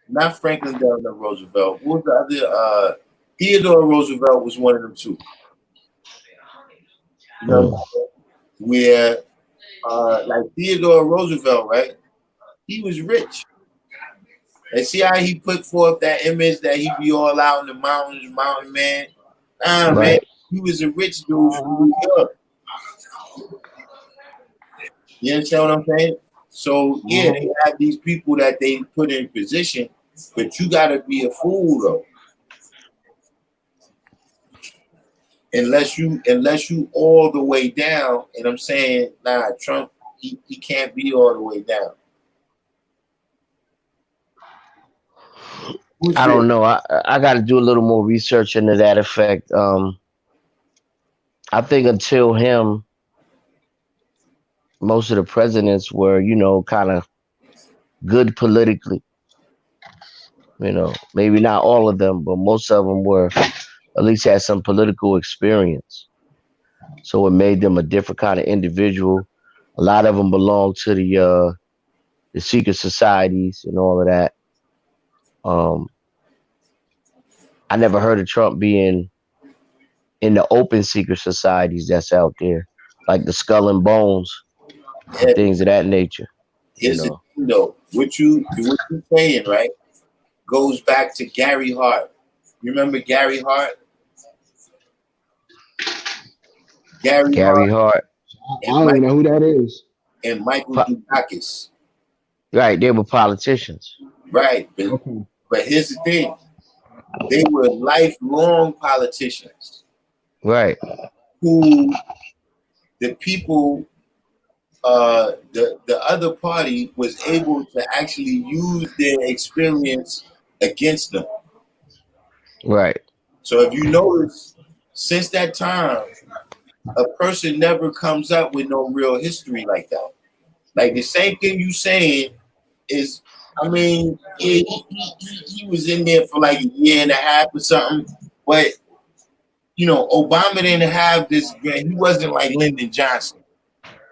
Not Franklin Delano Roosevelt. What was the other? Theodore Roosevelt was one of them too. You know, where like Theodore Roosevelt, right? He was rich. And see how he put forth that image that he be all out in the mountains, mountain man. Man, he was a rich dude from New York. You understand what I'm saying? So yeah, they have these people that they put in position, but you gotta be a fool though. unless you all the way down, and I'm saying, nah, Trump, he can't be all the way down. Who's I this? don't know. I got to do a little more research into that effect. I think until him, most of the presidents were, kind of good politically. Maybe not all of them, but most of them were at least had some political experience. So it made them a different kind of individual. A lot of them belonged to the secret societies and all of that. Um, I never heard of Trump being in the open secret societies that's out there, like the Skull and Bones and Yeah, things of that nature. You here's the know, thing though. What you saying, right, goes back to Gary Hart. You remember Gary Hart? Gary Gary Hart Hart, I and don't even Mike know who that is. and Michael po- Dukakis. right? They were politicians, Right. Okay. But here's the thing. They were lifelong politicians right? who the people the other party was able to actually use their experience against them. Right. So if you notice, since that time, a person never comes up with no real history like that. Like the same thing you saying is, I mean, yeah, he was in there for like a year and a half or something, but Obama didn't have this. He wasn't like Lyndon Johnson.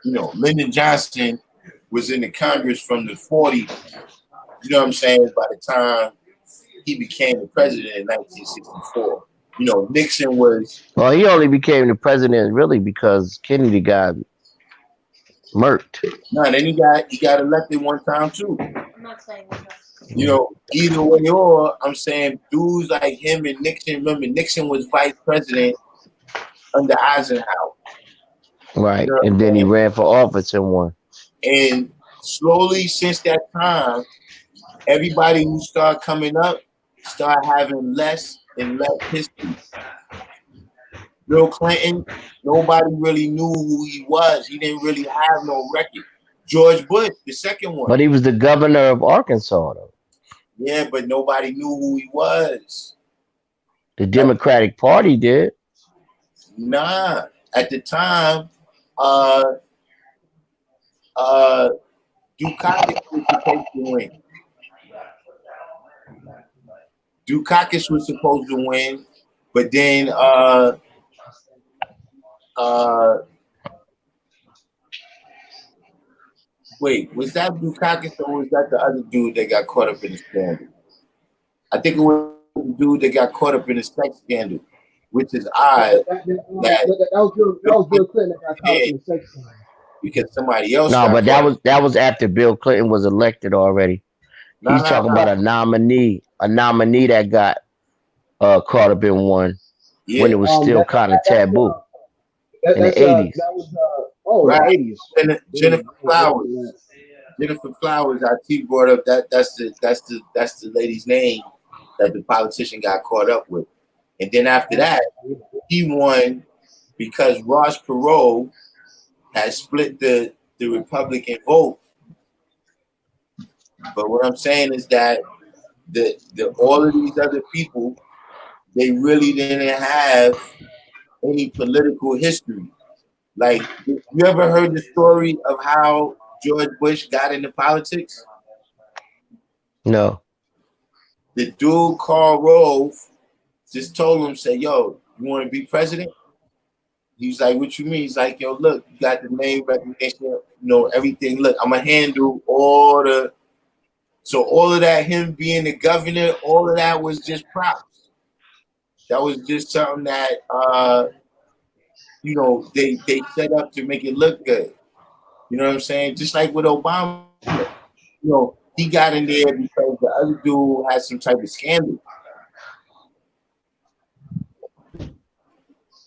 Lyndon Johnson was in the Congress from the 40s. You know what I'm saying? By the time he became the president in 1964, Nixon was. Well, he only became the president really because Kennedy got murked. No, then he got elected one time too. I'm not saying that. Either way, or I'm saying dudes like him and Nixon. Remember, Nixon was vice president under Eisenhower. You Right. know And what then I'm he saying? ran for office and won. And slowly since that time, everybody who started coming up started having less and less history. Bill Clinton, nobody really knew who he was. He didn't really have no record. George Bush, the second one. But he was the governor of Arkansas, though. Yeah, but nobody knew who he was. The Democratic Party did. Nah. At the time, uh uh Dukakis was supposed to win. Dukakis was supposed to win, but then uh wait, was that Dukakis or was that the other dude that got caught up in the scandal? I think it was the dude that got caught up in the sex scandal, which is odd that That was Bill Clinton that got caught up did in the sex scandal. because somebody else No, got but caught up. that was after Bill Clinton was elected already. No, He's no, talking no. about a nominee that got caught up in one when Yeah, it was still kind of taboo in the That 80s. was in the right. 80s. Jennifer Flowers. Jennifer Flowers, our T brought up that's the lady's name that the politician got caught up with. And then after that, he won because Ross Perot had split the Republican vote. But what I'm saying is that the all of these other people, they really didn't have any political history. Like, you ever heard the story of how George Bush got into politics? No. The dude Karl Rove just told him, say, yo, you want to be president? He's like, what you mean? He's like, yo, look, you got the name recognition, everything. Look, I'm going to handle so all of that, him being the governor, all of that was just props. That was just something that, they set up to make it look good. You know what I'm saying? Just like with Obama, he got in there because the other dude had some type of scandal.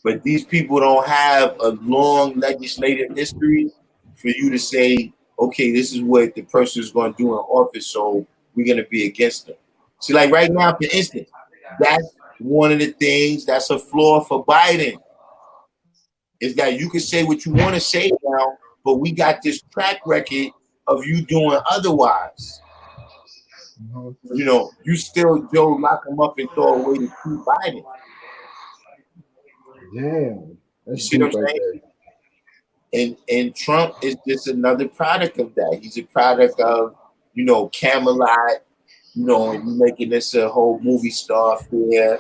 But these people don't have a long legislative history for you to say, okay, this is what the person is going to do in office, so we're going to be against them. See, like right now, for instance, that's one of the things that's a flaw for Biden. is that you can say what you want to say now, but we got this track record of you doing otherwise. You know, you still Joe lock him up and throw away the key Biden. Damn, You that's see what deep I'm right saying? there. And Trump is just another product of that. He's a product of, you know, Camelot, you know, and you making this a whole movie star affair,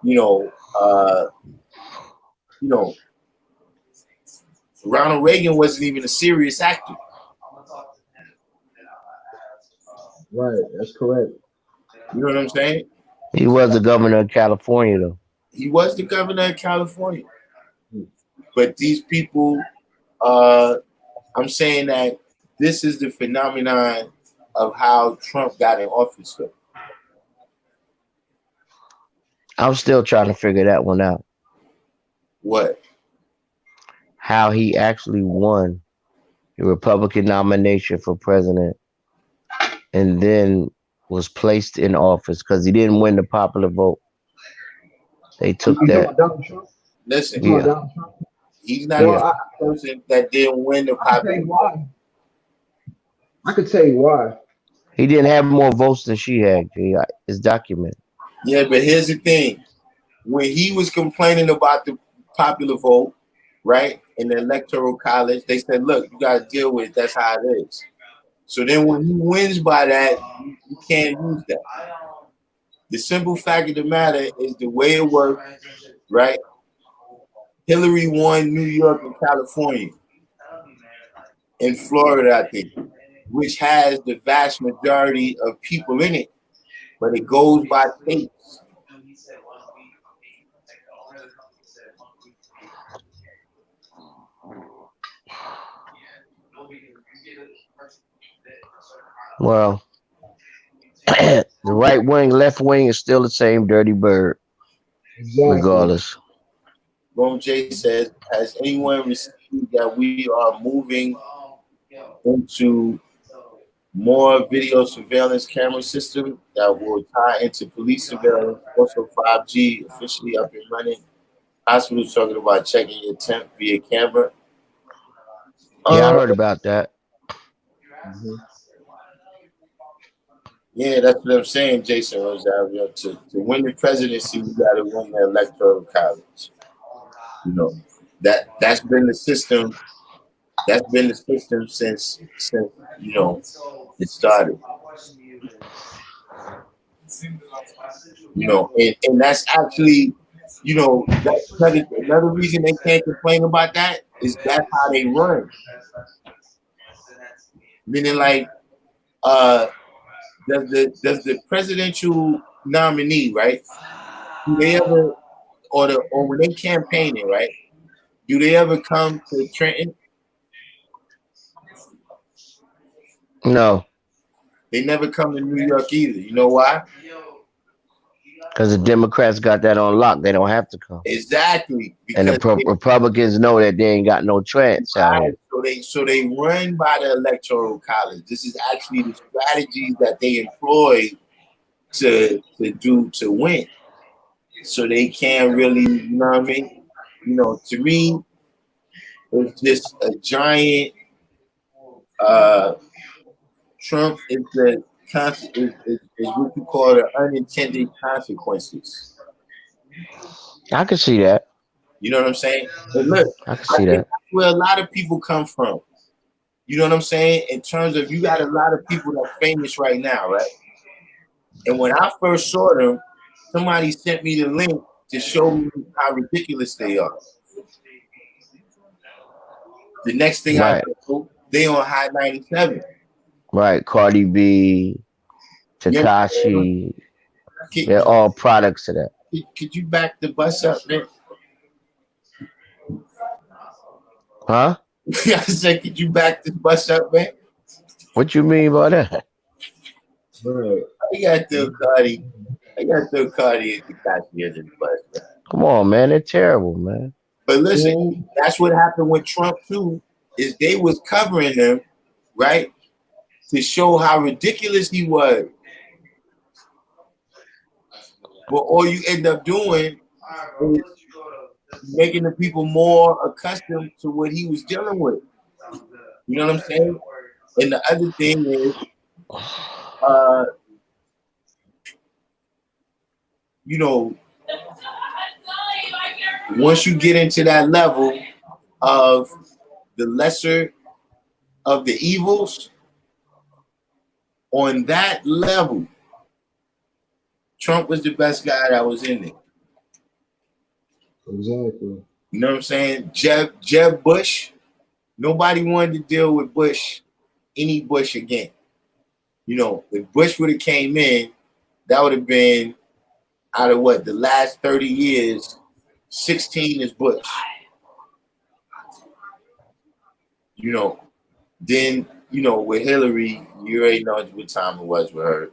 you know, you know, Ronald Reagan wasn't even a serious actor. Right, that's correct. You know what I'm saying? He was the governor of California, though. He was the governor of California. Hmm. But these people, I'm saying that this is the phenomenon of how Trump got in office. Though. I'm still trying to figure that one out. What? How he actually won the Republican nomination for president and then was placed in office because he didn't win the popular vote. They took You talking that. about Donald Trump? Listen, You talking Yeah. about Donald Trump? he's not Well, the Yeah. person that didn't win the I can tell popular you vote. why. I could tell you why. He didn't have more votes than she had. It's documented. Yeah, but here's the thing. When he was complaining about the popular vote, right, in the electoral college, they said, look, you got to deal with it. That's how it is. So then when he wins by that, you can't use that. The simple fact of the matter is the way it works, right? Hillary won New York and California, in Florida, I think, which has the vast majority of people in it, but it goes by states. Well, the right wing, left wing is still the same dirty bird, Exactly. regardless. Rome J says, has anyone received that we are moving into more video surveillance camera system that will tie into police surveillance, also 5G officially up and running. Hospitals talking about checking your temp via camera. Yeah, I Uh, heard about that. Mhm. yeah, that's what I'm saying, Jason Rosario. To win the presidency, you got to win the electoral college. You know, that's been the system. That's been the system since you know it started. You know, and that's actually, you know, that's another reason they can't complain about that is that's how they run. Meaning, like, uh, does the presidential nominee, right? Do they ever or when they campaigning, right? Do they ever come to Trenton? No, They never come to New York either. You know why? because the Democrats got that on lock. They don't have to come. Exactly And the because they, Republicans know that they ain't got no chance out right, here. so they run by the electoral college. This is actually the strategies that they employ to win. So they can't really, you know what I mean? You know, to me, it's just a giant. Uh, Trump is the is what you call the unintended consequences. I can see that. You know what I'm saying? And look, I can I see think that. that's where a lot of people come from. You know what I'm saying? In terms of you got a lot of people that's famous right now, right? And when I first saw them, somebody sent me the link to show me how ridiculous they are. The next thing I Right, know, they on High 97. right. Cardi B, You understand? Takashi, Could, they're all products of that. could you back the bus up, man? Huh? I said, could you back this bus up, man? What you mean by that? Right. I got to throw Cardi. I got to throw Cardi and Takashi under the bus, man. Come on, man. They're terrible, man. But listen, Mhm. that's what happened with Trump too. Is they was covering him, right, to show how ridiculous he was. But all you end up doing is making the people more accustomed to what he was dealing with. You know what I'm saying? And the other thing is, uh, you know, once you get into that level of the lesser of the evils, on that level, Trump was the best guy that was in there. Exactly. You know what I'm saying? Jeb Bush, nobody wanted to deal with Bush, any Bush again. You know, if Bush would have came in, that would have been out of what, the last 30 years, 16 is Bush. You know, then, you know, with Hillary, you already know what time it was with her.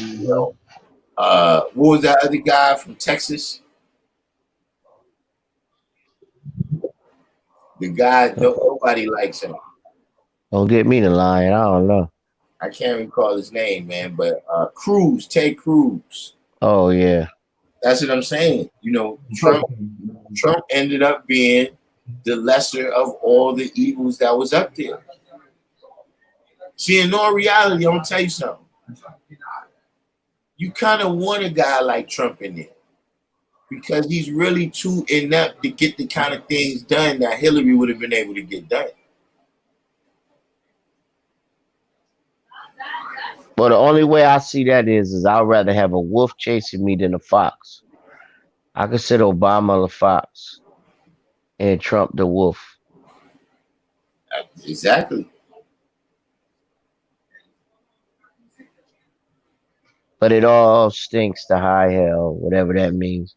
You know, what was that other guy from Texas? The guy, nobody likes him. Don't get me to lying. I don't know. I can't recall his name, man, but Ted Cruz. Oh yeah. That's what I'm saying. You know, Trump ended up being the lesser of all the evils that was up there. See, in all reality, I'm gonna tell you something. You kind of want a guy like Trump in there because he's really too inept to get the kind of things done that Hillary would have been able to get done. Well, the only way I see that is I'd rather have a wolf chasing me than a fox. I consider Obama the fox and Trump the wolf. Exactly. But it all stinks to high hell, whatever that means.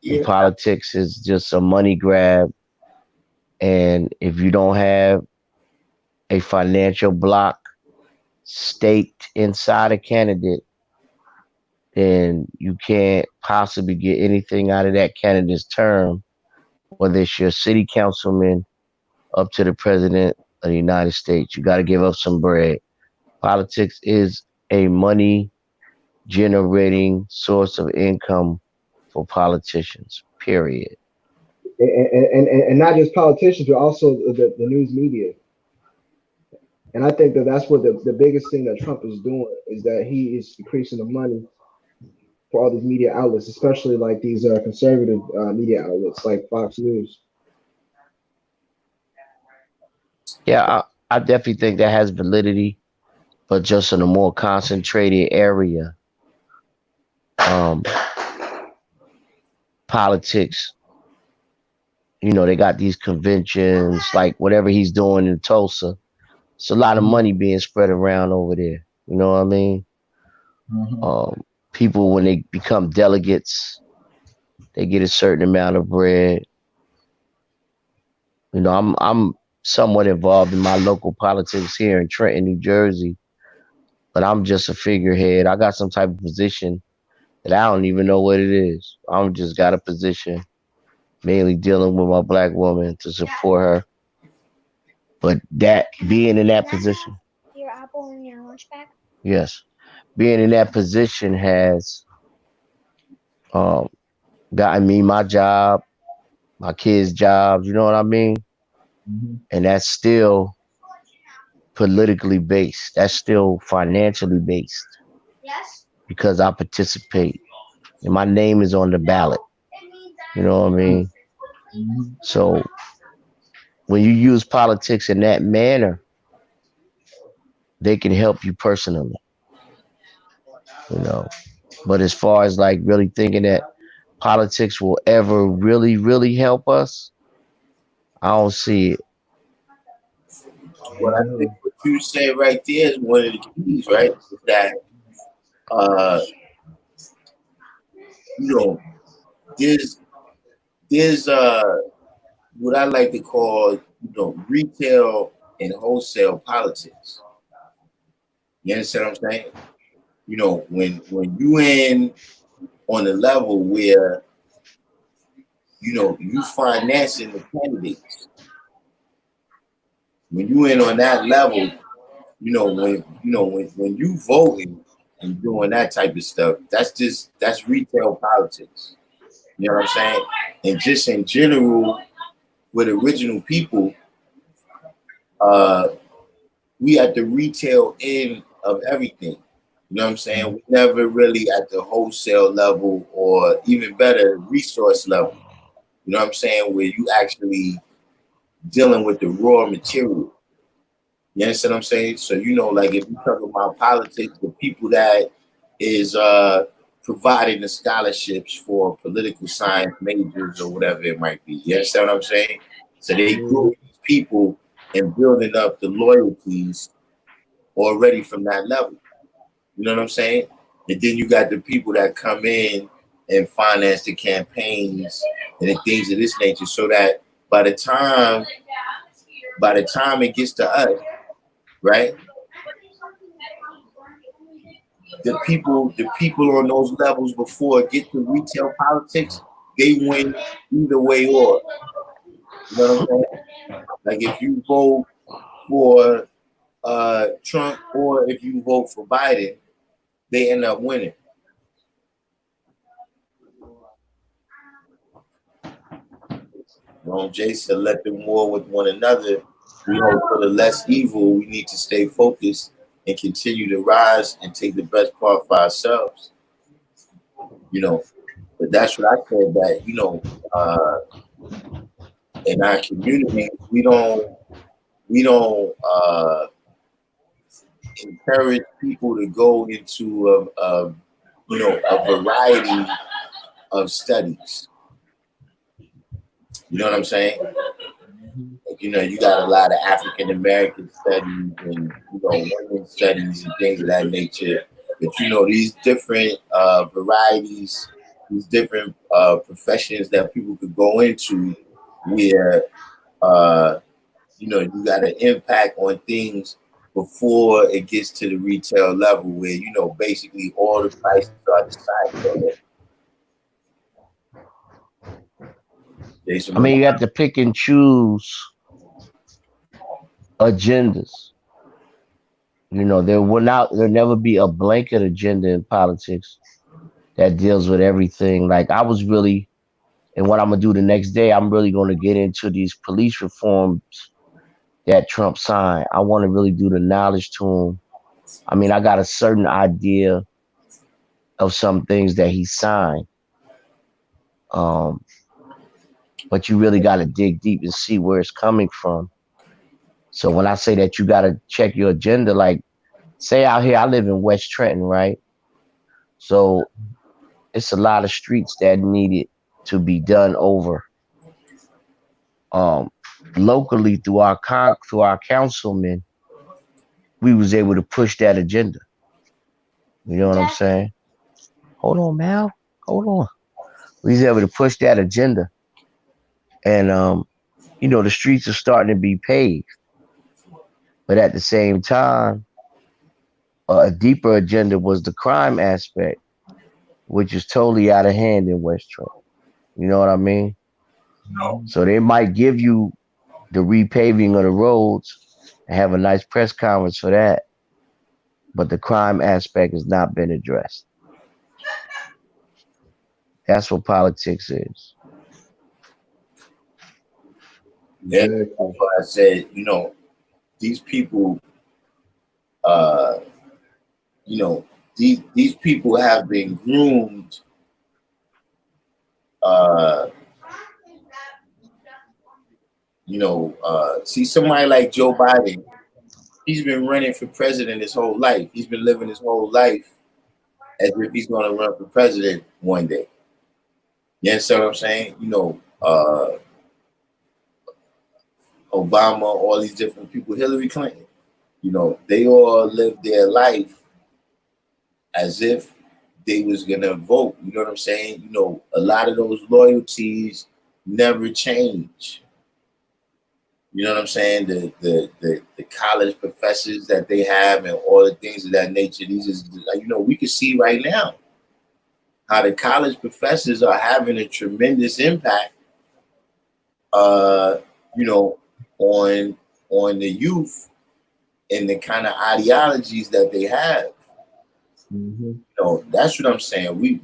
Yeah. And politics is just a money grab. And if you don't have a financial block staked inside a candidate, then you can't possibly get anything out of that candidate's term, whether it's your city councilman up to the president of the United States. You got to give up some bread. Politics is a money generating source of income for politicians, period. And not just politicians, but also the news media. And I think that that's what the biggest thing that Trump is doing is that he is increasing the money for all these media outlets, especially like these conservative media outlets like Fox News. Yeah, I definitely think that has validity, but just in a more concentrated area. Um, Politics, you know, they got these conventions, like whatever he's doing in Tulsa. It's a lot of money being spread around over there. You know what I mean? Mhm. People, when they become delegates, they get a certain amount of bread. You know, I'm somewhat involved in my local politics here in Trenton, New Jersey, but I'm just a figurehead. I got some type of position that I don't even know what it is. I'm just got a position mainly dealing with my black woman to support her. But that being in that position, Your apple in your lunch bag? yes, being in that position has um, gotten me my job, my kids' jobs. You know what I mean? Mhm. And that's still politically based. That's still financially based Yes. because I participate and my name is on the ballot. You know what I mean? Mhm. So when you use politics in that manner, they can help you personally. You know, but as far as like really thinking that politics will ever really, really help us, I don't see it. Well, I think what you said right there is one of the keys, right? Is that uh, you know, there's there's what I like to call, you know, retail and wholesale politics. You understand what I'm saying? You know, when you in on a level where, you know, you financing the candidates, when you in on that level, when you voting and doing that type of stuff, that's retail politics. You know what I'm saying? And just in general, with original people, uh, we at the retail end of everything. You know what I'm saying? We never really at the wholesale level or even better, resource level. You know what I'm saying? Where you actually dealing with the raw material. You understand what I'm saying? So like if you talk about politics, the people that is providing the scholarships for political science majors or whatever it might be. You understand what I'm saying? So they grew these people and building up the loyalties already from that level. You know what I'm saying? And then you got the people that come in and finance the campaigns and the things of this nature, so that by the time it gets to us, right? The people on those levels before it get to retail politics, they win either way or. You know what I'm saying? Like if you vote for Trump or if you vote for Biden, they end up winning. Jason, let them war with one another. We hope for the less evil. We need to stay focused and continue to rise and take the best part for ourselves. But that's what I said, that in our community we don't encourage people to go into a variety of studies. You know what I'm saying? Like, you got a lot of African American studies and women's studies and things of that nature. But these different varieties, these different professions that people could go into, where you got an impact on things before it gets to the retail level, where basically all the prices are decided. I mean, you have to pick and choose agendas. There'll never be a blanket agenda in politics that deals with everything. Like I was really, and what I'm gonna do the next day, I'm really gonna get into these police reforms that Trump signed. I want to really do the knowledge to him. I mean, I got a certain idea of some things that he signed. But you really got to dig deep and see where it's coming from. So when I say that you got to check your agenda, like say out here, I live in West Trenton, right? So it's a lot of streets that needed to be done over. Locally through our councilmen, we was able to push that agenda. You know what I'm saying? Hold on, Mal. Hold on. We was able to push that agenda, and the streets are starting to be paved. But at the same time, a deeper agenda was the crime aspect, which is totally out of hand in West Trump. You know what I mean? So they might give you the repaving of the roads and have a nice press conference for that, but the crime aspect has not been addressed. That's what politics is. Yeah, that's why I said, these people, uh, these people have been groomed. See somebody like Joe Biden, he's been running for president his whole life. He's been living his whole life as if he's going to run for president one day. You understand what I'm saying? Obama, all these different people, Hillary Clinton, they all lived their life as if they was going to vote. You know what I'm saying? A lot of those loyalties never change. You know what I'm saying? The college professors that they have and all the things of that nature. These is we can see right now how the college professors are having a tremendous impact. On the youth and the kind of ideologies that they have. Mhm. That's what I'm saying. We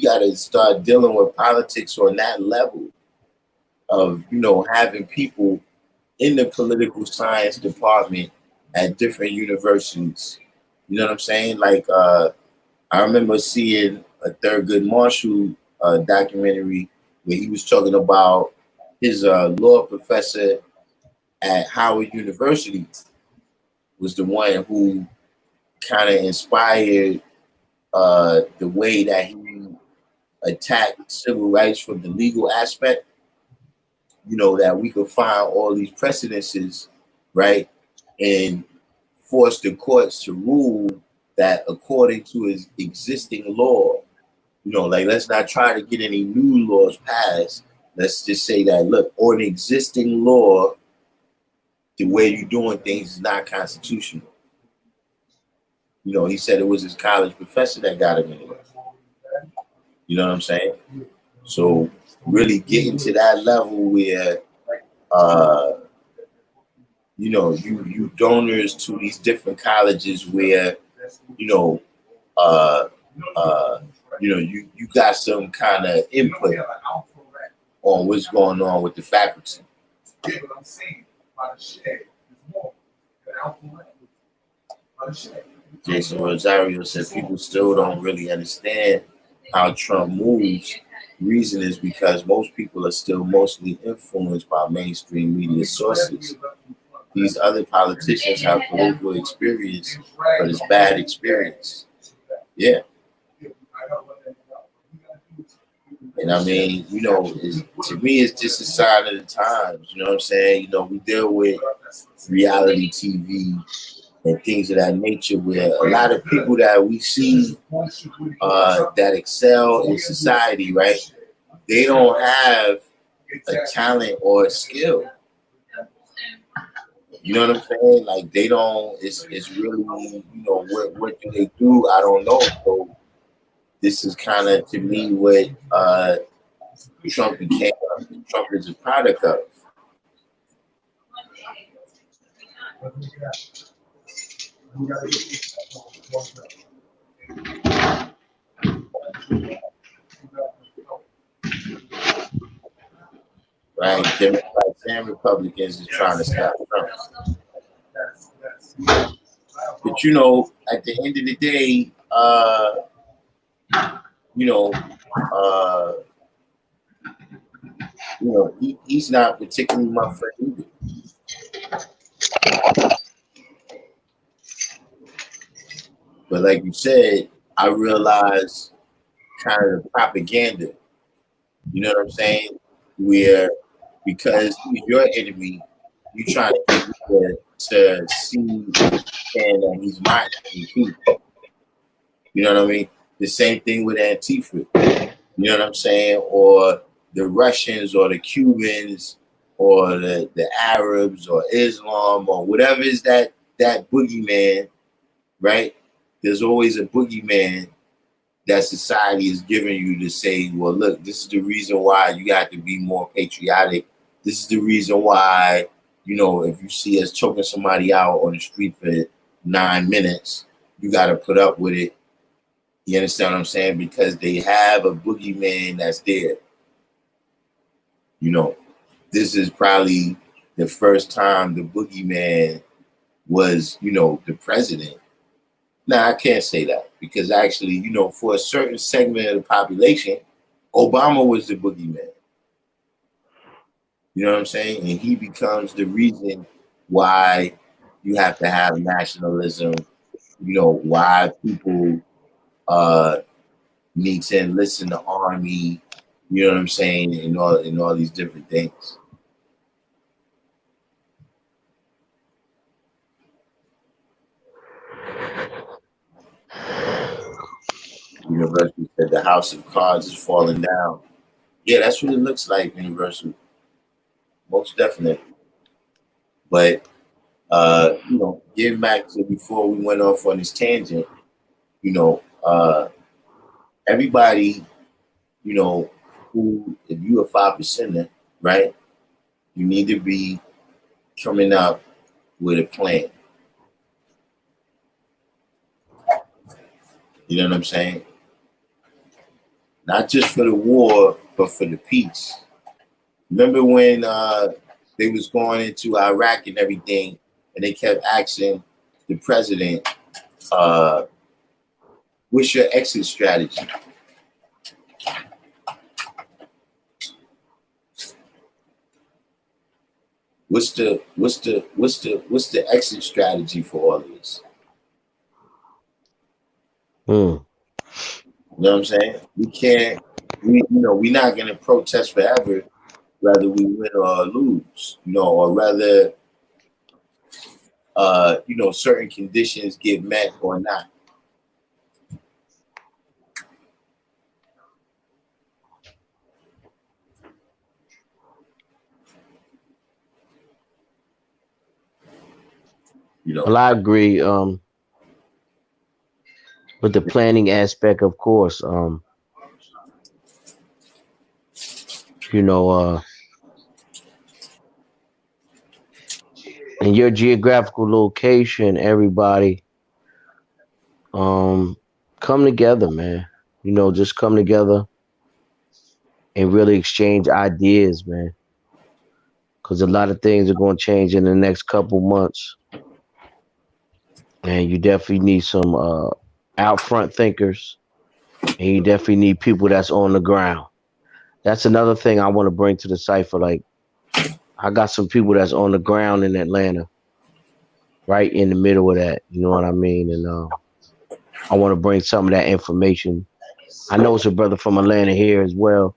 got to start dealing with politics on that level of, having people in the political science department at different universities. You know what I'm saying? Like, I remember seeing a Thurgood Marshall documentary where he was talking about his law professor at Howard University was the one who kind of inspired the way that he attacked civil rights from the legal aspect. That we could find all these precedences, right, and force the courts to rule that according to his existing law, like let's not try to get any new laws passed. Let's just say that, look, on existing law, the way you're doing things is not constitutional. He said it was his college professor that got him in it. You know what I'm saying? So really getting to that level where uh you donors to these different colleges where you know uh you got some kind of input on what's going on with the faculty. Jason Rosario said people still don't really understand how Trump moves. Reason is because most people are still mostly influenced by mainstream media sources. These other politicians have political experience, but it's bad experience. Yeah. And I mean, to me, it's just a sign of the times. You know what I'm saying? We deal with reality TV and things of that nature where a lot of people that we see that excel in society, right? They don't have a talent or a skill. You know what I'm saying? Like they don't. It's really what do they do? I don't know. So this is kind of to me what Trump became. Trump is a product of. Right? Democrats and Republicans is trying to stop Trump. But at the end of the day, you know, uh, he's not particularly my friend either. But like you said, I realize kind of the propaganda. You know what I'm saying? Where because he's your enemy, you trying to get me to see and that he's my enemy too. You know what I mean? The same thing with Antifa. You know what I'm saying? Or the Russians or the Cubans or the Arabs or Islam or whatever is that boogeyman, right? There's always a boogeyman that society is giving you to say, well, look, this is the reason why you got to be more patriotic. This is the reason why, if you see us choking somebody out on the street for 9 minutes, you got to put up with it. You understand what I'm saying? Because they have a boogeyman that's there. This is probably the first time the boogeyman was, the president. Now, I can't say that because actually, for a certain segment of the population, Obama was the boogeyman. You know what I'm saying? And he becomes the reason why you have to have nationalism, why people need to enlist in the army, you know what I'm saying, and all these different things. Universal said the house of cards is falling down. Yeah, that's what it looks like, Universal. Most definitely. But getting back to before we went off on this tangent, everybody, who if you a 5%er, right, you need to be coming up with a plan. You know what I'm saying? Not just for the war, but for the peace. Remember when they was going into Iraq and everything, and they kept asking the president, uh, "What's your exit strategy?" What's the exit strategy for all of this? Hmm. You know what I'm saying? We can't. We're not gonna protest forever, whether we win or lose. Or whether certain conditions get met or not. Well, I agree. With the planning aspect, of course. You know, in your geographical location, everybody, come together, man. Just come together and really exchange ideas, man. Because a lot of things are going to change in the next couple months, and you definitely need some out front thinkers, and you definitely need people that's on the ground. That's another thing I want to bring to the cipher. Like, I got some people that's on the ground in Atlanta, right in the middle of that. You know what I mean? And I want to bring some of that information. I know it's a brother from Atlanta here as well,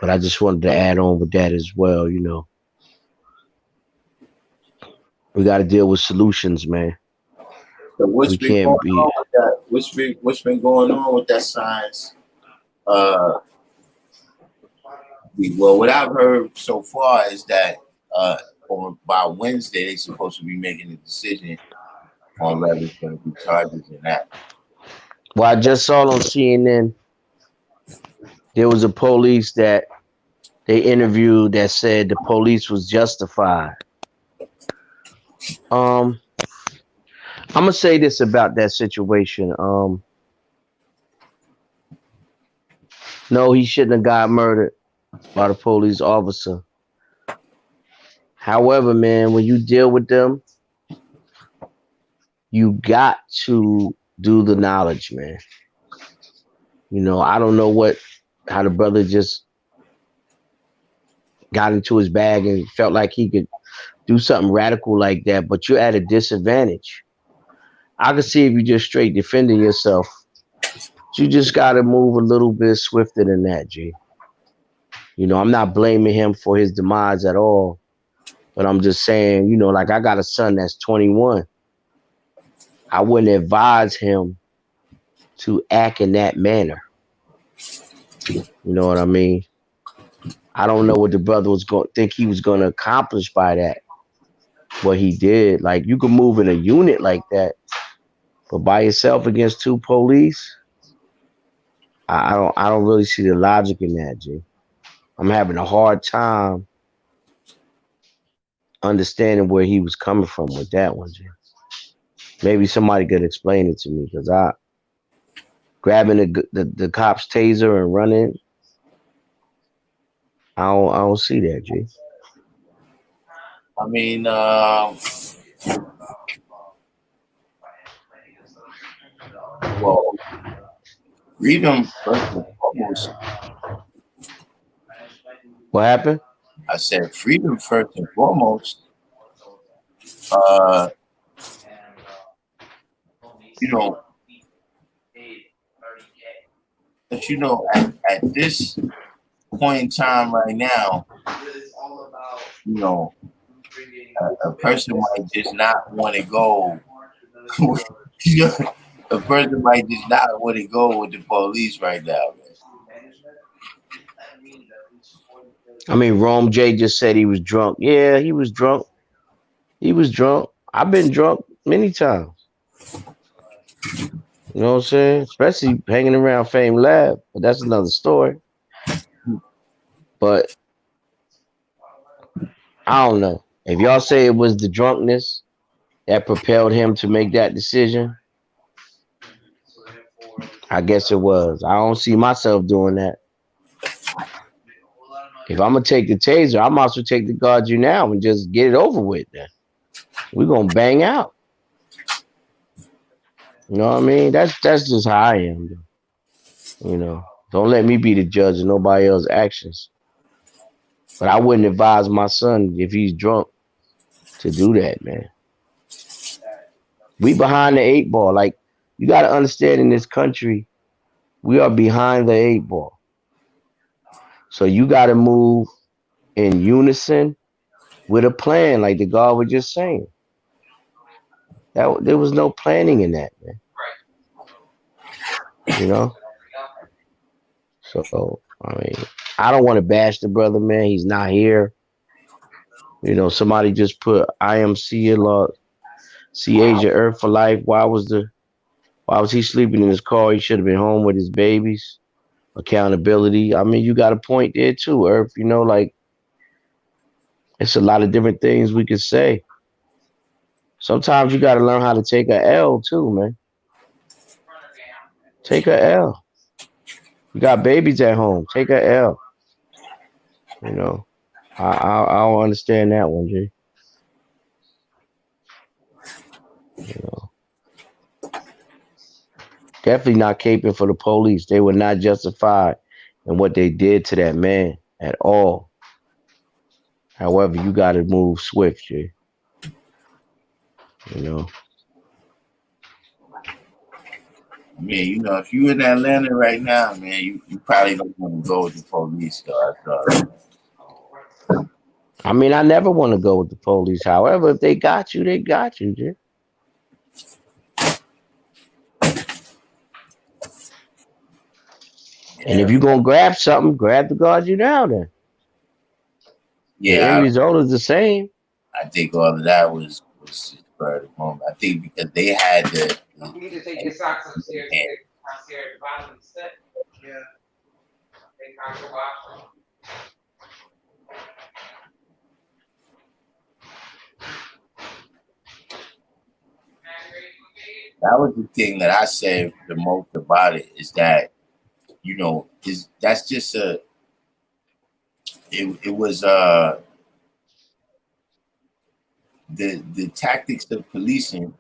but I just wanted to add on with that as well. We got to deal with solutions, man. So what's We been can't going be. on with that? What's been going on with that science? Uh, what I've heard so far is that by Wednesday they're supposed to be making a decision on whether it's going to be charges or not. Well, I just saw on CNN there was a police that they interviewed that said the police was justified. Um, I'm gonna say this about that situation. No, he shouldn't have got murdered by the police officer. However, man, when you deal with them, you got to do the knowledge, man. I don't know how the brother just got into his bag and felt like he could do something radical like that, but you're at a disadvantage. I can see if you just straight defending yourself. You just got to move a little bit swifter than that, G. I'm not blaming him for his demise at all, but I'm just saying, like I got a son that's 21. I wouldn't advise him to act in that manner. You know what I mean? I don't know what the brother was going to think he was going to accomplish by that. What he did, like you can move in a unit like that, but by yourself against two police, I don't really see the logic in that, G. I'm having a hard time understanding where he was coming from with that one, G. Maybe somebody could explain it to me because I grabbing the cop's taser and running. I don't see that, G. I mean, well, freedom first and foremost. What happened? I said freedom first and foremost. Uh, you know, but at this point in time right now, a person might just not want to go. you know, a person might just not want to go with the police right now, man. I mean, Rome J just said he was drunk. Yeah, he was drunk. He was drunk. I've been drunk many times. You know what I'm saying? Especially hanging around Fame Lab. But that's another story. But I don't know. If y'all say it was the drunkenness that propelled him to make that decision, I guess it was. I don't see myself doing that. If I'm gonna take the taser, I might as well take the guard you now and just get it over with. Then we're gonna bang out. You know what I mean? That's just how I am. You know, don't let me be the judge of nobody else's actions. But I wouldn't advise my son if he's drunk to do that, man. We behind the eight ball. Like you got to understand, in this country, we are behind the eight ball. So you got to move in unison with a plan, like the God was just saying. That there was no planning in that, man. You know. So I mean, I don't want to bash the brother, man. He's not here. You know, somebody just put IMC law, C Asia Earth for life. Why was he sleeping in his car? He should have been home with his babies. Accountability. I mean, you got a point there too, Earth. You know, like it's a lot of different things we could say. Sometimes you got to learn how to take a L too, man. Take a L. You got babies at home. Take a L. You know, I don't understand that one, G. You know, definitely not caping for the police. They were not justified in what they did to that man at all. However, you got to move swift, G. You know. I mean, you know, if you in Atlanta right now, man, you probably don't want to go with the police, though. I mean, I never want to go with the police. However, if they got you, they got you, G. And if you're gonna grab something, grab the guard you now then. The end result is the same. I think all of that was spur of the moment. I think because they had the You need to take your socks upstairs and take downstairs at the bottom of the step. Yeah. They can't go out. that was the thing that I said the most about it is that, you know, that's just it was the tactics of policing,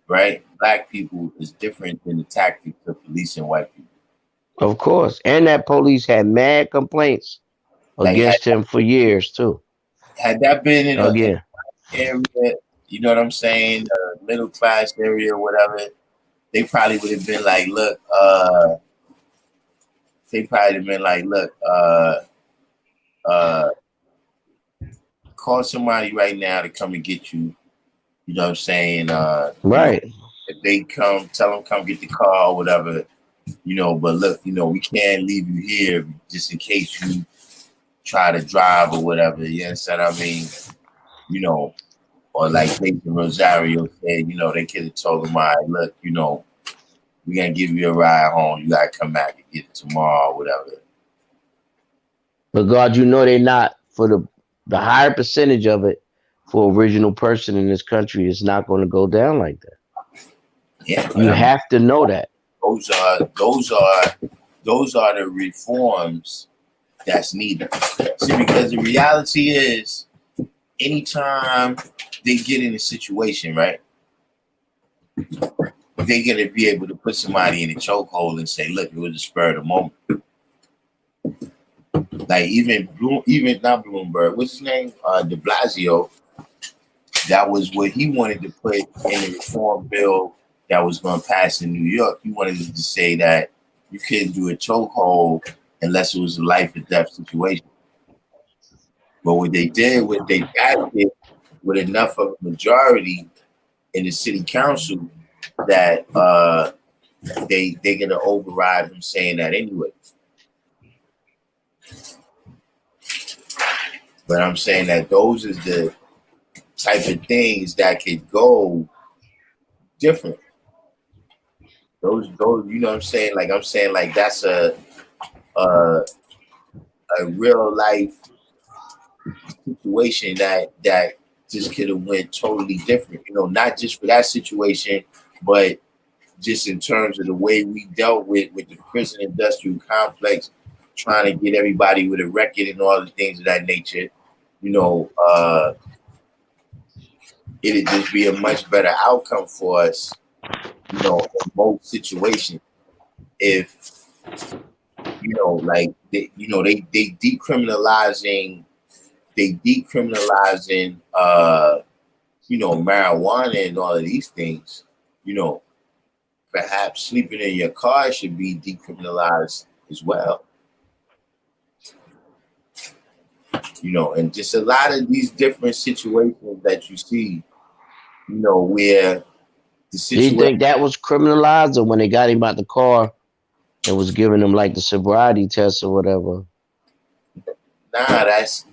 right? Black people is different than the tactics of policing white people. Of course. And that police had mad complaints against him for years too. Had that been in an Again. area, you know what I'm saying, middle class area or whatever, they probably would have been like, look, call somebody right now to come and get you. You know what I'm saying? Right. You know, if they come, tell them come get the car or whatever. You know, but look, you know, we can't leave you here just in case you try to drive or whatever. You understand what I mean? You know, or like Nathan Rosario said, you know, they could have told him, all right, look, you know, we're gonna give you a ride home. You gotta come back and get it tomorrow or whatever. But God, you know they're not for the higher percentage of it for original person in this country is not going to go down like that. Yeah, you have to know that. Those are the reforms that's needed. See, because the reality is, anytime they get in a situation, right, they're gonna be able to put somebody in a chokehold and say, "Look, it was a spur of the moment." Like even not Bloomberg, what's his name? De Blasio. That was what he wanted to put in the reform bill that was going to pass in New York. He wanted to say that you couldn't do a chokehold unless it was a life or death situation. But what they did was they passed it with enough of a majority in the city council that they're gonna override him saying that anyway. But I'm saying that those is the type of things that could go different. Those, you know what I'm saying? Like I'm saying, like that's a real life situation that just could have went totally different. You know, not just for that situation, but just in terms of the way we dealt with the prison industrial complex, trying to get everybody with a record and all the things of that nature, it'd just be a much better outcome for us, in most situations. If, like, they decriminalizing, marijuana and all of these things, perhaps sleeping in your car should be decriminalized as well. And just a lot of these different situations that you see, where the Do you situation. think that was criminalized, or when they got him out the car and was giving him like the sobriety test or whatever? Nah, that's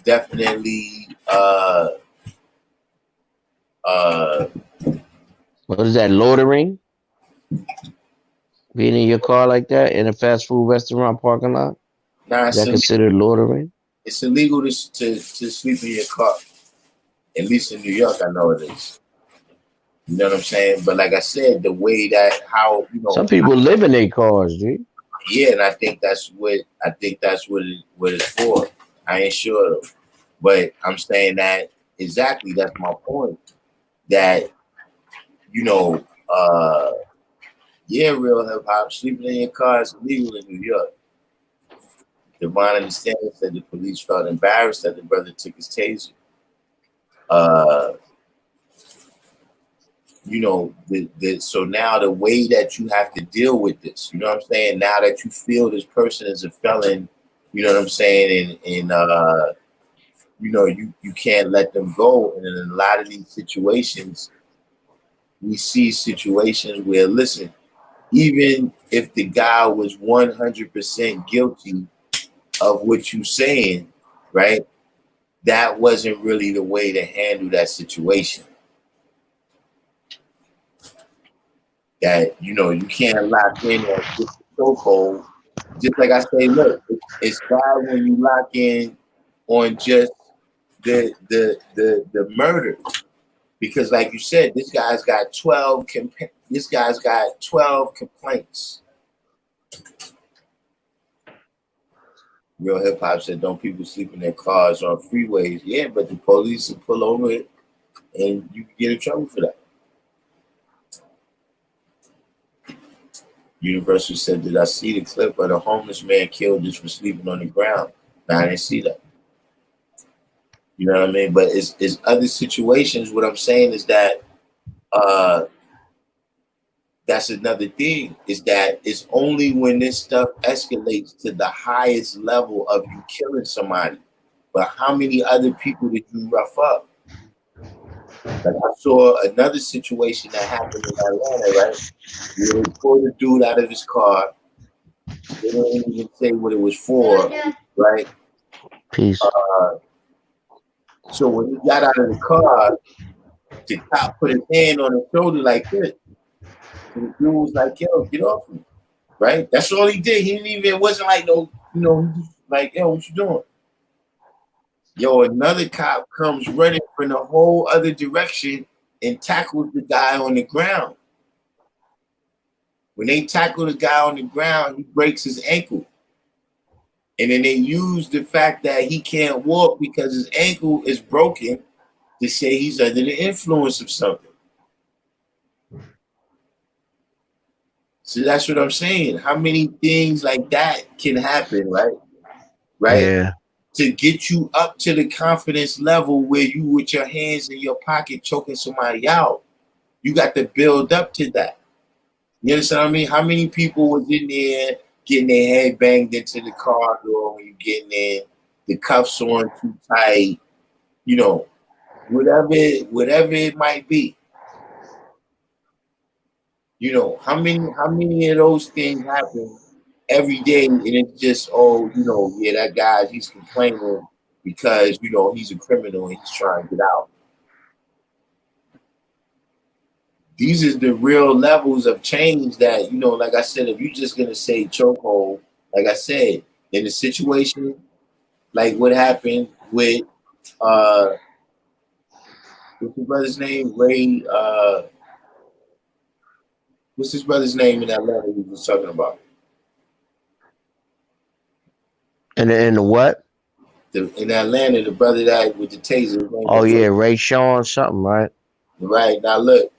definitely What is that, loitering? Being in your car like that in a fast food restaurant parking lot? nah, Is that considered loitering? it's illegal to sleep in your car. At least in New York, I know it is. You know what I'm saying? But like I said, the way that how Some people live in their cars, dude. yeah, and I think that's what it's for. I ain't sure though. But I'm saying that exactly, that's my point. That, yeah, real hip hop, sleeping in your car is illegal in New York. Divine Understanding said the police felt embarrassed that the brother took his taser. So now the way that you have to deal with this, you know what I'm saying? Now that you feel this person is a felon, you know what I'm saying? And you can't let them go. And in a lot of these situations, we see situations where, listen, even if the guy was 100% guilty of what you're saying, right? That wasn't really the way to handle that situation. That, you can't lock in on just the chokehold. Just like I say, look, it's bad when you lock in on just the murder. Because like you said, this guy's got 12 complaints. Real hip hop said, don't people sleep in their cars on freeways? Yeah, but the police will pull over it and you can get in trouble for that. Universal said, did I see the clip of the homeless man killed just for sleeping on the ground? No, I didn't see that. You know what I mean? But it's other situations. What I'm saying is that that's another thing, is that it's only when this stuff escalates to the highest level of you killing somebody. But how many other people did you rough up? Like I saw another situation that happened in Atlanta, right? Where they pulled a dude out of his car. They didn't even say what it was for, right? Peace. So when he got out of the car, the cop put his hand on his shoulder like this. And the dude was like, yo, get off me. Right? That's all he did. He didn't even, it wasn't like no, like, yo, what you doing? Yo, another cop comes running from the whole other direction and tackles the guy on the ground. When they tackle the guy on the ground, he breaks his ankle. And then they use the fact that he can't walk because his ankle is broken to say he's under the influence of something. So that's what I'm saying. How many things like that can happen, right? Right? Yeah. To get you up to the confidence level where you with your hands in your pocket choking somebody out. You got to build up to that. You understand what I mean? How many people was in there getting their head banged into the car door when you getting in, the cuffs on too tight, whatever it might be. How many of those things happen every day, and it's just, yeah, that guy, he's complaining because, he's a criminal and he's trying to get out. These are the real levels of change that, like I said, if you're just going to say chokehold, like I said, in a situation like what happened with, what's your brother's name? Ray, What's his brother's name in Atlanta we was talking about? And the what? In Atlanta, the brother that with the taser, his name Oh was yeah, Ray Sean something, right? right. Now look,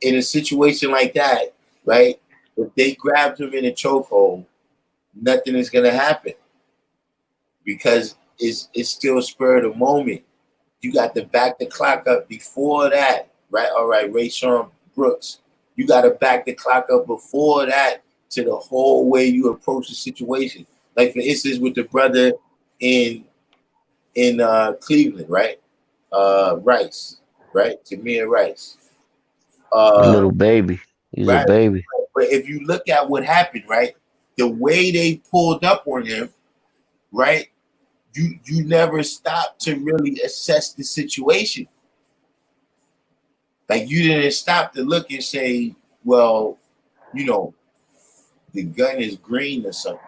in a situation like that, right? If they grabbed him in a chokehold, nothing is gonna happen because it's still spur of the moment. You got to back the clock up before that, right? All right, Ray Sean Brooks, you got to back the clock up before that to the whole way you approach the situation. Like for instance, with the brother in Cleveland, right? Rice, right? Tamir Rice. The Uh, little baby. He's a right. baby. But if you look at what happened, right? The way they pulled up on him, right? You never stopped to really assess the situation. Like you didn't stop to look and say, well, you know, the gun is green or something,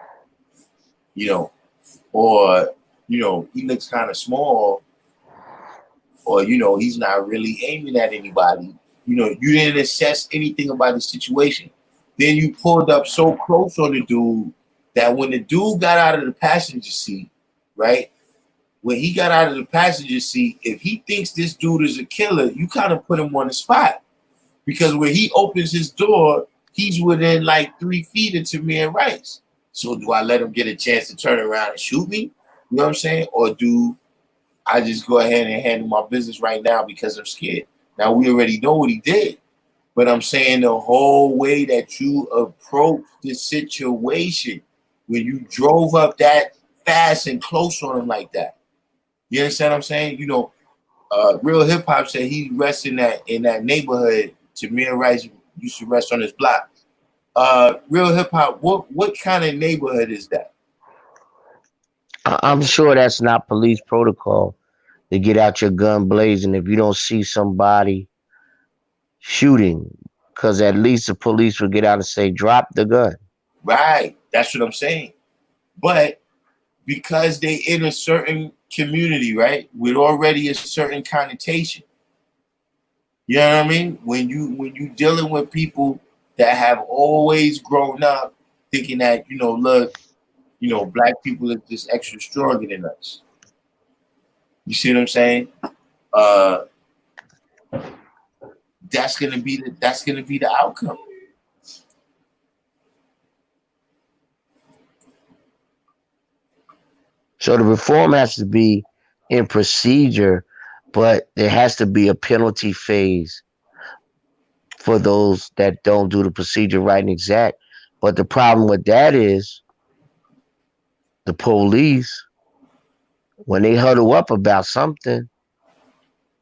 you know, or he looks kind of small, or he's not really aiming at anybody. You didn't assess anything about the situation. Then you pulled up so close on the dude that when the dude got out of the passenger seat, right? When he got out of the passenger seat, if he thinks this dude is a killer, you kind of put him on the spot. Because when he opens his door, he's within like 3 feet of Tamir Rice. So do I let him get a chance to turn around and shoot me? You know what I'm saying? Or do I just go ahead and handle my business right now because I'm scared? Now we already know what he did. But I'm saying the whole way that you approach the situation when you drove up that fast and close on him like that. You understand what I'm saying? Real hip hop said he rests in that neighborhood. Tamir Rice used to rest on his block. Real hip hop. What kind of neighborhood is that? I'm sure that's not police protocol to get out your gun blazing if you don't see somebody shooting, because at least the police will get out and say, "Drop the gun." Right. That's what I'm saying. But because they in a certain community, right, with already a certain connotation. You know what I mean? When you dealing with people that have always grown up thinking that look, black people are just extra stronger than us. You see what I'm saying? Uh, that's gonna be the outcome. So the reform has to be in procedure, but there has to be a penalty phase for those that don't do the procedure right and exact. But the problem with that is the police, when they huddle up about something,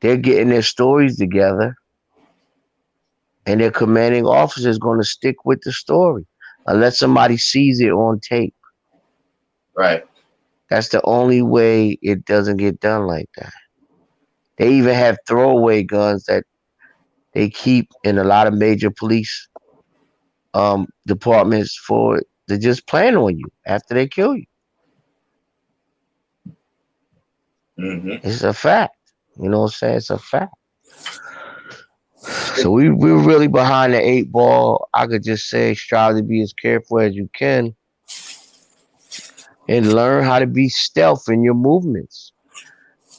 they're getting their stories together, and their commanding officer is going to stick with the story unless somebody sees it on tape. Right. That's the only way it doesn't get done like that. They even have throwaway guns that they keep in a lot of major police departments for to just plan on you after they kill you. Mm-hmm. It's a fact. You know what I'm saying? It's a fact. So we're really behind the 8 ball. I could just say strive to be as careful as you can and learn how to be stealth in your movements.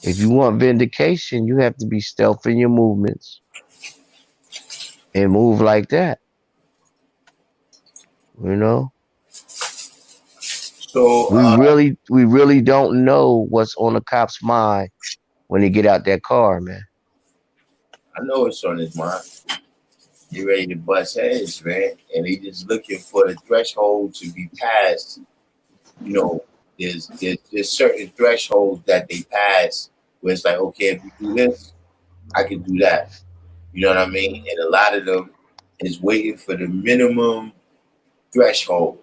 If you want vindication, you have to be stealth in your movements and move like that. You know? So We really don't know what's on a cop's mind when they get out that car, man. I know it's on his mind. He ready to bust heads, man, and he just looking for the threshold to be passed. You know, there's certain thresholds that they pass where it's like, okay, if you do this, I can do that. You know what I mean? And a lot of them is waiting for the minimum threshold.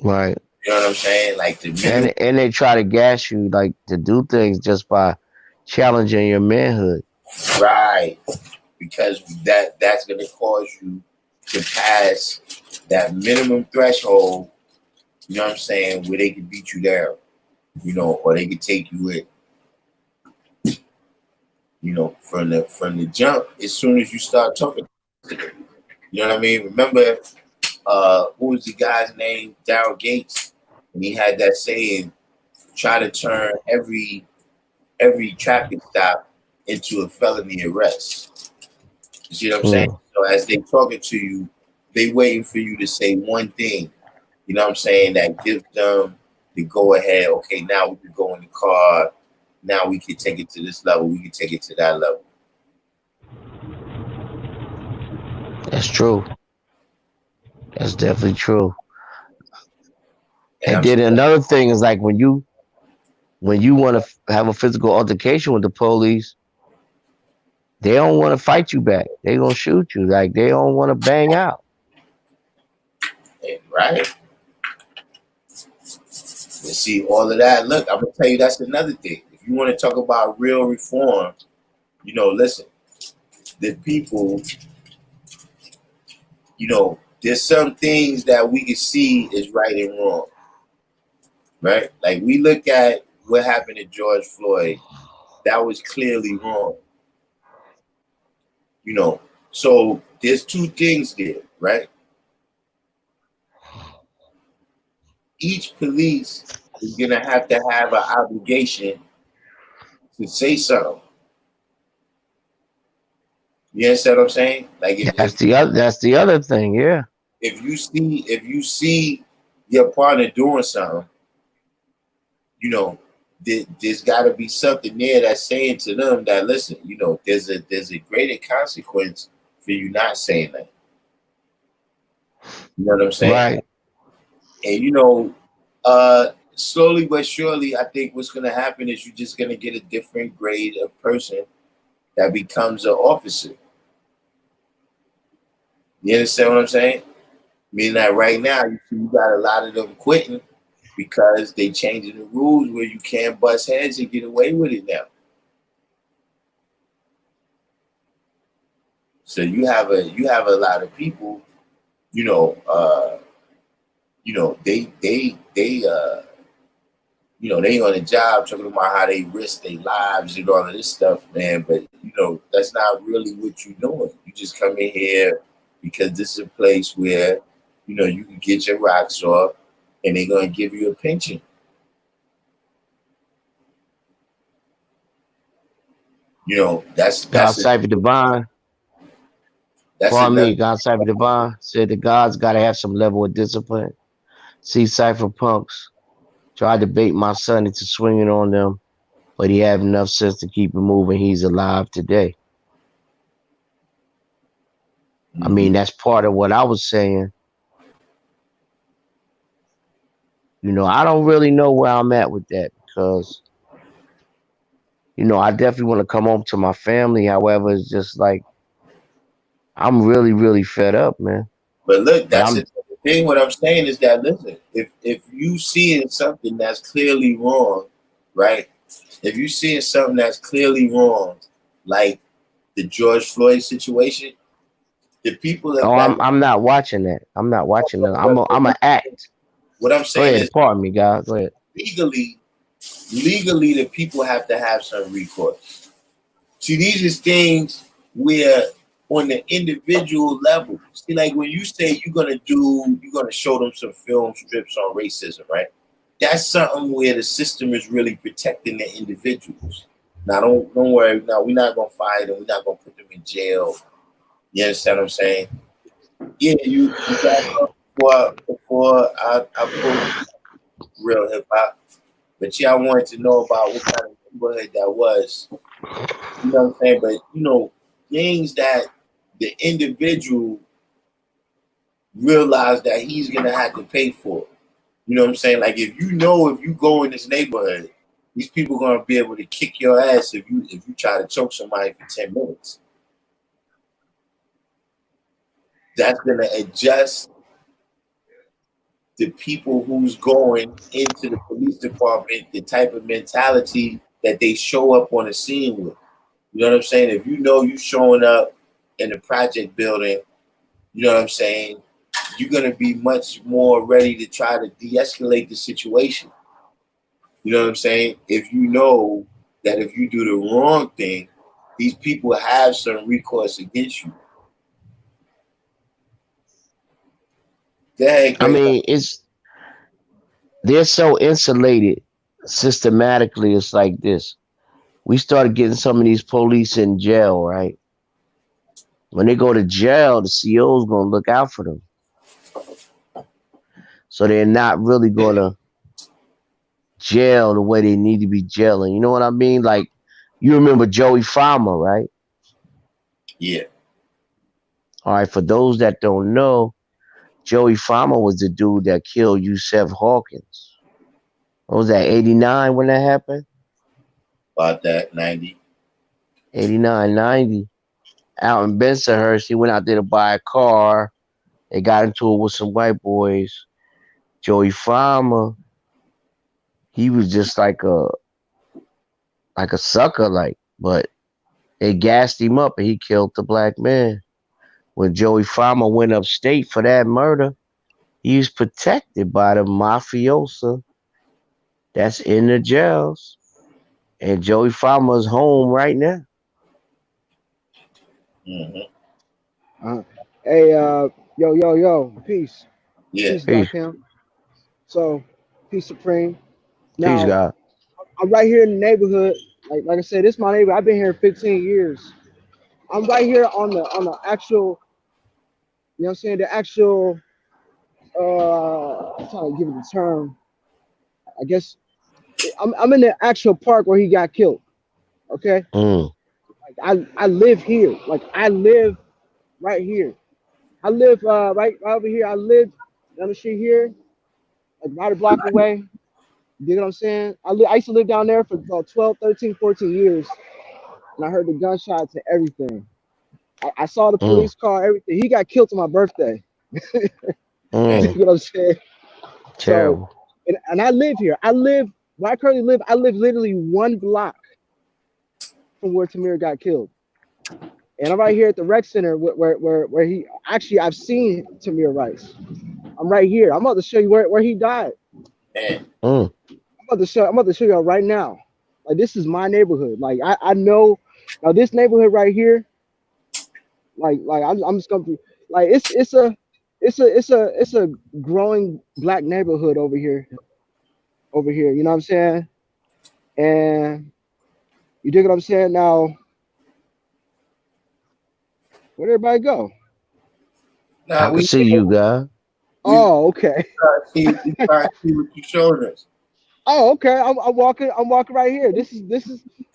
Right. You know what I'm saying? Like the minimum, And they try to gas you like to do things just by challenging your manhood. right? Because that's gonna cause you to pass that minimum threshold. You know what I'm saying? Where they can beat you down. Or they can take you in. From the jump. As soon as you start talking to them. You know what I mean? Remember, who was the guy's name? Daryl Gates, and he had that saying, "Try to turn every traffic stop into a felony arrest." You see what I'm saying? So as they talking to you, they waiting for you to say one thing. You know what I'm saying? That gives them the go ahead. Okay, now we can go in the car. Now we can take it to this level. We can take it to that level. That's true. That's definitely true. And then another thing is like when you want to have a physical altercation with the police, they don't want to fight you back. They gonna shoot you. Like they don't want to bang out. Right. You see all of that. Look, I'm gonna tell you that's another thing. If you want to talk about real reform, listen, the people, there's some things that we can see is right and wrong. Right? Like we look at what happened to George Floyd, that was clearly wrong. So there's two things there, right? Each police is gonna have to have an obligation to say something. You understand what I'm saying? Like that's the other thing, yeah. If you see your partner doing something, there's got to be something there that's saying to them that listen, there's a greater consequence for you not saying that. You know what I'm saying? Right. And slowly but surely, I think what's going to happen is you're just going to get a different grade of person that becomes an officer. You understand what I'm saying? Meaning that right now, you got a lot of them quitting because they changing the rules where you can't bust heads and get away with it now. So you have a lot of people, they on the job talking about how they risk their lives and all of this stuff, man. But that's not really what you're doing. You just come in here because this is a place where you can get your rocks off, and they're gonna give you a pension. That's God Cypher Divine. Pardon me, God Cypher Divine said the gods gotta have some level of discipline. See Cypher punks tried to bait my son into swinging on them, but he had enough sense to keep it moving. He's alive today. Mm-hmm. I mean, that's part of what I was saying. I don't really know where I'm at with that because, I definitely want to come home to my family. However, it's just like, I'm really, really fed up, man. But look, that's the thing. What I'm saying is that, listen, if you seeing something that's clearly wrong, right? If you seeing something that's clearly wrong, like the George Floyd situation, the people that I'm not watching that. I'm not watching that. I'm an act. What I'm saying is, pardon me, guys. Go ahead. Legally, the people have to have some recourse. See, these are things where on the individual level, see, like when you say you're gonna show them some film strips on racism, right? That's something where the system is really protecting the individuals. Now, don't worry. Now, we're not gonna fire them. We're not gonna put them in jail. You understand what I'm saying? Yeah, you got before I put real hip hop, but yeah, I wanted to know about what kind of neighborhood that was. You know what I'm saying? But things that the individual realized that he's gonna have to pay for. You know what I'm saying? Like if you go in this neighborhood, these people are gonna be able to kick your ass if you try to choke somebody for 10 minutes. That's gonna adjust the people who's going into the police department, the type of mentality that they show up on the scene with. You know what I'm saying? If you showing up in the project building, you know what I'm saying, you're gonna be much more ready to try to de-escalate the situation. You know what I'm saying? If you know that if you do the wrong thing, these people have some recourse against you. Go ahead, I great. mean, they're so insulated systematically. It's like this. We started getting some of these police in jail, right? When they go to jail, the CO's gonna look out for them. So they're not really gonna jail the way they need to be jailing. You know what I mean? Like you remember Joey Farmer, right? Yeah. All right, for those that don't know, Joey Farmer was the dude that killed Yusef Hawkins. What was that, 89 when that happened? About that 90. 89, 90. Out in Bensonhurst, he went out there to buy a car. They got into it with some white boys. Joey Farmer, he was just like a sucker, but they gassed him up and he killed the black man. When Joey Farmer went upstate for that murder, he was protected by the mafiosa that's in the jails. And Joey Farmer's home right now. Mm-hmm. Uh, hey, yo, peace, Yeah. peace, Peace, Darkim. So, peace supreme. peace, Now, God. I'm right here in the neighborhood. Like I said, this is my neighborhood. I've been here 15 years. I'm right here on the actual, you know what I'm saying, the actual. I'm trying to give it the term. I guess I'm in the actual park where he got killed. Okay, Mm, like I live here. Like I live right here. I live right over here. I live down the street here, like right a block away. You know what I'm saying? I used to live down there for about 12, 13, 14 years, and I heard the gunshots and everything. I saw the mm, police car, everything. He got killed on my birthday. Man. You mm. know what I'm saying? So, Terrible. and I live here. I live where I currently live. I live literally one block from where Tamir got killed, and I'm right here at the rec center where he actually I've seen Tamir Rice. I'm right here. I'm about to show you where he died. Man. Mm, I'm about to show you right now. Like this is my neighborhood. Like I know now this neighborhood right here. Like I'm just gonna be like it's a growing black neighborhood over here. You know what I'm saying? And you dig what I'm saying? Now where'd everybody go? I Nah, can see you, God. we Oh, okay. try to see what you showed us. Oh, okay. I'm walking. I'm walking right here. This is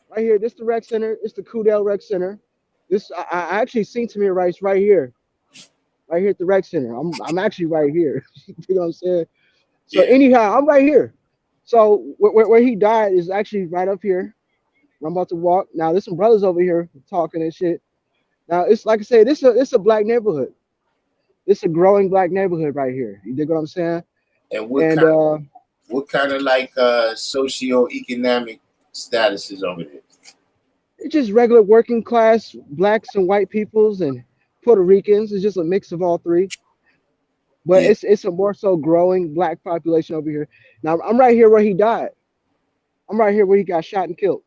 right here. This the rec center. It's the Kudell Rec Center. This I actually seen Tamir Rice right here at the rec center. I'm actually right here. You know what I'm saying? So Yeah. anyhow, I'm right here. So where he died is actually right up here. I'm about to walk. Now there's some brothers over here talking and shit. Now it's like I said, it's a black neighborhood. It's a growing black neighborhood right here. You dig what I'm saying? And And what kind of like socio-economic status is over there? it's just regular working class blacks and white peoples and Puerto Ricans. It's just a mix of all three. But Yeah. it's a more so growing black population over here. Now I'm right here where he died. I'm right here where he got shot and killed.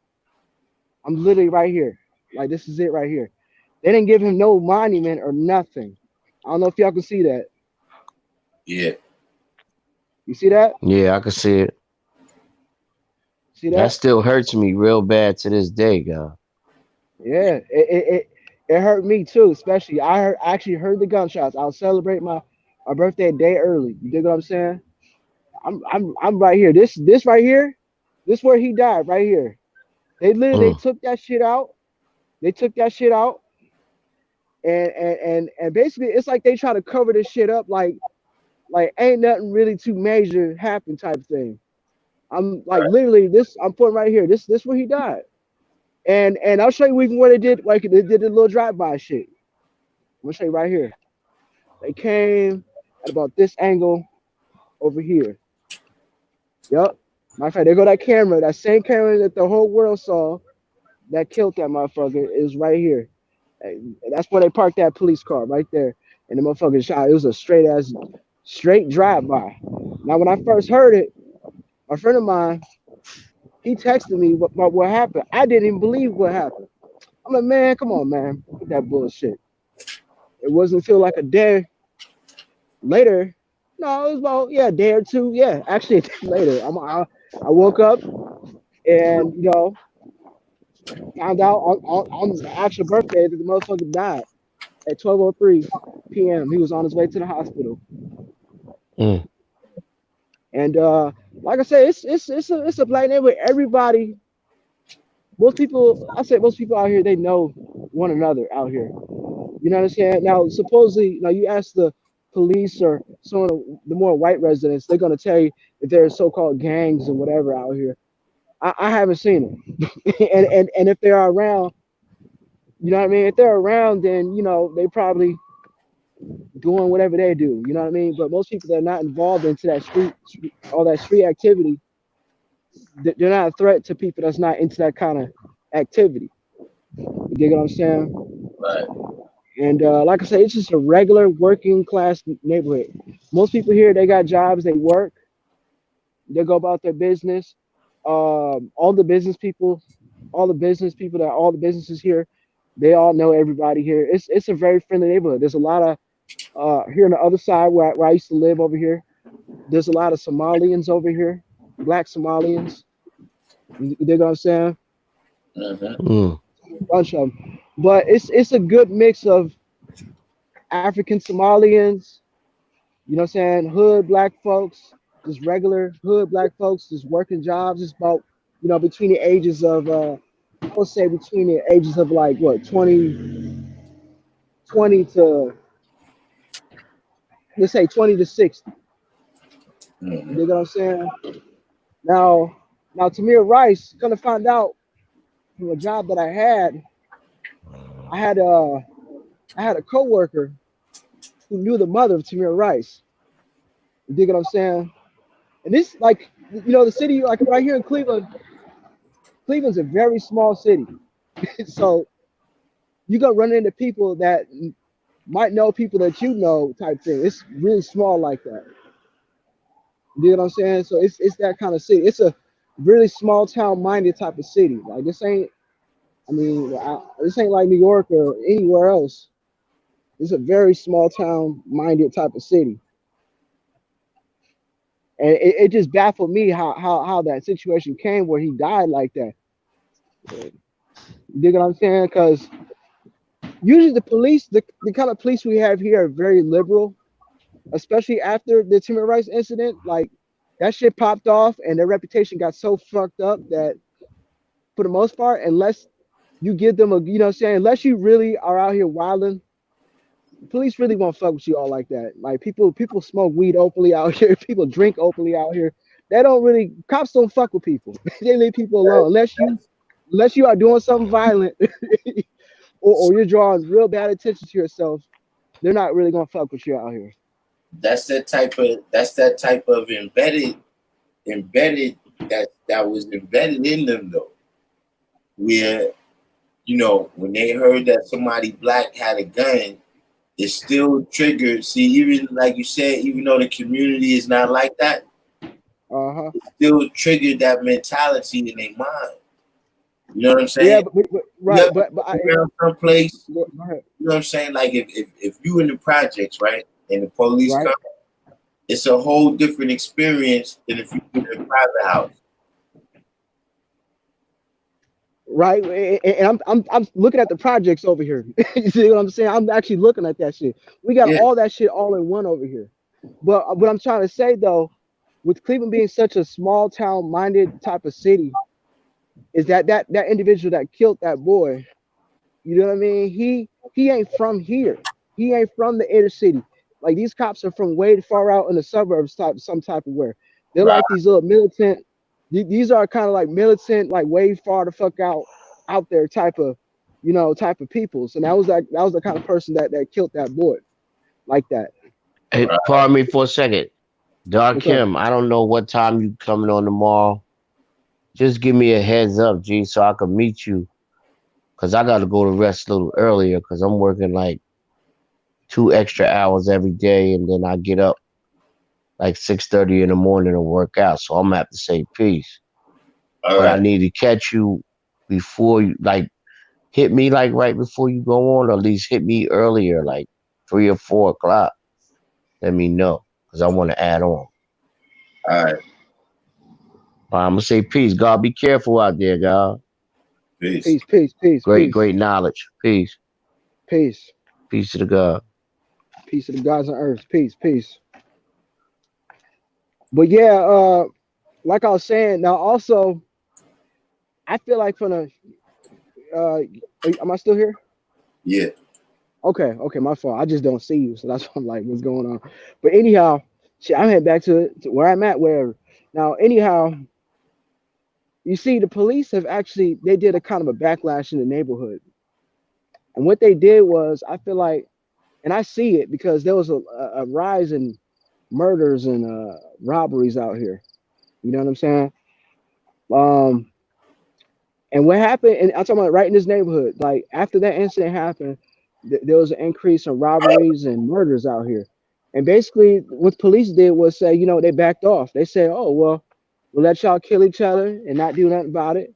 I'm literally right here. Like this is it right here. They didn't give him no monument or nothing. I don't know if y'all can see that. Yeah. You see that? Yeah, I can see it. See That that? still hurts me real bad to this day, God. Yeah. It hurt me too, especially I actually heard the gunshots. I'll celebrate my birthday a day early. You dig what I'm saying? I'm right here. This right here, this where he died right here. They Mm, took that shit out. They took that shit out, and basically it's like they try to cover this shit up like ain't nothing really too major happened type thing. I'm like literally this. I'm putting right here. This where he died, and I'll show you even where they did a little drive by shit. I'm gonna show you right here. They came at about this angle over here. Yep. Matter of fact, there go that camera, that same camera that the whole world saw that killed that motherfucker is right here. And that's where they parked that police car right there. And the motherfucker shot. It was a straight drive by. Now, when I first heard it, a friend of mine, he texted me what happened. I didn't even believe what happened. I'm like, man, come on, man, with that bullshit. It wasn't until like a day later No, it was about a day or two. Yeah, actually a day later. I woke up and found out on his actual birthday that the motherfucker died at 12:03 p.m. He was on his way to the hospital. Mm. And like I said, it's a black neighborhood. Everybody, most people, I say most people out here, they know one another out here. You know what I'm saying? Now, supposedly, now you ask the police or some of the more white residents, they're gonna tell you that there's so-called gangs and whatever out here. I haven't seen them, and if they are around, you know what I mean. If they're around, then they probably doing whatever they do. You know what I mean. But most people that are not involved into that all that street activity, they're not a threat to people that's not into that kind of activity. You dig what I'm saying? Right. And like I said, it's just a regular working class neighborhood. Most people here, they got jobs, they work, they go about their business. All the business people, all the businesses here, they all know everybody here. It's a very friendly neighborhood. There's a lot of here on the other side where I used to live over here. There's a lot of Somalians over here, black Somalians. You dig what I'm saying? Mm-hmm. Mm. A bunch of them. But it's a good mix of African Somalians, you know what I'm saying? Hood black folks, just regular hood black folks, just working jobs. It's about, between the ages of, I would say between the ages of like what, 20 to, let's say 20 to 60. You Mm-hmm. dig what I'm saying? Now, Tamir Rice, gonna find out from a job that I had a, I had a coworker who knew the mother of Tamir Rice. You dig what I'm saying? And this, like, the city, like right here in Cleveland, Cleveland's a very small city. So you're gonna run into people that might know people that type thing. It's really small like that. You know what I'm saying? So it's that kind of city. It's a really small town minded type of city. Like this ain't. I mean, this ain't like New York or anywhere else. It's a very small town minded type of city, and it just baffled me how that situation came where he died like that. You dig what I'm saying? Because usually the police, the kind of police we have here are very liberal, especially after the Timothy Rice incident. Like that shit popped off and their reputation got so fucked up that for the most part, unless you give them a, you know what I'm saying, unless you really are out here wilding, police really won't fuck with you all like that. Like people smoke weed openly out here, people drink openly out here. They don't really, cops don't fuck with people. They leave people alone unless you are doing something violent or you're drawing real bad attention to yourself. They're not really gonna fuck with you out here. That's that type of embedded that was embedded in them though. Where when they heard that somebody black had a gun, it still triggered. See, even like you said, even though the community is not like that, Uh-huh. it still triggered that mentality in their mind. You know what I'm Yeah, saying? but You right, ever but I been around someplace, go ahead. you know what I'm saying? Like if you in the projects, right, and the police Right, come, it's a whole different experience than if you in a private house. right, and I'm looking at the projects over here. You see what I'm saying? I'm actually looking at that shit. We got Yeah, all that shit all in one over here. But what I'm trying to say though, with Cleveland being such a small town minded type of city, is that individual that killed that boy. You know what I mean? He ain't from here. He ain't from the inner city. Like these cops are from way far out in the suburbs, some type of where. They're right. like these little militant. These are kind of like militant, like way far the fuck out there type of peoples. And that was the kind of person that killed that boy like that. Hey, pardon me for a second. What's up? Darkim, I don't know what time you coming on tomorrow. Just give me a heads up, G, so I can meet you. Cause I gotta go to rest a little earlier because I'm working like 2 extra hours every day and then I get up like 6:30 in the morning to work out. So I'm gonna have to say peace. All But I right. need to catch you before you like hit me like right before you go on, or at least hit me earlier, like 3 or 4 o'clock. Let me know. because I want to add on. All right, But I'm gonna say peace. God, be careful out there, God. peace. Peace, peace, peace, Great, peace, great knowledge. Peace. peace, Peace to the God. peace to the gods on earth. Peace, peace. But yeah, like I was saying, now also I feel like from the am I still here? Yeah, Okay, okay, my fault. I just don't see you, so that's why I'm like, what's going on? But anyhow, shit, I'm heading back to where I'm at, wherever. Now, anyhow, you see, the police have actually they did a kind of a backlash in the neighborhood, and what they did was, I feel like, and I see it because there was a rise in murders and robberies out here. You know what I'm saying? Um, And what happened, and I'm talking about right in this neighborhood, like after that incident happened, there was an increase in robberies and murders out here. And basically, what police did was say, they backed off. They said, oh, well, we'll let y'all kill each other and not do nothing about it.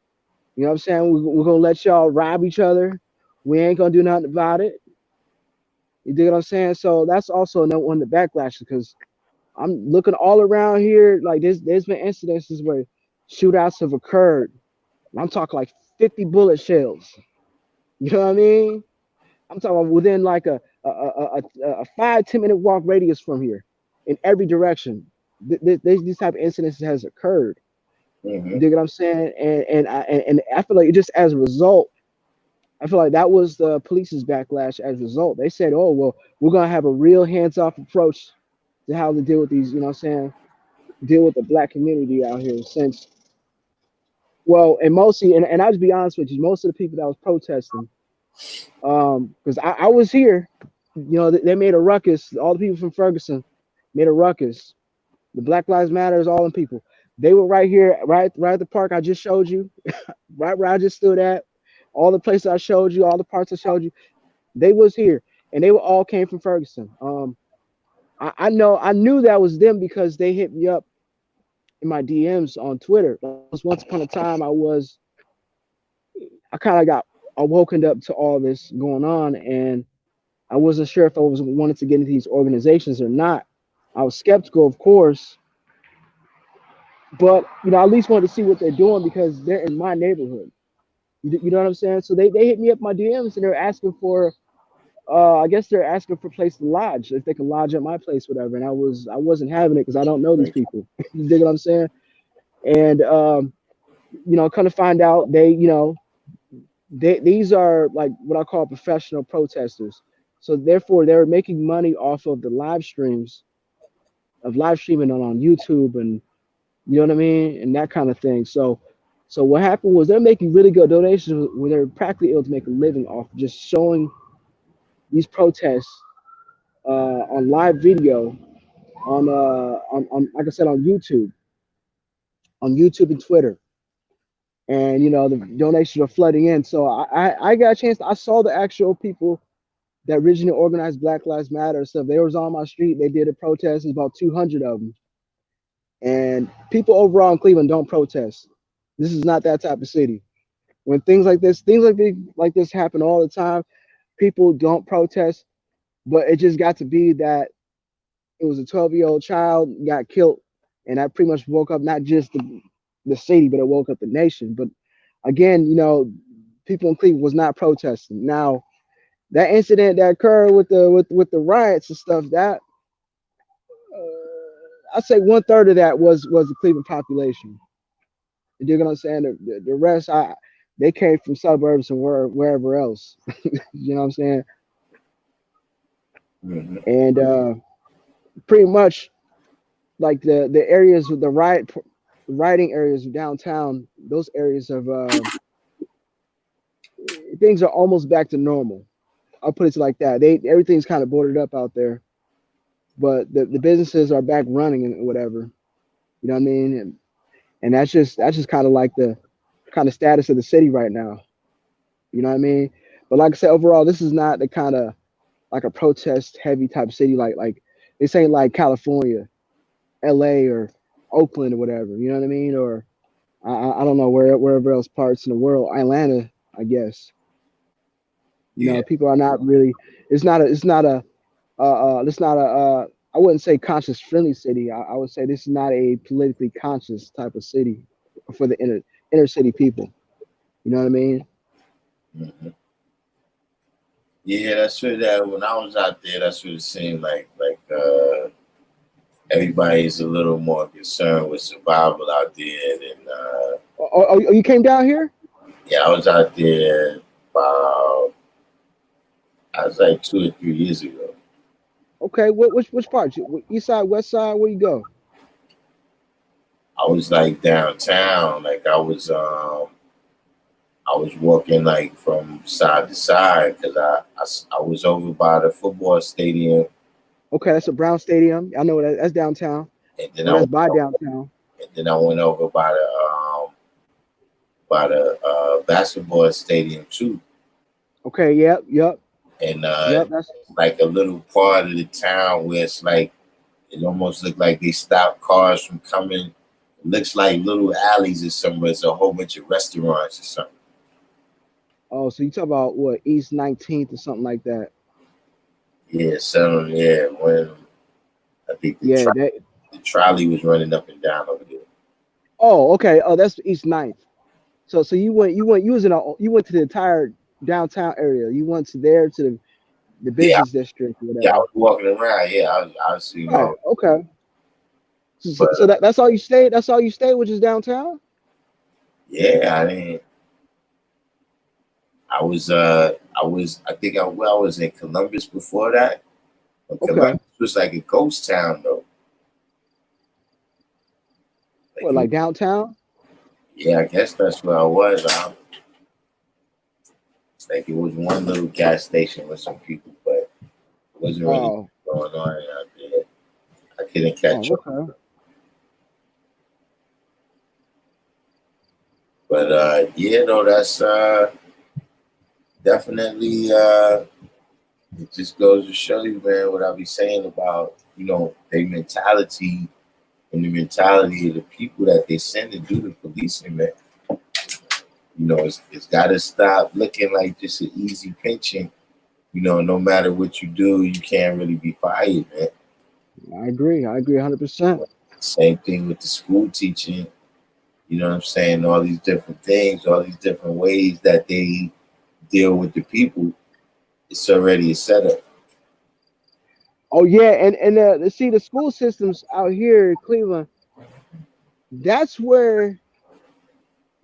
You know what I'm saying? We're going to let y'all rob each other. We ain't going to do nothing about it. You dig what I'm saying? So that's also another one of the backlash because I'm looking all around here. Like there's been incidences where shootouts have occurred. And I'm talking like 50 bullet shells. You know what I mean? I'm talking about within like a 5-10 minute walk radius from here, in every direction. These type of incidents has occurred. You hmm dig what I'm saying? And I feel like just as a result, I feel like that was the police's backlash as a result. They said, "Oh well, we're gonna have a real hands-off approach to how to deal with these." You know what I'm saying? Deal with the black community out here. Since well, and mostly, and I'll just be honest with you, most of the people that was protesting because I was here. They made a ruckus. All the people from Ferguson made a ruckus. The Black Lives Matters, all them people. They were right here, right at the park I just showed you, right where I just stood at. All the places I showed you, all the parts I showed you, they was here, and they were all came from Ferguson. I knew that was them because they hit me up in my DMs on Twitter. Once upon a time, I kind of got awoken up to all this going on, and I wasn't sure if I was wanted to get into these organizations or not. I was skeptical, of course, but I at least wanted to see what they're doing because they're in my neighborhood. You know what I'm saying? So they hit me up my DMs and they're asking for I guess they're asking for a place to lodge if they can lodge at my place, whatever. And I wasn't having it because I don't know these people. You dig what I'm saying? And kind of find out these are like what I call professional protesters. So therefore, they're making money off of the live streams of live streaming on YouTube and you know what I mean and that kind of thing. So what happened was they're making really good donations where they're practically able to make a living off just showing these protests on live video on like I said on YouTube and Twitter. And the donations are flooding in. So I got a chance. I saw the actual people that originally organized Black Lives Matter stuff. They was on my street. They did a protest. There's about 200 of them. And people overall in Cleveland don't protest. This is not that type of city. When things like this happen all the time, people don't protest. But it just got to be that it was a 12-year-old child got killed, and that pretty much woke up not just the city, but it woke up the nation. But again, people in Cleveland was not protesting. Now that incident that occurred with the riots and stuff, that I'd say 1/3 of that was the Cleveland population. You dig what I'm saying? The rest, they came from suburbs and wherever else. You know what I'm saying? hmm And pretty much like the areas with the rioting areas of downtown, those areas of things are almost back to normal. I'll put it like that. Everything's kind of boarded up out there, but the businesses are back running and whatever. You know what I mean? And that's just kind of like the kind of status of the city right now. You know what I mean? But like I said, overall, this is not the kind of like a protest heavy type of city like this ain't like California, LA or Oakland or whatever. You know what I mean? Or I don't know wherever else parts in the world, Atlanta, I guess. Yeah. People are not really. It's not a. It's not a. I wouldn't say conscious friendly city. I would say this is not a politically conscious type of city for the inner city people. You know what I mean? Hmm. Yeah, that's what that when I was out there, that's what it seemed like everybody's a little more concerned with survival out there than You came down here? yeah, I was out there about I was like 2 or 3 years ago. Okay, which part? East side, west side? Where you go? I was like downtown, like I was walking like from side to side because I was over by the football stadium, Okay, that's a Brown Stadium. I know that's downtown. and then Well, that's by downtown. I went over by the basketball stadium too, Okay, yep, and That's like a little part of the town where it's like it almost looked like they stopped cars from coming. It looks like little alleys or somewhere. It's a whole bunch of restaurants or something. oh. So you talk about what East 19th or something like that? Yeah, so yeah, when I think Yeah, the trolley was running up and down over there. oh, okay. Oh, that's East Ninth. So you went to the entire downtown area. You went to there to the Yeah, business district or yeah, I whatever. was walking around. Yeah, I was seeing Right. all, Okay. but So that's all you stayed. That's all you stayed, which is downtown. yeah, I didn't. I think I was in Columbus before that. But Columbus Okay. was like a ghost town though. Like What, you, like downtown? yeah, I guess that's where I was. Like it was one little gas station with some people, but it wasn't really Oh. going on out there. I couldn't catch Oh. up. Okay. But yeah, no, that's definitely it just goes to show you, man, what I be saying about, their mentality and the mentality of the people that they send to do the policing, man. It's got to stop looking like just an easy pension. No matter what you do, you can't really be fired, man. I agree. I agree 100%. Same thing with the school teaching. You know what I'm saying? All these different things, all these different ways that they deal with the people. It's already a setup. Oh yeah, and see the school systems out here in Cleveland. That's where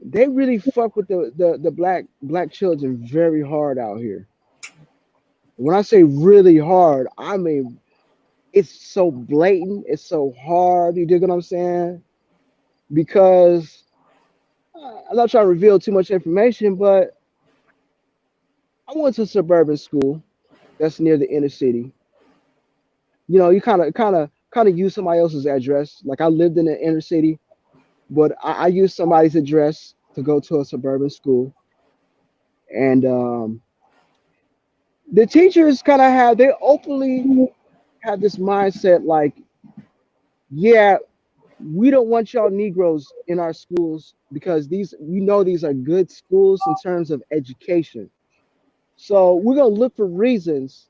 they really fuck with the black children very hard out here. When I say really hard, I mean it's so blatant, it's so hard. You dig what I'm saying? Because I'm not trying to reveal too much information, but I went to a suburban school that's near the inner city. You know, you kind of use somebody else's address. Like I lived in the inner city, but I used somebody's address to go to a suburban school, and the teachers kind of have they openly have this mindset like, yeah, we don't want y'all Negroes in our schools because these are good schools in terms of education. So we're gonna look for reasons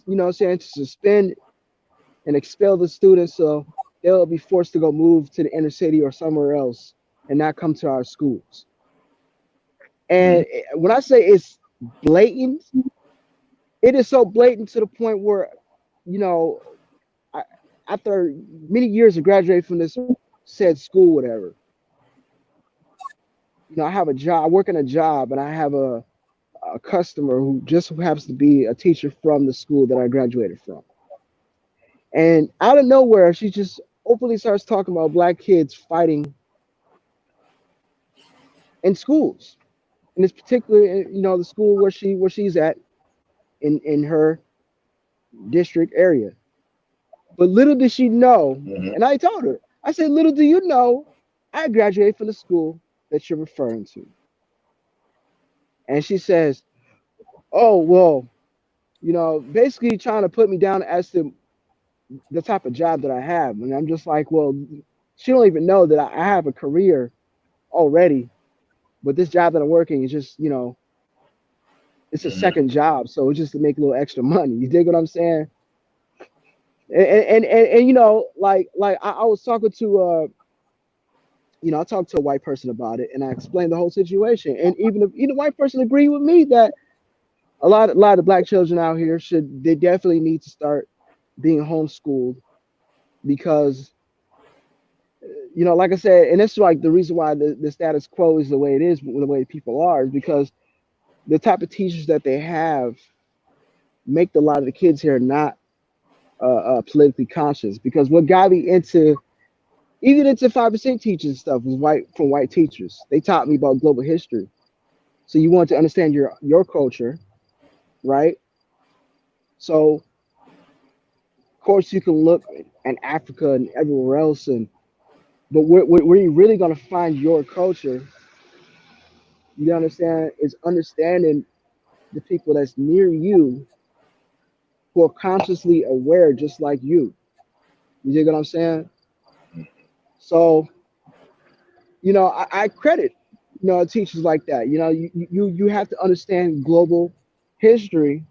you know what I'm saying, to suspend and expel the students so they'll be forced to go move to the inner city or somewhere else and not come to our schools. Mm. And when I say it's blatant, it is so blatant to the point where, you know, I, after many years of graduating from this said school, whatever, I have a job, I work in a job, and I have a customer who just happens to be a teacher from the school that I graduated from. And out of nowhere, she just openly starts talking about black kids fighting in schools. And it's particularly, the school where she's at in her district area. But little did she know, Hmm. and I told her, I said, little do you know, I graduated from the school that you're referring to. And she says, oh, well, basically trying to put me down as to the type of job that I have. And I'm just like, well, she don't even know that I have a career already, but this job that I'm working is just, it's a Hmm. second job. So it's just to make a little extra money. You dig what I'm saying? And you know, like I was talking to you know, I talked to a white person about it, and I explained the whole situation. And even if the white person agreed with me that a lot of black children out here should they definitely need to start being homeschooled because you know, like I said, and it's like the reason why the status quo is the way it is, the way people are, is because the type of teachers that they have make a lot of the kids here not politically conscious. Because what got me into even into 5% teaching stuff was white teachers. They taught me about global history. So you want to understand your culture, right? So of course you can look at Africa and everywhere else, and but where you really gonna find your culture, you understand, is understanding the people that's near you who are consciously aware just like you. You dig what I'm saying? So, you know, I credit, you know, teachers like that. You know, you have to understand global history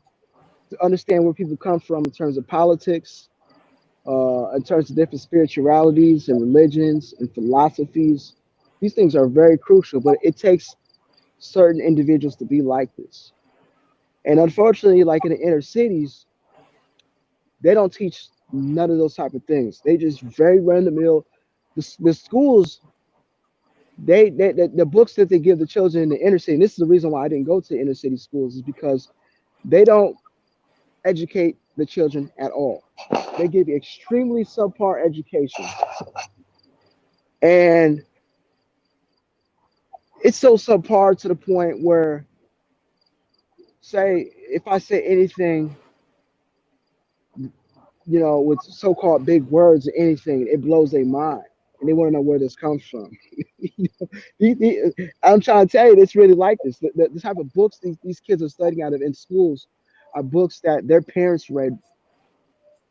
to understand where people come from in terms of politics, in terms of different spiritualities and religions and philosophies. These things are very crucial, but it takes certain individuals to be like this. And unfortunately, like in the inner cities, they don't teach none of those type of things. They just very run the mill. The schools, the books that they give the children in the inner city. And this is the reason why I didn't go to inner city schools is because they don't educate the children at all. They give you extremely subpar education, and it's so subpar to the point where, say, if I say anything, you know, with so-called big words or anything, it blows their mind, and they want to know where this comes from. You know, I'm trying to tell you, it's really like this. The type of books these kids are studying out of in schools are books that their parents read.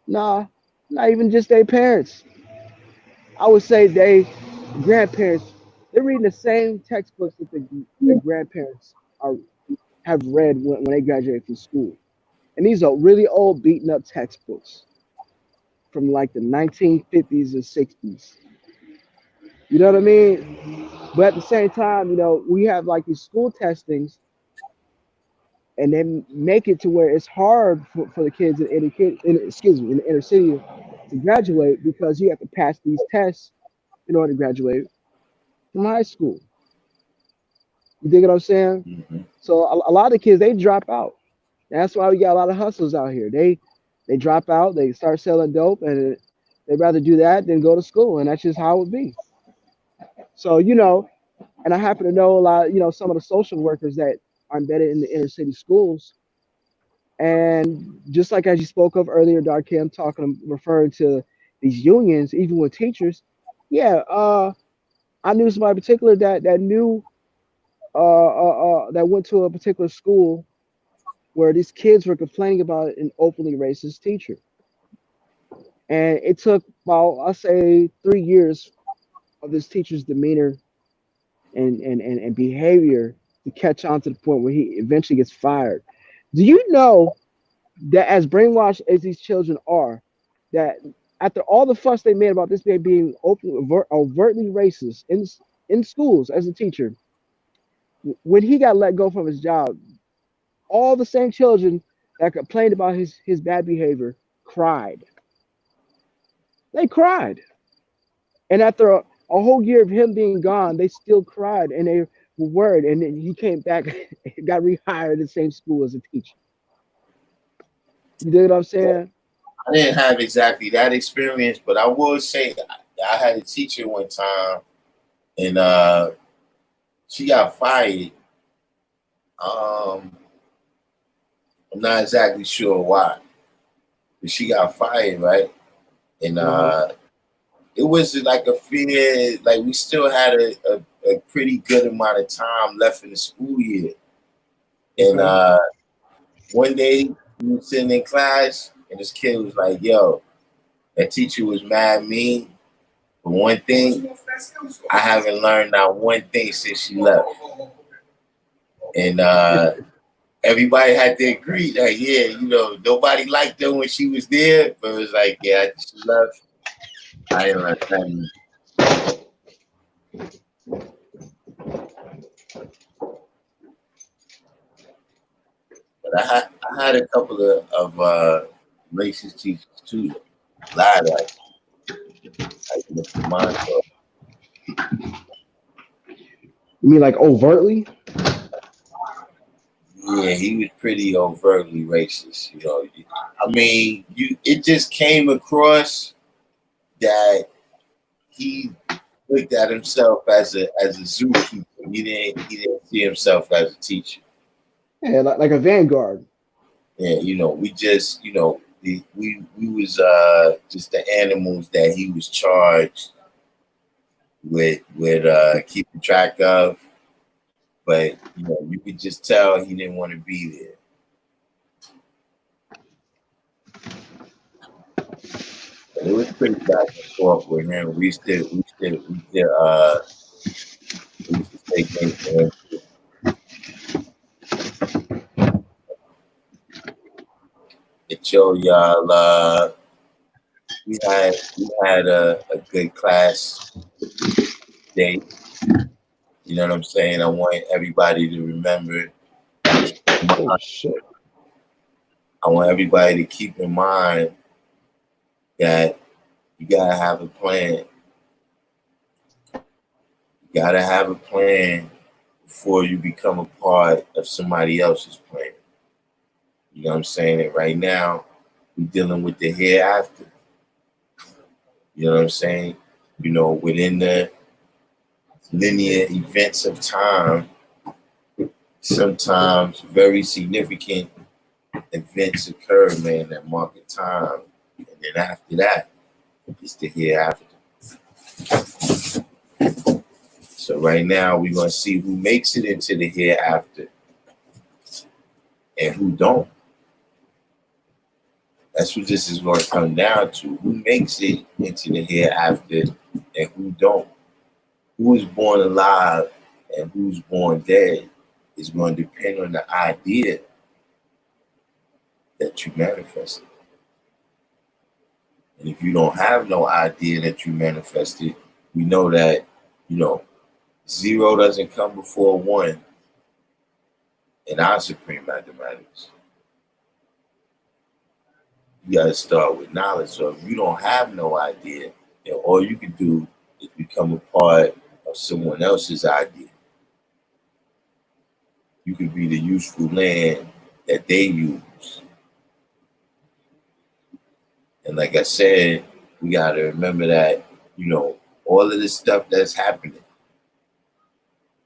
Nah, not even just their parents. I would say they grandparents. They're reading the same textbooks that the grandparents are have read when they graduate from school, and these are really old, beaten up textbooks from like the 1950s and 60s. You know what I mean? But at the same time, you know, we have like these school testings, and then make it to where it's hard for the kids excuse me, in the inner city to graduate because you have to pass these tests in order to graduate from high school. You dig what I'm saying? Mhm. So a lot of kids they drop out. That's why we got a lot of hustles out here. They drop out, they start selling dope, and they'd rather do that than go to school, and that's just how it would be. So you know, and I happen to know a lot, you know, some of the social workers that are embedded in the inner city schools. And just like as you spoke of earlier, Darkim, talking referring to these unions, even with teachers, yeah, I knew somebody in particular that knew that went to a particular school where these kids were complaining about an openly racist teacher, and it took about I say 3 years of this teacher's demeanor and behavior to catch on to the point where he eventually gets fired. Do you know that as brainwashed as these children are, that after all the fuss they made about this man being overtly racist in schools as a teacher, when he got let go from his job, all the same children that complained about his bad behavior cried. They cried, and after a whole year of him being gone, they still cried and they were worried. And then he came back, got rehired in the same school as a teacher. You dig what I'm saying? I didn't have exactly that experience, but I will say I had a teacher one time, and she got fired. Um, I'm not exactly sure why, but she got fired, right? And Uh-huh. it was like a fear, like we still had a pretty good amount of time left in the school year. And Okay. one day we were sitting in class, and this kid was like, "Yo, that teacher was mad mean. But one thing, I haven't learned not one thing since she left." And everybody had to agree that, yeah, nobody liked her when she was there, but it was like, yeah, after she left, I didn't like that. But I had a couple of racist teachers too. A lot of like Mr. Monto. You mean like overtly? Yeah, he was pretty overtly racist. I mean, it just came across that he looked at himself as a zookeeper. He didn't see himself as a teacher. Yeah, like a vanguard. Yeah, we just we was just the animals that he was charged with keeping track of. But you could just tell he didn't want to be there. But it was pretty back and forth with him. We used to say things to him. It showed y'all we had a good class day. You know what I'm saying? I want everybody to remember. Oh shit. I want everybody to keep in mind that you gotta have a plan. You gotta have a plan before you become a part of somebody else's plan. You know what I'm saying? And right now, we're dealing with the hereafter. You know what I'm saying? Within the linear events of time, sometimes very significant events occur, man, that mark a time. And then after that, it's the hereafter. So right now, we're going to see who makes it into the hereafter and who don't. That's what this is going to come down to. Who makes it into the hereafter and who don't. Who is born alive and who's born dead is going to depend on the idea that you manifested. And if you don't have no idea that you manifested, we know that, zero doesn't come before one in our supreme mathematics. You got to start with knowledge. So if you don't have no idea, then all you can do is become a part of someone else's idea. You could be the useful land that they use. And like I said, we got to remember that, all of this stuff that's happening,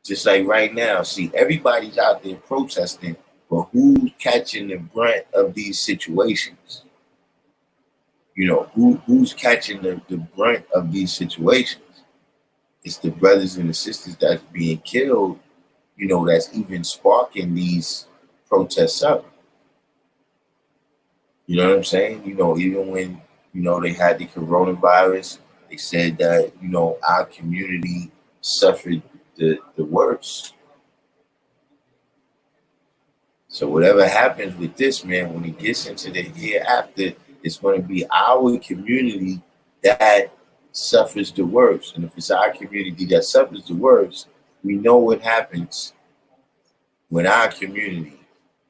just like right now, see, everybody's out there protesting, but who's catching the brunt of these situations? Who's catching the brunt of these situations? It's the brothers and the sisters that's being killed, that's even sparking these protests up. You know what I'm saying? Even when, they had the coronavirus, they said that, our community suffered the worst. So whatever happens with this, man, when it gets into the hereafter, it's going to be our community that suffers the worst. And if it's our community that suffers the worst, we know what happens when our community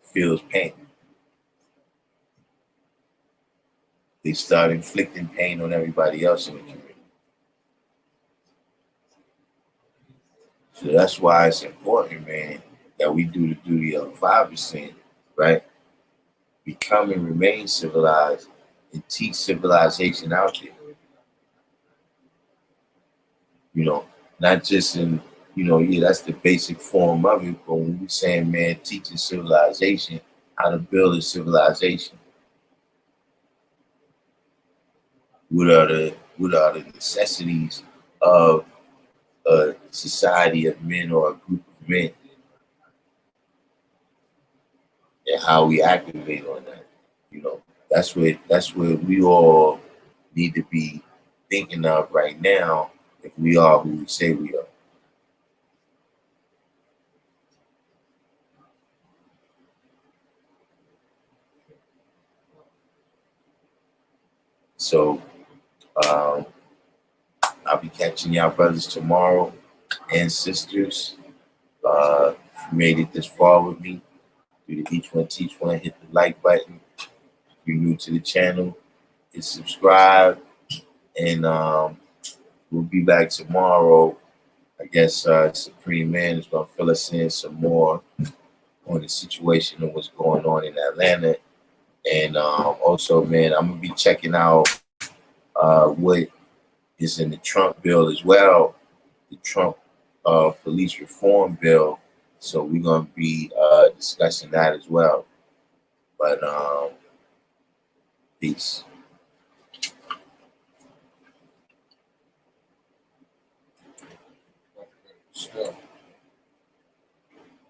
feels pain. They start inflicting pain on everybody else in the community. So that's why it's important, man, that we do the duty of 5%, right? Become and remain civilized and teach civilization out there. Not just in, that's the basic form of it, but when we're saying, man, teaching civilization, how to build a civilization. What are the necessities of a society of men or a group of men, and how we activate on that? That's what we all need to be thinking of right now if we are who we say we are. So I'll be catching y'all brothers tomorrow and sisters. If you made it this far with me, do the each one teach one, hit the like button. If you're new to the channel, hit subscribe, and we'll be back tomorrow. I guess Supreme Man is gonna fill us in some more on the situation and what's going on in Atlanta. And also, man, I'm gonna be checking out what is in the Trump bill as well, the Trump police reform bill. So we're gonna be discussing that as well. But peace. Still.